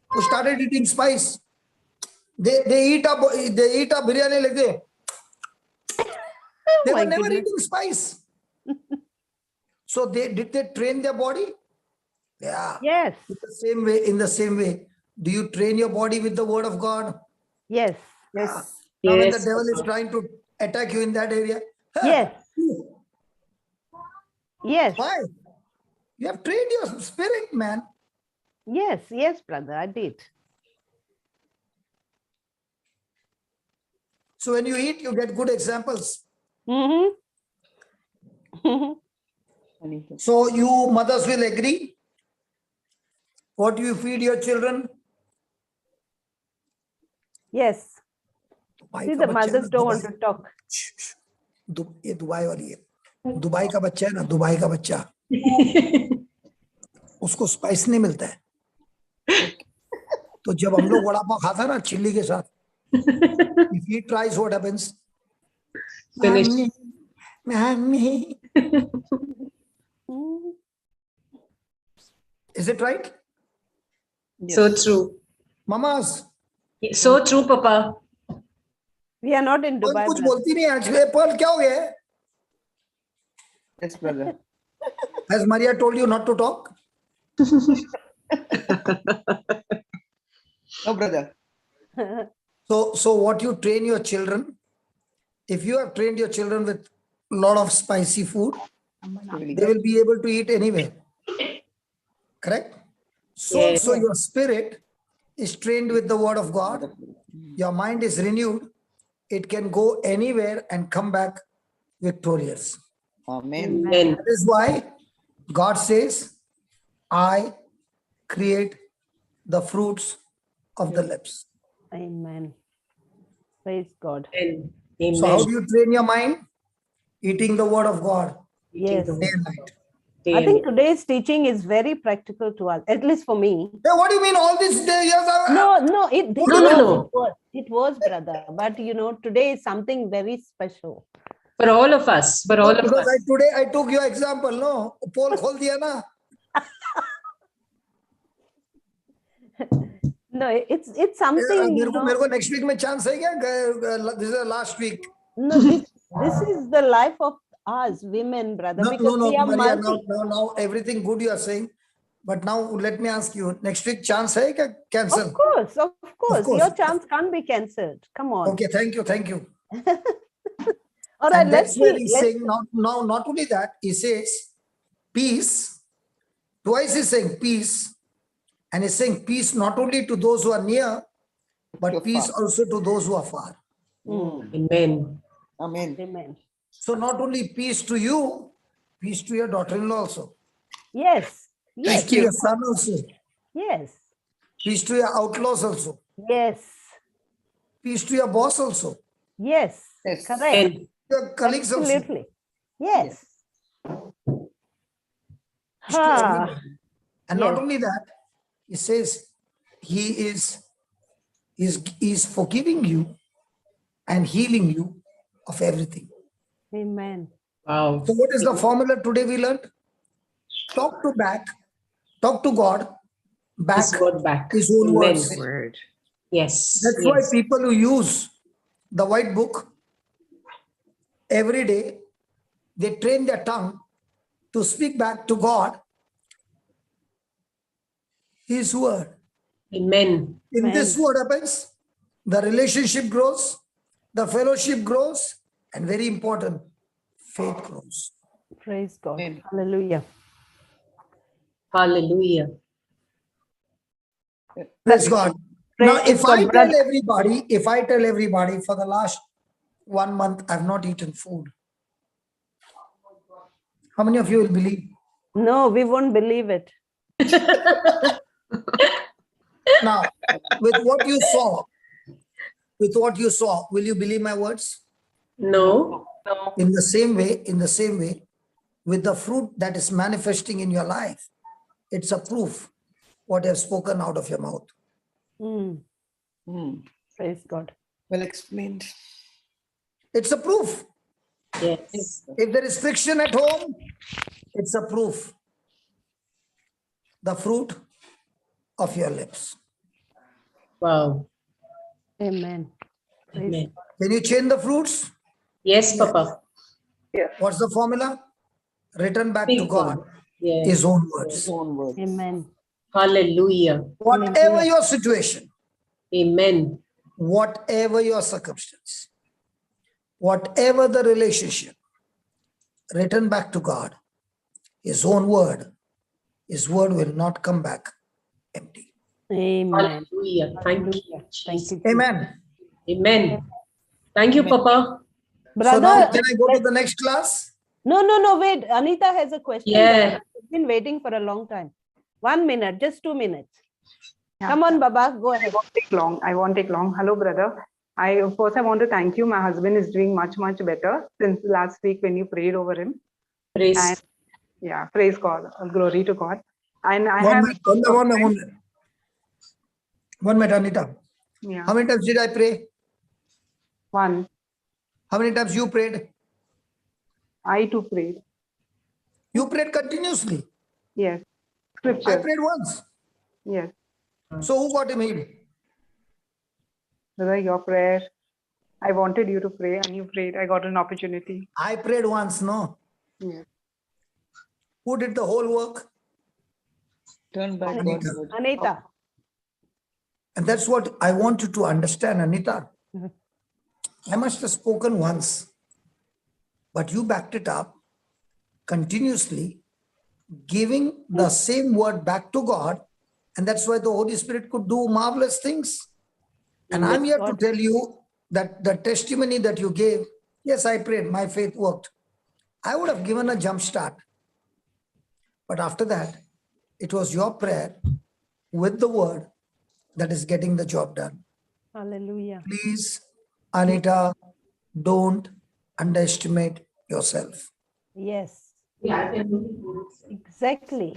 who started eating spice. They eat a biryani like that. They were never eating spice. So did they train their body? Yeah. Yes. In the same way. Do you train your body with the word of God? Yes. Yes. Now when the devil is trying to attack you in that area. Yes. Yes. Why? You have trained your spirit, man. Yes, brother, I did. So when you eat, you get good examples. So you mothers will agree? What do you feed your children? Yes. See, the mothers don't want to talk. ये Dubai वाली है. Dubai का बच्चा है ना, Dubai का बच्चा. उसको स्पाइस नहीं मिलता है. तो जब हम लोग वड़ा पाव खाता ना चिल्ली के साथ, if he tries, what happens? Finish. Mommy. Is it right? Yes. So true. Mamas. So true, Papa. We are not in Dubai. कुछ बोलती नहीं आज. Pearl, क्या हो गया? Yes, brother. Has Maria told you not to talk? No, brother. So what you train your children, if you have trained your children with a lot of spicy food, they will be able to eat anywhere. Correct? So your spirit is trained with the word of God. Your mind is renewed. It can go anywhere and come back victorious. Amen. That is why God says, I create the fruits of the lips. Amen. Praise God. Amen. So how do you train your mind? Eating the word of God. Yes. Day and night. I think today's teaching is very practical to us, at least for me. Yeah, what do you mean all these years? No, it was, brother. But today is something very special. For all of us. For all of us. Because today I took your example, no? Poll khol diya na. No, it's something. मेरे को next week में chance है क्या? This is the last week. No, this is the life of us women, brother. No, Maria, now everything good you are saying, but now let me ask you, next week chance है क्या cancel? Of course. Your chance can't be cancelled. Come on. Okay, thank you. All right, and let's see. He's saying now, not only that, he says peace. Twice he's saying peace, and he's saying peace not only to those who are near, but peace also to those who are far. Amen. Amen. So not only peace to you, peace to your daughter-in-law also. Yes. Peace to your son also. Yes. Peace to your outlaws also. Yes. Peace to your boss also. Yes. Correct. Your colleagues also. Absolutely. Yes. It's to everybody. And not Yes. only that, he says he is forgiving you and healing you of everything. Amen. Wow. So what is the formula today we learned? Talk to God back His word back. his own Amen. words. Word. Yes. That's why people who use the white book every day, they train their tongue to speak back to God his word. Amen. In this, what happens? The relationship grows, the fellowship grows, and very important, faith grows. Praise God. Hallelujah. Hallelujah. Praise God. Now, Praise if God, I brother. tell everybody for the last 1 month, I've not eaten food. How many of you will believe? No, we won't believe it. Now, with what you saw, will you believe my words? No. In the same way, with the fruit that is manifesting in your life, it's a proof what has spoken out of your mouth. Praise God. Well explained. It's a proof. Yes. If there is friction at home, it's a proof. The fruit of your lips. Wow. Amen. Praise Amen. God. Can you change the fruits? Yes, Papa. What's the formula? Return back to Speak God God. Yes. his own words. Amen. Hallelujah. Whatever your situation, Amen. whatever your circumstance, whatever the relationship, return back to God, his own word. His word will not come back empty. Amen. Hallelujah. Thank you. Thank you. Amen. Amen. Thank you, Papa. Brother, So now can I go to the next class? No, wait. Anita has a question. Yeah. She's been waiting for a long time. 1 minute, just 2 minutes. Come on, Baba, go ahead. I won't take long. Hello, brother. I want to thank you. My husband is doing much better since last week when you prayed over him. Praise. And yeah, praise God. Glory to God. And I One have minute, Anita. Yeah. How many times did I pray? 1. How many times you prayed? I too prayed. You prayed continuously. Yes. I Scripture. prayed once. Yes. So who got him healed? Brother, your prayer. I wanted you to pray and you prayed. I got an opportunity. I prayed once, no? Yes. Who did the whole work? Turn back Anita. God's word. Anita. And that's what I want you to understand, Anita. I must have spoken once, but you backed it up continuously, giving the same word back to God. And that's why the Holy Spirit could do marvelous things. And I'm here to tell you that the testimony that you gave, yes, I prayed, my faith worked. I would have given a jump start. But after that, it was your prayer with the word that is getting the job done. Hallelujah. Please, Anita, don't underestimate yourself. Yes. Exactly.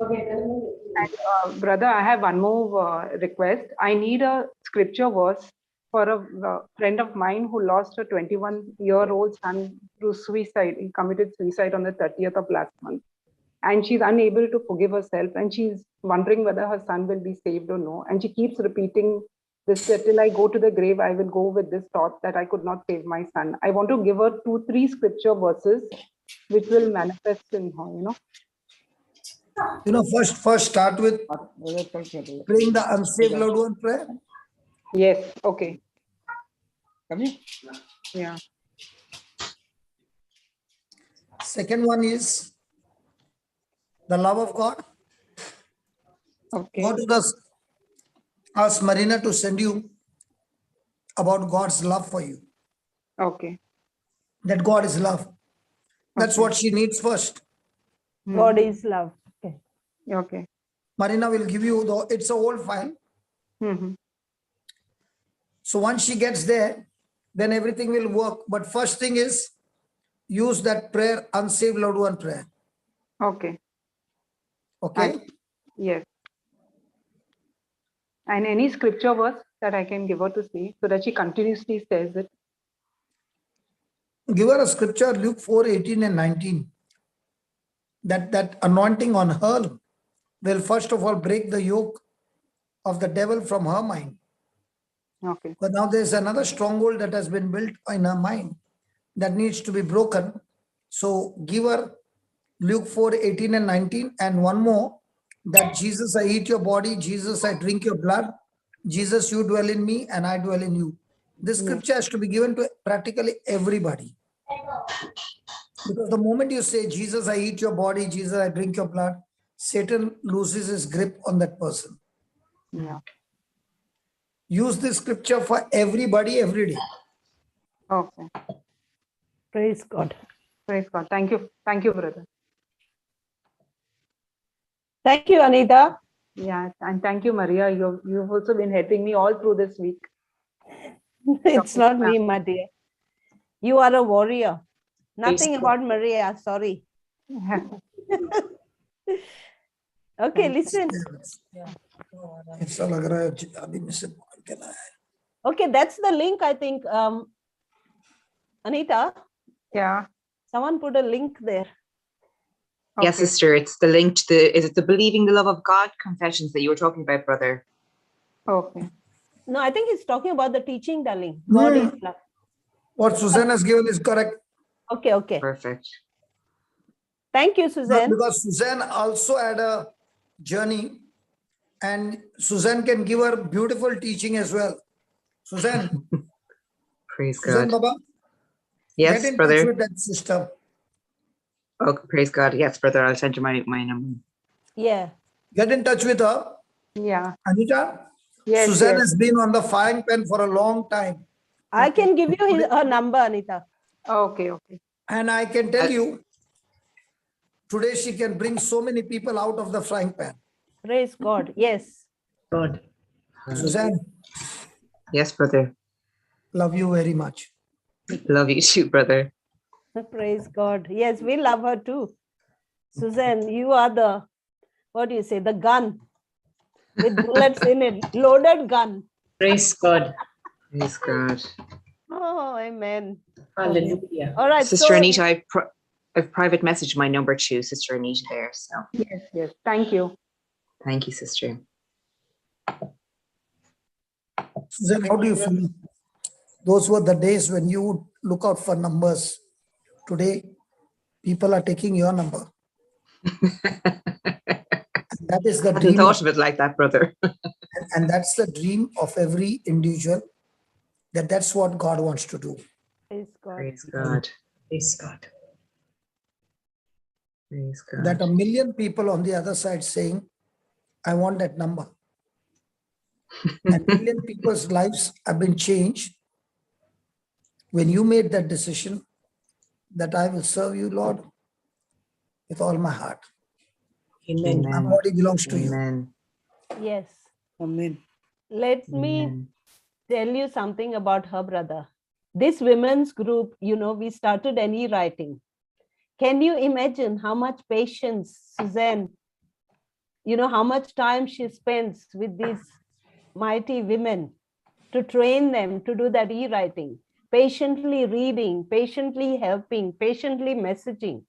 And brother, I have one more request. I need a scripture verse for a friend of mine who lost a 21-year-old son through suicide. He committed suicide on the 30th of last month. And she's unable to forgive herself. And she's wondering whether her son will be saved or no. And she keeps repeating this, that till I go to the grave, I will go with this thought that I could not save my son. I want to give her 2-3 scripture verses which will manifest in her, First start with praying the unsaved loved one prayer. Yes, okay. Come here. Yeah. Second one is the love of God. Okay. Go to ask Marina to send you about God's love for you. Okay. That God is love. That's what she needs first. God is love. Okay. Okay. Marina will give you, it's a old file. So once she gets there, then everything will work. But first thing is use that prayer, unsaved loved one prayer. Okay. Okay? Yes. And any scripture verse that I can give her to see so that she continuously says it. Give her a scripture, Luke 4:18 and 19. That anointing on her will first of all break the yoke of the devil from her mind. Okay. But now there's another stronghold that has been built in her mind that needs to be broken. So give her Luke 4:18 and 19, and one more, that Jesus, I eat your body, Jesus, I drink your blood, Jesus, you dwell in me and I dwell in you. This scripture has to be given to practically everybody. Because the moment you say, Jesus, I eat your body, Jesus, I drink your blood, Satan loses his grip on that person. Yeah. Use this scripture for everybody every day. Okay. Praise God. Praise God. Thank you. Thank you, brother. Thank you, Anita. Yeah, and thank you, Maria. You've also been helping me all through this week. It's not me, my dear. You are a warrior. Nothing Praise about Maria. Sorry. Okay, listen. Okay, that's the link, I think. Anita? Yeah. Someone put a link there. Yes, sister, it's the link to the, is it the Believing the Love of God confessions that you were talking about, brother? Okay. No, I think he's talking about the teaching, darling. God is love. What Suzanne has given is correct. Okay, okay. Perfect. Thank you, Suzanne. Because Suzanne also had a journey, and Suzanne can give her beautiful teaching as well. Suzanne. Praise Suzanne, God. Baba. Yes, get in brother. touch with that sister. Oh, praise God. Yes, brother. I'll send you my number. Yeah. Get in touch with her. Yeah. Anita, yes, Suzanne yes. has been on the frying pan for a long time. I can give you her number, Anita. Okay, okay. And I can tell you, today she can bring so many people out of the frying pan. Praise God. Yes. God. Suzanne. Yes, brother. Love you very much. Love you too, brother. Praise God. Yes, we love her too. Suzanne, you are the, what do you say, the gun with bullets in it, loaded gun. Praise God. Praise God. Oh, amen. Hallelujah. All right. Sister so, Anita, I've private messaged my number to Sister Anita there. So yes, yes. Thank you. Thank you, sister. Suzanne, how do you feel? Those were the days when you would look out for numbers. Today, people are taking your number. That is the I hadn't dream. thought of it like that, brother. And that's the dream of every individual, that's what God wants to do. Praise God. Praise God. Praise God. Praise God. That 1 million people on the other side saying, I want that number. And 1 million people's lives have been changed when you made that decision that I will serve you, Lord, with all my heart. Amen. My body belongs to you. Yes. Amen. Let me tell you something about her brother. This women's group, we started an e-writing. Can you imagine how much patience Suzanne, how much time she spends with these mighty women to train them to do that e-writing, patiently reading, patiently helping, patiently messaging.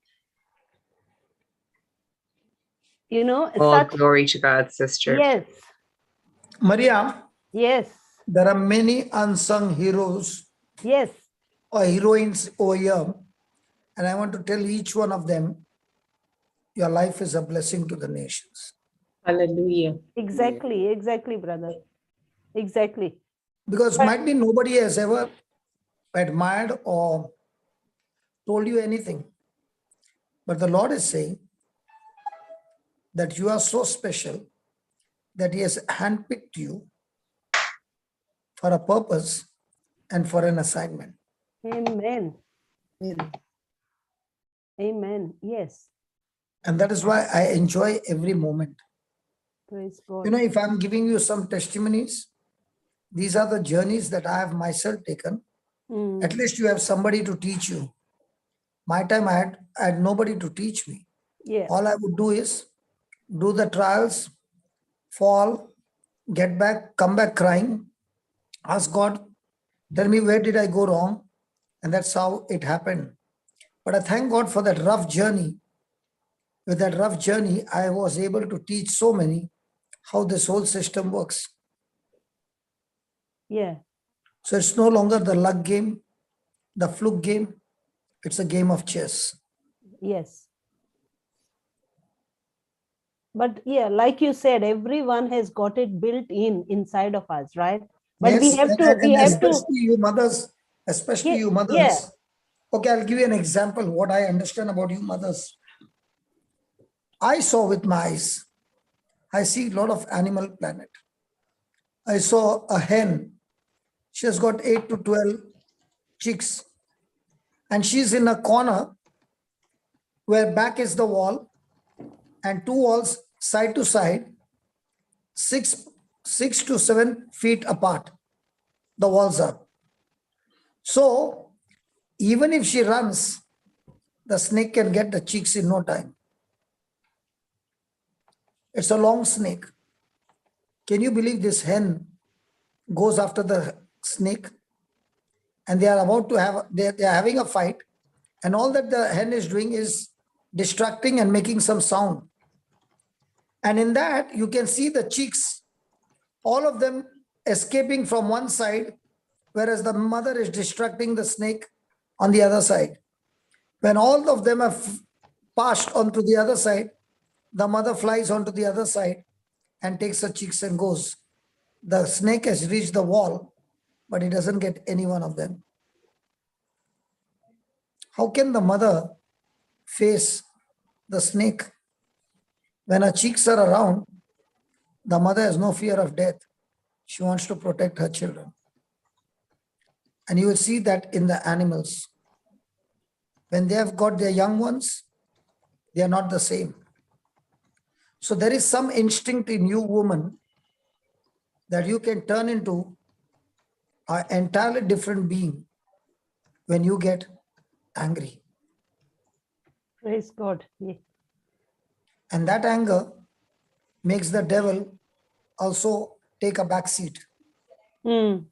All glory to God, sister. Yes. Maria. Yes. There are many unsung heroes. Yes. Or heroines over here. And I want to tell each one of them, your life is a blessing to the nations. Hallelujah. Exactly, exactly, brother. Exactly. Because might be nobody has ever admired or told you anything. But the Lord is saying that you are so special that He has handpicked you for a purpose and for an assignment. Amen. Amen. Yes. And that is why I enjoy every moment. Praise God. If I'm giving you some testimonies, these are the journeys that I have myself taken. At least you have somebody to teach you. My time I had nobody to teach me. Yeah. All I would do is do the trials, fall, get back, come back crying, ask God, tell me where did I go wrong? And that's how it happened. But I thank God for that rough journey. With that rough journey, I was able to teach so many how this whole system works. Yeah. So it's no longer the luck game, the fluke game. It's a game of chess. Yes. But yeah, like you said, everyone has got it built inside of us, right? But Yes, we have to, especially you mothers, especially you mothers. Yeah. Okay, I'll give you an example what I understand about you mothers. I saw with my eyes, I see a lot of Animal Planet. I saw a hen. She has got 8 to 12 chicks. And she's in a corner where back is the wall and 2 walls side to side, 6 to 7 feet apart. The walls are. So even if she runs, the snake can get the chicks in no time. It's a long snake. Can you believe this hen goes after the snake? And they are about to have, they are having a fight. And all that the hen is doing is distracting and making some sound. And in that, you can see the chicks, all of them escaping from one side, whereas the mother is distracting the snake on the other side. When all of them have passed onto the other side, the mother flies onto the other side and takes the chicks and goes. The snake has reached the wall, but it doesn't get any one of them. How can the mother face the snake? When her chicks are around, the mother has no fear of death. She wants to protect her children. And you will see that in the animals. When they have got their young ones, they are not the same. So there is some instinct in you, woman, that you can turn into an entirely different being when you get angry. Praise God. Yeah. And that anger makes the devil also take a back seat. Mm.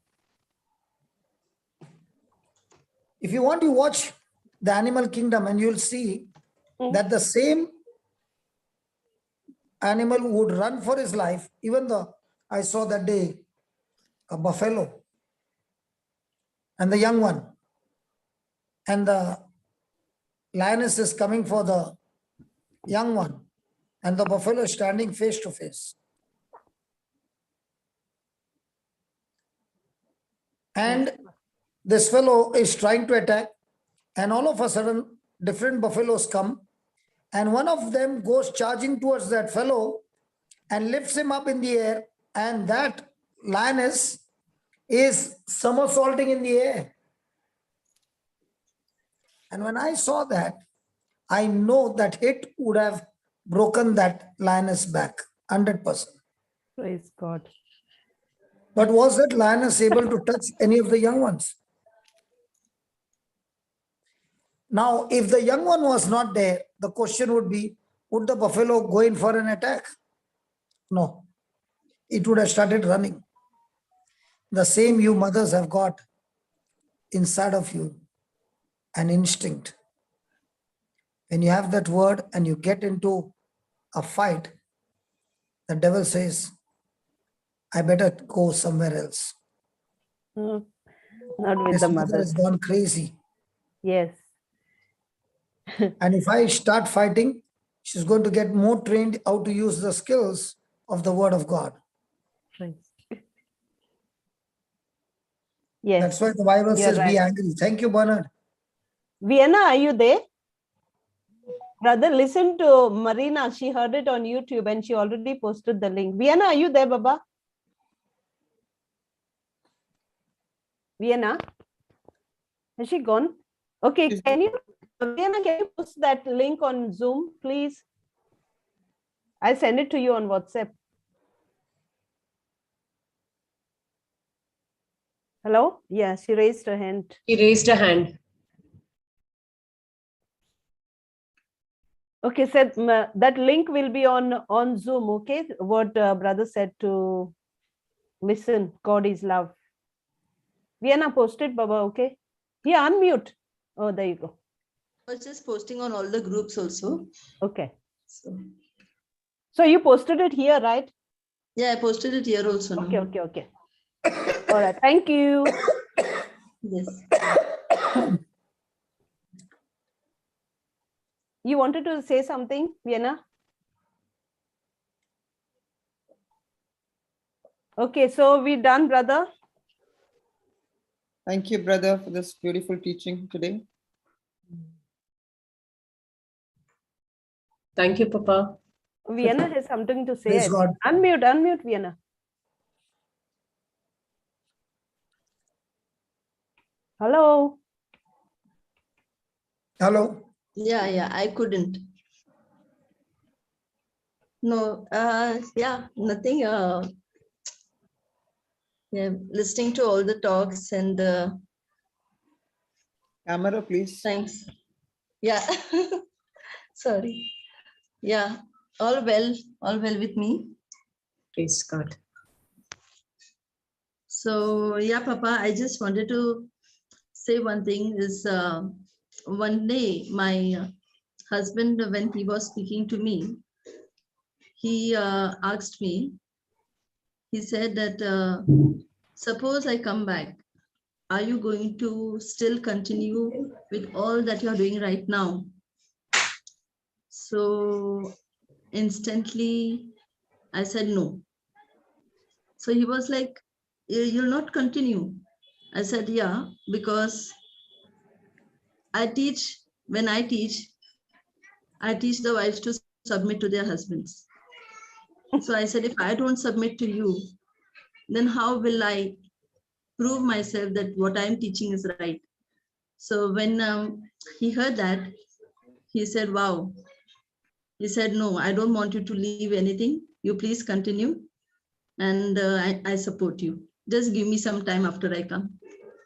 If you want to watch the animal kingdom, and you'll see that the same animal would run for his life. Even though I saw that day a buffalo and the young one, and the lioness is coming for the young one, and the buffalo is standing face to face. And this fellow is trying to attack, and all of a sudden different buffaloes come, and one of them goes charging towards that fellow and lifts him up in the air, and that lioness is somersaulting in the air. And when I saw that, I know that hit would have broken that lioness back 100%. Praise God. But was that lioness able to touch any of the young ones? Now, if the young one was not there, the question would be, would the buffalo go in for an attack? No, it would have started running. The same you mothers have got inside of you, an instinct. When you have that word and you get into a fight, the devil says, I better go somewhere else. Not with This the mother mothers. has gone crazy. Yes. And if I start fighting, she's going to get more trained how to use the skills of the word of God. Yes. That's why the Bible says, right. be angry. Thank you, Bernard. Vienna, are you there? Brother, listen to Marina. She heard it on YouTube and she already posted the link. Vienna, are you there, Baba? Vienna? Has she gone? Okay, Vienna, can you post that link on Zoom, please? I'll send it to you on WhatsApp. Hello? Yeah, she raised her hand. She raised her hand. Okay, said that link will be on Zoom. Okay, what brother said to listen. God is love. Vienna posted, Baba. Okay, yeah, unmute. Oh, there you go. I was just posting on all the groups also. Okay. So you posted it here, right? Yeah, I posted it here also. Okay, now. okay. All right. Thank you. Yes. You wanted to say something, Vienna? Okay, so we're done, brother. Thank you, brother, for this beautiful teaching today. Thank you, Papa. Vienna has something to say. Praise God. Unmute, Vienna. Hello. Hello. Yeah, I couldn't. No, yeah, nothing. Yeah, listening to all the talks and camera, please. Thanks. Yeah. Sorry. Yeah, all well with me. Praise God. So yeah, Papa, I just wanted to say one thing is one day my husband, when he was speaking to me, he asked me, he said that suppose I come back, are you going to still continue with all that you're doing right now? So instantly I said no. So he was like, you'll not continue. I said, yeah, because I teach, when I teach the wives to submit to their husbands. So I said, if I don't submit to you, then how will I prove myself that what I'm teaching is right? So when he heard that, he said, wow. He said, no, I don't want you to leave anything. You please continue. And I support you. Just give me some time after I come.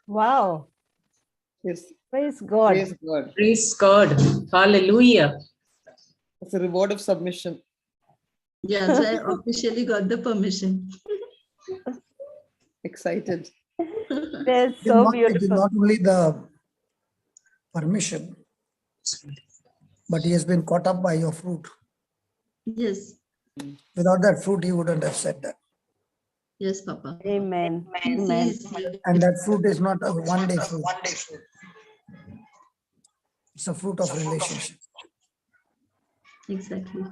Wow. Yes. Praise God. Praise God. Praise God. Hallelujah. It's a reward of submission. Yeah, so I officially got the permission. Excited. That's so beautiful. It is not only the permission, but he has been caught up by your fruit. Yes. Without that fruit, he wouldn't have said that. Yes, Papa. Amen. Amen. And that fruit is not a one-day fruit. It's a fruit of relationship. Exactly.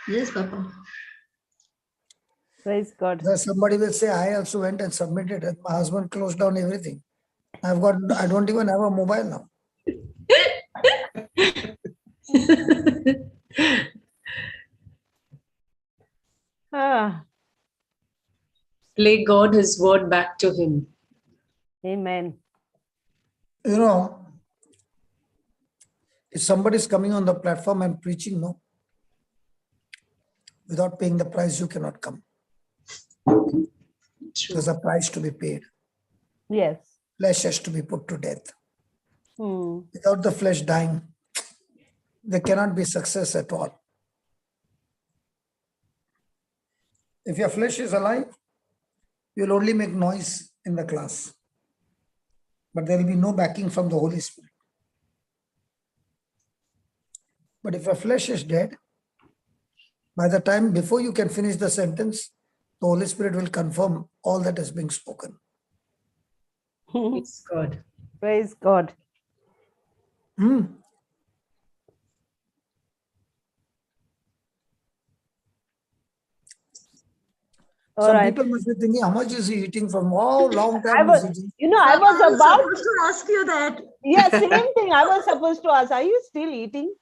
Yes, Papa. Praise God. Somebody will say, I also went and submitted and my husband closed down everything. I don't even have a mobile now. Play God his word back to him. Amen. You know, if somebody is coming on the platform and preaching, no, without paying the price, you cannot come. There's a price to be paid. Yes. Flesh has to be put to death. Without the flesh dying, there cannot be success at all. If your flesh is alive, you'll only make noise in the class. But there will be no backing from the Holy Spirit. But if your flesh is dead, by the time before you can finish the sentence, the Holy Spirit will confirm all that is being spoken. Praise God. Praise God. Some people must be thinking, how much is he eating from? How long time is he eating? You know, I was about to ask you that. Yeah, same thing. I was supposed to ask, are you still eating?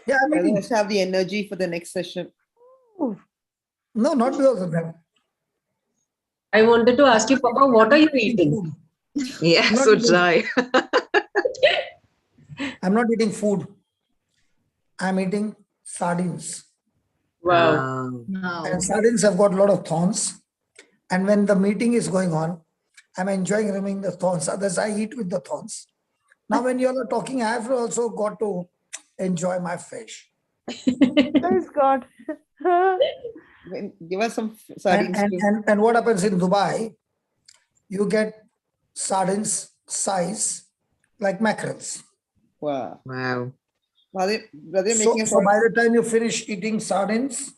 Yeah, I mean, let's have the energy for the next session. No, not because of that. I wanted to ask you, Papa, what are you eating? Yeah, so dry. I'm not eating food. I'm eating sardines. Wow. And sardines have got a lot of thorns. And when the meeting is going on, I'm enjoying removing the thorns. Others I eat with the thorns. Now when you all are talking, I have also got to enjoy my fish. Praise God. Give us some sardines. And what happens in Dubai, you get sardines size like mackerels. Wow. Wow. Brother, So by the time you finish eating sardines,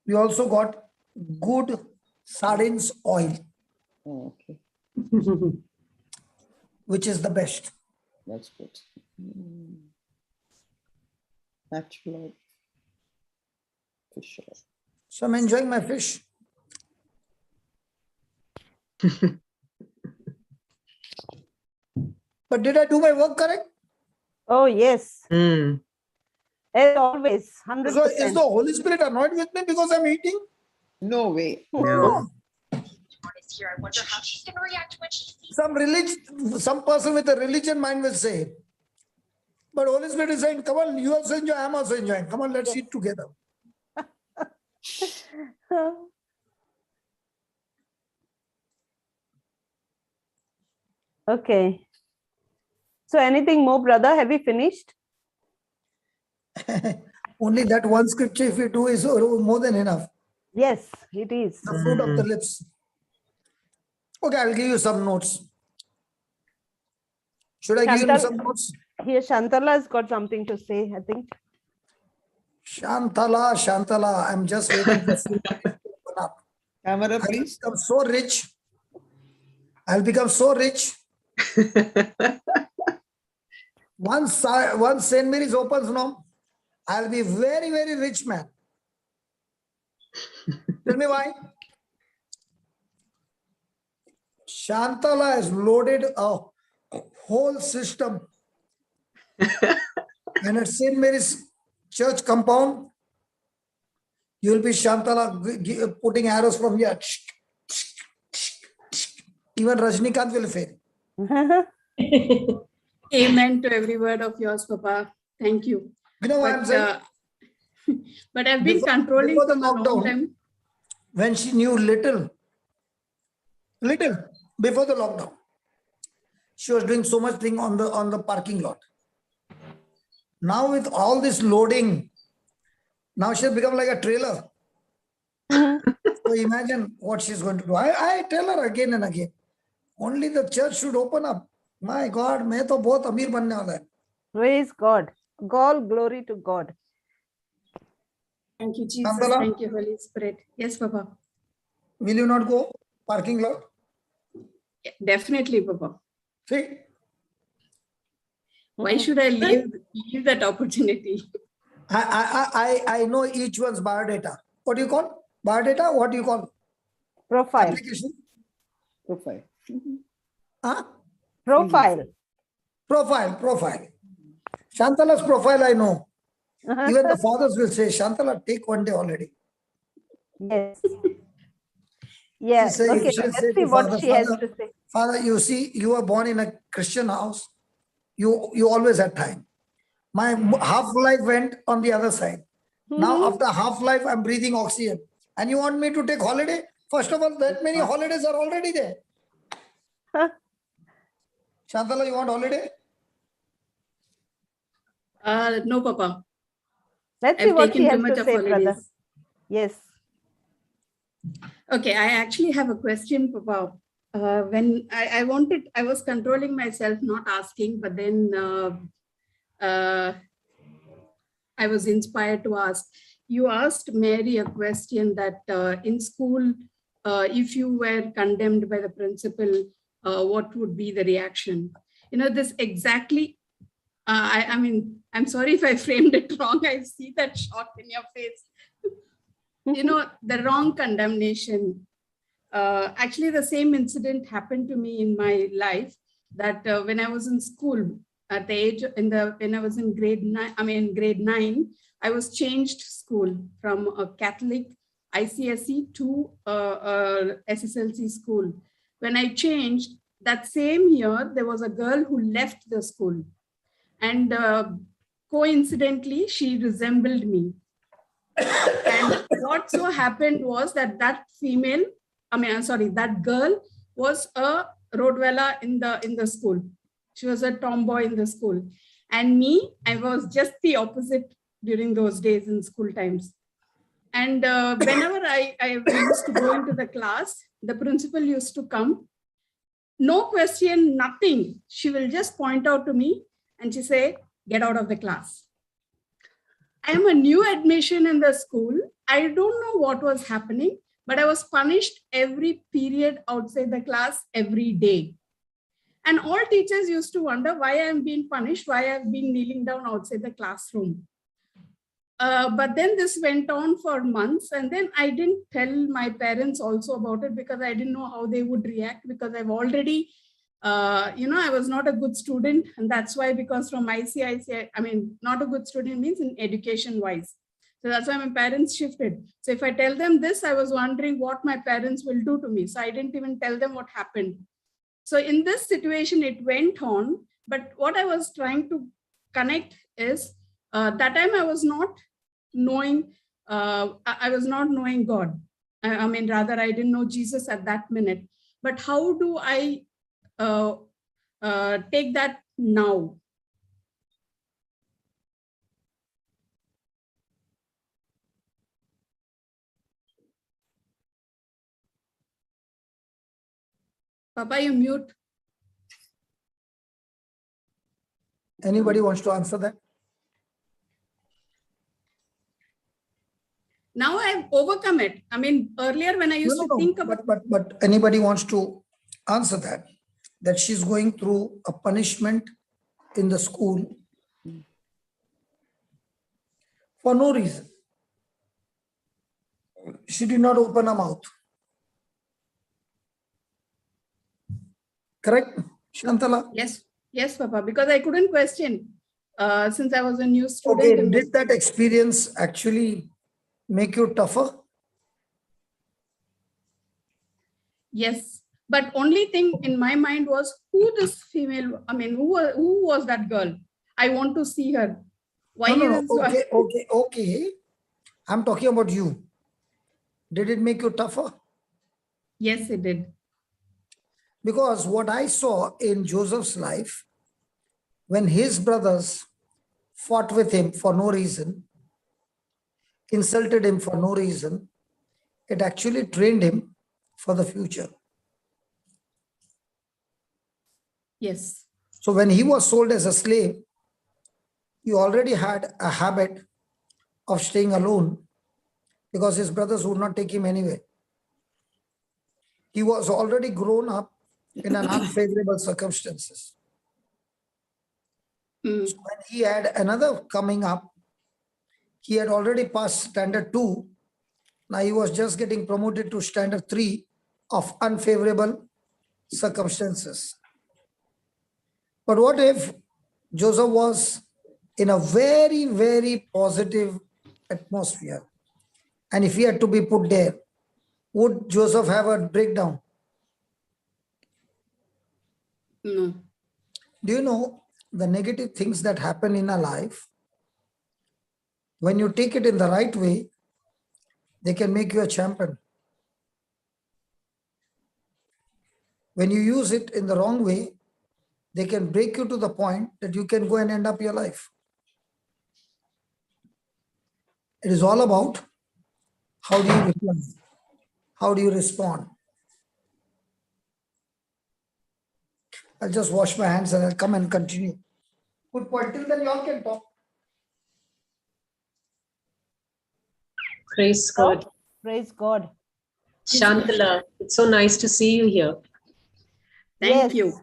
we also got good sardines oil. Oh, okay. Which is the best. That's good. Natural fish oil. So I'm enjoying my fish. But did I do my work correct? Oh, yes. As always, 100%. So is the Holy Spirit annoyed with me because I'm eating? No way. No. Some person with a religion mind will say, but Holy Spirit is saying, come on, you also enjoy, I'm also enjoying. Come on, let's eat together. Okay. So anything more, brother? Have you finished? Only that one scripture, if you do, is more than enough. Yes, it is. The fruit of the lips. Okay, I'll give you some notes. Should I give you some notes? Here, Shantala has got something to say, I think. Shantala, I'm just waiting for you to open up. Camera, please. I'll become so rich. I'll become so rich. Once St. Mary's opens now, I'll be very, very rich man. Tell me why? Shantala has loaded a whole system. And at St. Mary's church compound, you'll be Shantala putting arrows from here. Even Rajnikant will fail. Amen to every word of yours, Papa. Thank you. You know what I'm saying? But I've been controlling before the for a long lockdown, time. when she knew little, before the lockdown, she was doing so much thing on the parking lot. Now with all this loading, now she'll become like a trailer. So imagine what she's going to do. I tell her again and again, only the church should open up. My God, मैं तो बहुत अमीर बनने वाला है. Praise God. All glory to God. Thank you, Jesus. Shantala? Thank you, Holy Spirit. Yes, Papa. Will you not go parking lot? Definitely, Papa. See? Why should I leave that opportunity? I know each one's biodata. What do you call? Biodata? What do you call? Profile. Application? Profile. Huh? Profile. Profile. Shantala's profile I know. Even the fathers will say, Shantala, take one day already. Yes. Yes. Okay, let's see what she has to say. Father, you see, you were born in a Christian house. You always had time. My half-life went on the other side. Now, after half-life, I'm breathing oxygen. And you want me to take holiday? First of all, that many holidays are already there. Shantala, you want holiday? No, Papa. Let's see what she has to say, brother. Yes. Okay, I actually have a question, Papa. When I was controlling myself, not asking, but then I was inspired to ask. You asked Mary a question that in school, if you were condemned by the principal, what would be the reaction? You know, this exactly, I mean, I'm sorry if I framed it wrong. I see that shock in your face. You know, the wrong condemnation. Actually, the same incident happened to me in my life, that when I was in school, at the age when I was in grade 9, I was changed school from a Catholic ICSE to SSLC school. When I changed, that same year, there was a girl who left the school, and coincidentally, she resembled me. And what so happened was that that girl was a Roadwella in the school. She was a tomboy in the school. And me, I was just the opposite during those days in school times. And whenever I used to go into the class, the principal used to come. No question, nothing. She will just point out to me and she say, get out of the class. I am a new admission in the school. I don't know what was happening, but I was punished every period outside the class every day. And all teachers used to wonder why I am being punished, why I have been kneeling down outside the classroom. But then this went on for months, and then I didn't tell my parents also about it because I didn't know how they would react, because I've already, I was not a good student, and that's why, because from ICICI, I mean, not a good student means in education wise. So that's why my parents shifted. So if I tell them this, I was wondering what my parents will do to me. So I didn't even tell them what happened. So in this situation, it went on. But what I was trying to connect is that time I was not knowing, I was not knowing God. I mean, rather, I didn't know Jesus at that minute. But how do I take that now? Papa, you mute. Anybody wants to answer that? Now I've overcome it. I mean, earlier when I used to think about... But anybody wants to answer that she's going through a punishment in the school for no reason. She did not open her mouth. Correct, Shantala? Yes, Papa, because I couldn't question since I was a new student. Okay, did that experience actually make you tougher? Yes, but only thing in my mind was who this female, I mean, who was that girl? I want to see her. Why? No. Okay. I'm talking about you. Did it make you tougher? Yes, it did. Because what I saw in Joseph's life, when his brothers fought with him for no reason, insulted him for no reason, it actually trained him for the future. Yes. So when he was sold as a slave, he already had a habit of staying alone because his brothers would not take him anywhere. He was already grown up in an unfavorable circumstances. So when he had another coming up, he had already passed standard 2. Now he was just getting promoted to standard 3 of unfavorable circumstances. But what if Joseph was in a very, very positive atmosphere? And if he had to be put there, would Joseph have a breakdown? No. Do you know the negative things that happen in our life? When you take it in the right way, they can make you a champion. When you use it in the wrong way, they can break you to the point that you can go and end up your life. It is all about how do you reply? How do you respond? I'll just wash my hands and I'll come and continue. Good point. Till then, you all can talk. Praise God. Praise God. Shantala, it's so nice to see you here. Thank you.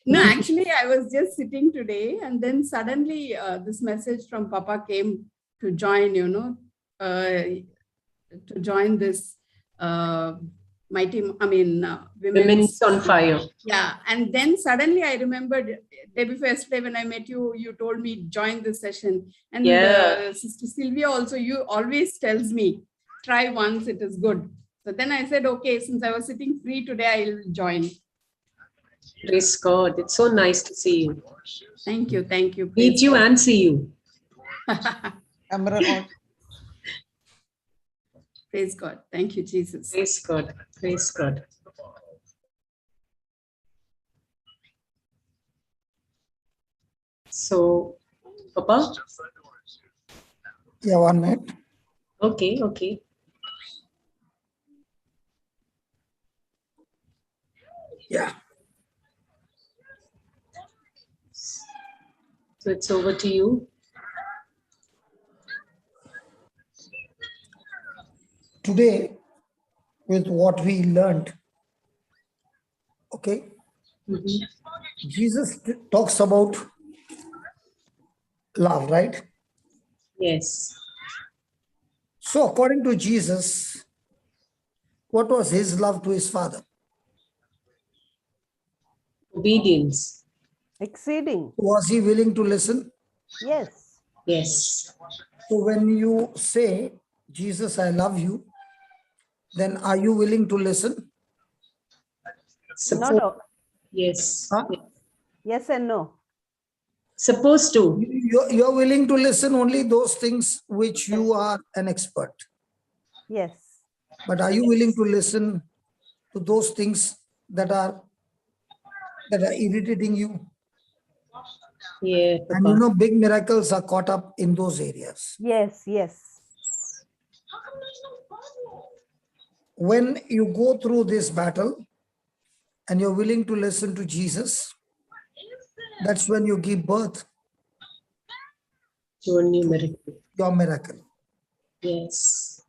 No, actually, I was just sitting today and then suddenly this message from Papa came to join, to join this Women's on Fire. Yeah. And then suddenly I remembered day before yesterday when I met you, you told me join this session. And Sister Sylvia also, you always tells me, try once, it is good. So then I said, okay, since I was sitting free today, I'll join. Praise God. It's so nice to see you. Thank you. Thank you. Meet you and see you. Praise God. Thank you, Jesus. Praise God. Praise God. So, Papa? Yeah, 1 minute. Okay, okay. Yeah. So it's over to you. Today, with what we learned, okay, Jesus talks about love, right? Yes. So according to Jesus, what was his love to his Father? Obedience. Exceeding. Was he willing to listen? Yes. Yes. So when you say, Jesus, I love you, then are you willing to listen? Not all. Yes. Huh? Yes and no. Supposed to. You're willing to listen only those things which you are an expert. Yes. But are you willing to listen to those things that are irritating you? Yeah. And you know, big miracles are caught up in those areas. Yes, yes. When you go through this battle and you're willing to listen to Jesus, that's when you give birth to a new miracle. Your miracle. Yes.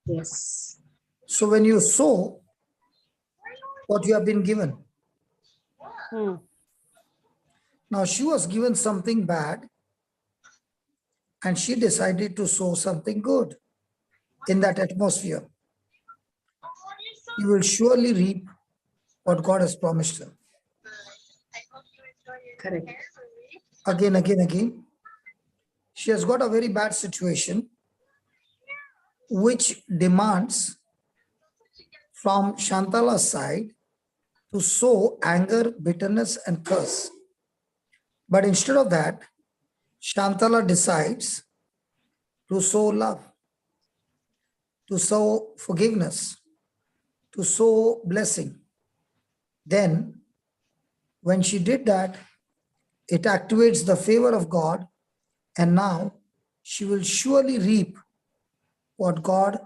Yes. So when you sow what you have been given. Now she was given something bad and she decided to sow something good in that atmosphere. You will surely reap what God has promised her. Correct. Again. She has got a very bad situation which demands from Shantala's side to sow anger, bitterness, and curse. But instead of that, Shantala decides to sow love, to sow forgiveness, to sow blessing. Then, when she did that, it activates the favor of God, and now she will surely reap what God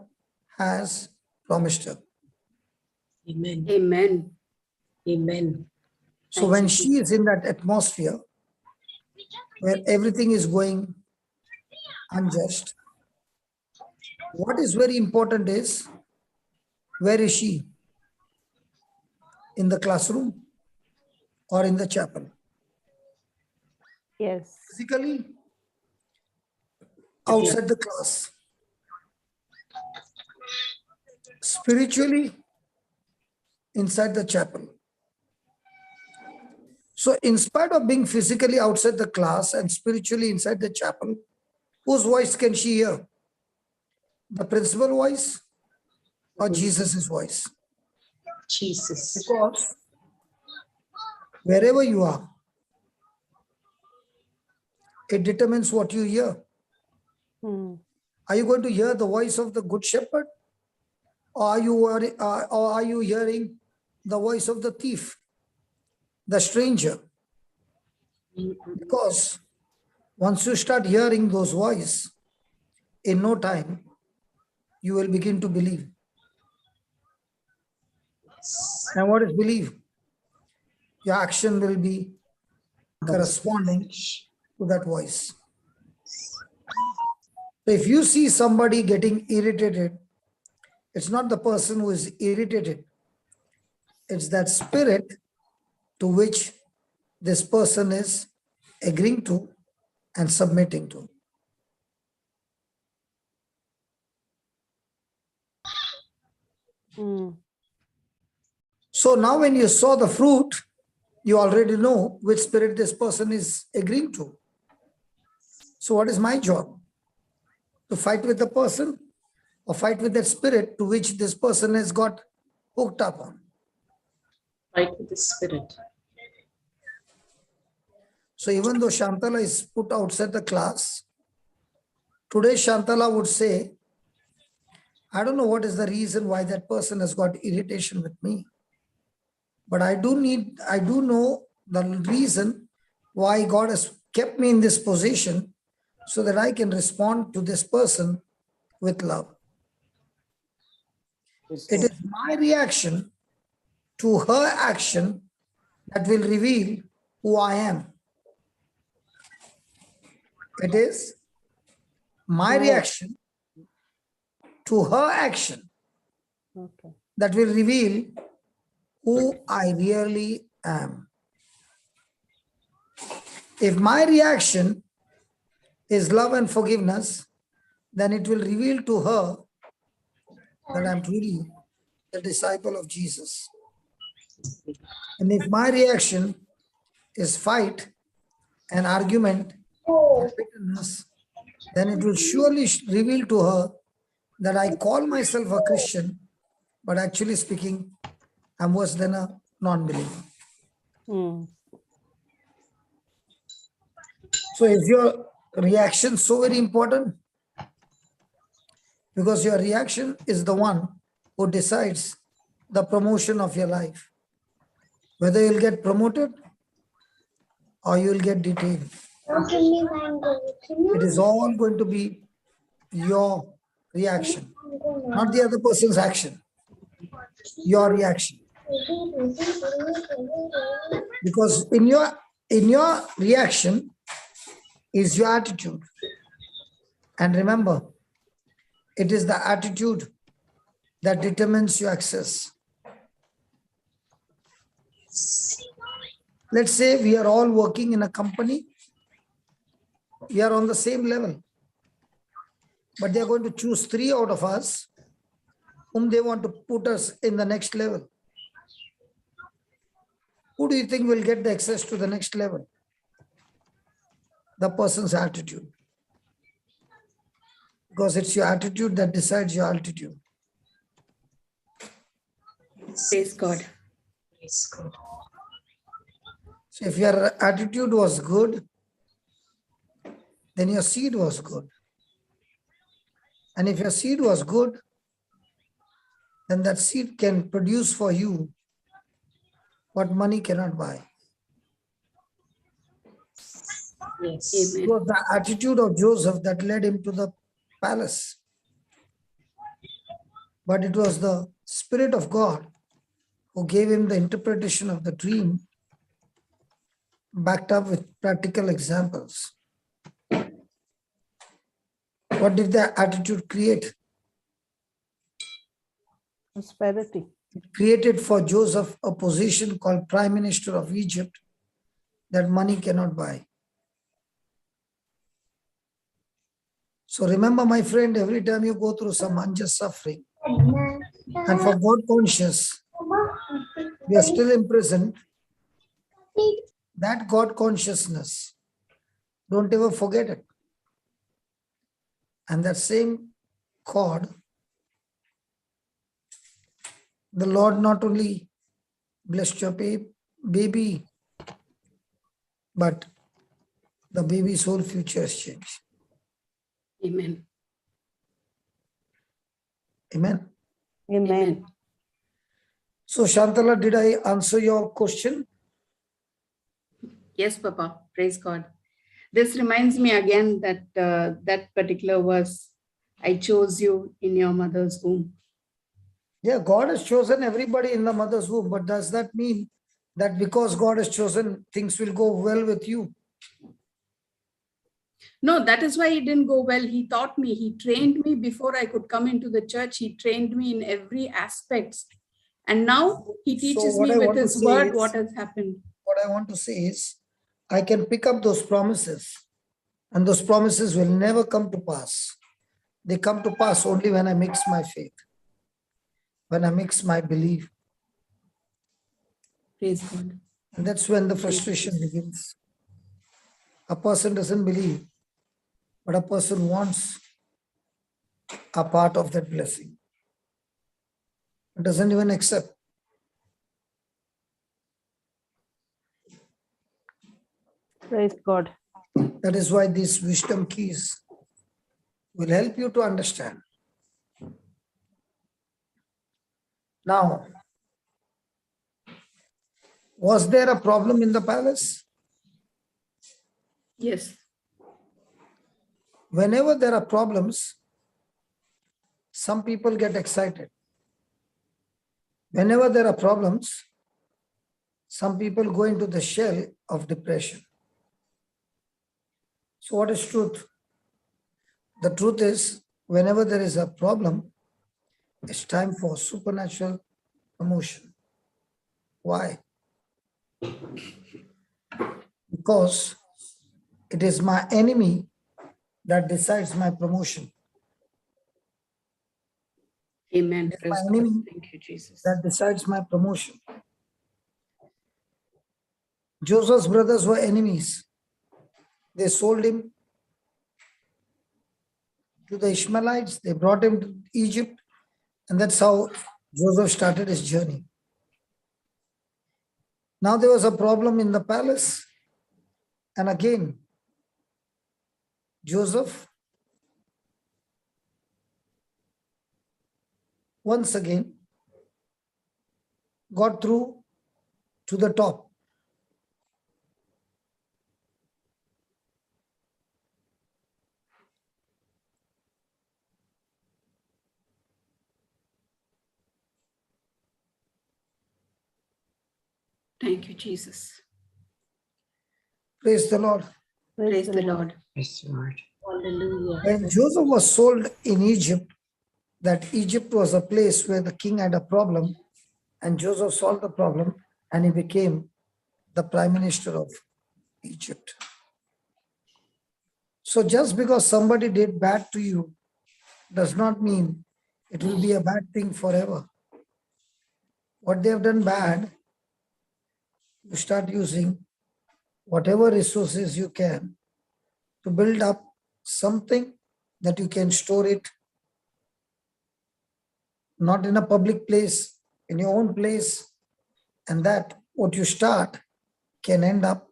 has promised her. Amen. Amen. Amen. So when she is in that atmosphere where everything is going unjust, what is very important is, where is she? In the classroom or in the chapel? Yes. Physically, outside the class. Spiritually, inside the chapel. So in spite of being physically outside the class and spiritually inside the chapel, whose voice can she hear? The principal voice or Jesus' voice? Jesus. Because wherever you are, it determines what you hear. Are you going to hear the voice of the good shepherd? Or are you hearing the voice of the thief, the stranger? Because once you start hearing those voices, in no time, you will begin to believe. And what is belief? Your action will be corresponding to that voice. So if you see somebody getting irritated, it's not the person who is irritated. It's that spirit to which this person is agreeing to and submitting to. So now when you saw the fruit, you already know which spirit this person is agreeing to. So what is my job? To fight with the person or fight with that spirit to which this person has got hooked up on? Fight with the spirit. So even though Shantala is put outside the class, today Shantala would say, I don't know what is the reason why that person has got irritation with me. But I do know the reason why God has kept me in this position so that I can respond to this person with love. It is my reaction to her action that will reveal who I am. It is my reaction to her action that will reveal who I really am. If my reaction is love and forgiveness, then it will reveal to her that I'm truly the disciple of Jesus. And if my reaction is fight and argument and bitterness, then it will surely reveal to her that I call myself a Christian, but actually speaking, I'm worse than a non-believer. So is your reaction so very important? Because your reaction is the one who decides the promotion of your life. Whether you'll get promoted or you'll get detained. It is all going to be your reaction, not the other person's action. Your reaction. Because in your reaction is your attitude. And remember, it is the attitude that determines your access. Let's say we are all working in a company. We are on the same level. But they are going to choose 3 out of us whom they want to put us in the next level. Who do you think will get the access to the next level? The person's attitude. Because it's your attitude that decides your altitude. Praise God. Praise God. So if your attitude was good, then your seed was good. And if your seed was good, then that seed can produce for you what money cannot buy. Yes. It was the attitude of Joseph that led him to the palace. But it was the Spirit of God who gave him the interpretation of the dream, backed up with practical examples. What did the attitude create? Prosperity. It created for Joseph a position called Prime Minister of Egypt that money cannot buy. So remember, my friend, every time you go through some unjust suffering, and for God conscious, we are still imprisoned, that God consciousness, don't ever forget it. And that same God, the Lord not only blessed your baby, but the baby's whole future has changed. Amen. Amen. Amen. So Shantala, did I answer your question? Yes, Papa. Praise God. This reminds me again that that particular verse, I chose you in your mother's womb. Yeah, God has chosen everybody in the mother's womb, but does that mean that because God has chosen, things will go well with you? No, that is why it didn't go well. He taught me, he trained me before I could come into the church. He trained me in every aspect. And now he teaches me with his word what has happened. What I want to say is, I can pick up those promises, and those promises will never come to pass. They come to pass only when I mix my faith, when I mix my belief. Praise God. And that's when the frustration begins. A person doesn't believe, but a person wants a part of that blessing. It doesn't even accept. Praise God. That is why these wisdom keys will help you to understand. Now, was there a problem in the palace? Yes. Whenever there are problems, some people get excited. Whenever there are problems, some people go into the shell of depression. So what is truth? The truth is, whenever there is a problem, it's time for supernatural promotion. Why? Because it is my enemy that decides my promotion. Amen. It's my enemy Thank you, Jesus. that decides my promotion. Joseph's brothers were enemies. They sold him to the Ishmaelites. They brought him to Egypt. And that's how Joseph started his journey. Now there was a problem in the palace. And again, Joseph once again got through to the top. Thank you, Jesus. Praise the Lord. Praise the Lord. Praise the Lord. Hallelujah. When Joseph was sold in Egypt, that Egypt was a place where the king had a problem, and Joseph solved the problem, and he became the prime minister of Egypt. So just because somebody did bad to you does not mean it will be a bad thing forever. What they have done bad, you start using whatever resources you can to build up something that you can store it, not in a public place, in your own place, and that what you start can end up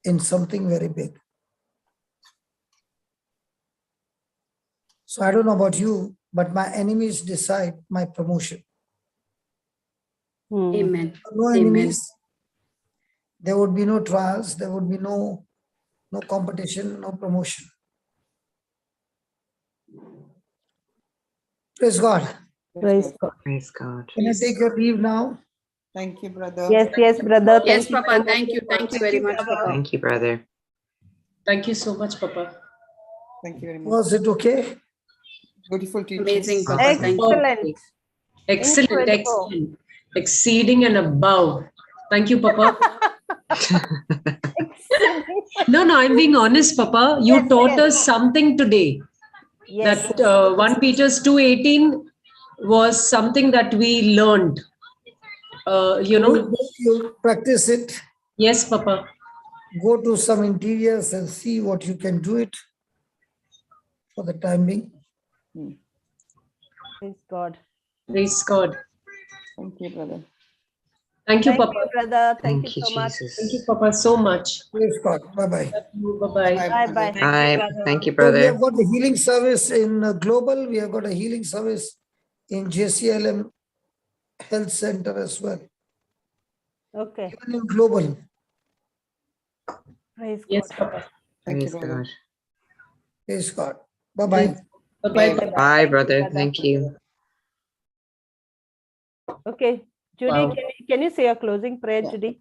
in something very big. So I don't know about you, but my enemies decide my promotion. Amen. No enemies, there would be no trials, there would be no competition, no promotion. Praise God. Praise God. Praise God. Can I take your leave now? Thank you, brother. Yes, brother. Yes, Thank you Papa. so much. Thank you. Thank you very much, Papa. Thank you, brother. Thank you so much, Papa. Thank you very much. Was it okay? Beautiful teaching. Amazing, Papa. Thank you. Excellent. Excellent, Incredible. excellent. Exceeding and above. Thank you, Papa. No, I'm being honest, Papa. You Yes, taught yes. us something today. Yes. That 1 Peter 2:18 was something that we learned. You practice it. Yes, Papa. Go to some interiors and see what you can do it for the time being. Praise God. Praise God. Thank you, brother. Thank you, Thank Papa. you, brother. Thank Thank you you, so much. Jesus. Thank you, Papa, so much. Praise God. Bye-bye. Bye-bye. Bye-bye. Bye. Thank you, So we brother. have got a healing service in Global. We have got a healing service in JCILM Health Center as well. Okay. Even in Global. Praise Yes, God. Papa. Thank you, Praise brother. God. Praise God. Bye-bye. Bye-bye. Bye, brother. Thank you. Okay. Judy, Wow. can you say a closing prayer, Judy?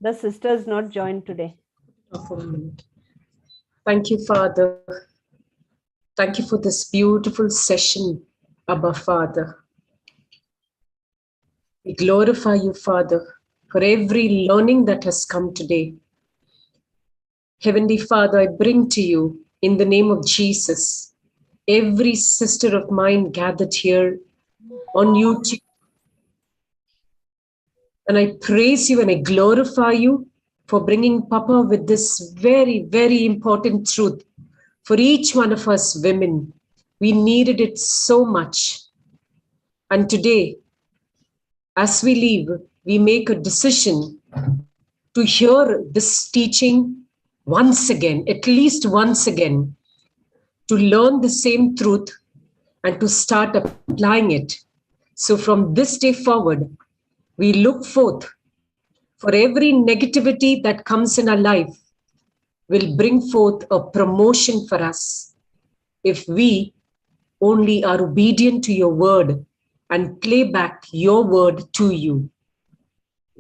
The sisters not joined today. For a minute. Thank you, Father. Thank you for this beautiful session, Abba, Father. We glorify you, Father, for every learning that has come today. Heavenly Father, I bring to you, in the name of Jesus, every sister of mine gathered here on YouTube. And I praise you and I glorify you for bringing Papa with this very, very important truth for each one of us women. We needed it so much. And today, as we leave, we make a decision to hear this teaching once again, at least once again, to learn the same truth and to start applying it. So from this day forward, we look forth for every negativity that comes in our life. will bring forth a promotion for us if we only are obedient to your word and play back your word to you.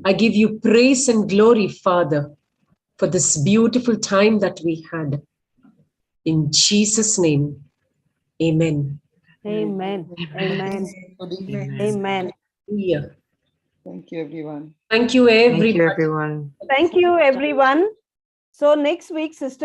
I give you praise and glory, Father, for this beautiful time that we had. In Jesus' name, amen. Amen. Amen. Amen. Yeah. Thank you, everyone. Thank you, everybody. Thank you, everyone. Thank you, everyone. So next week, Sister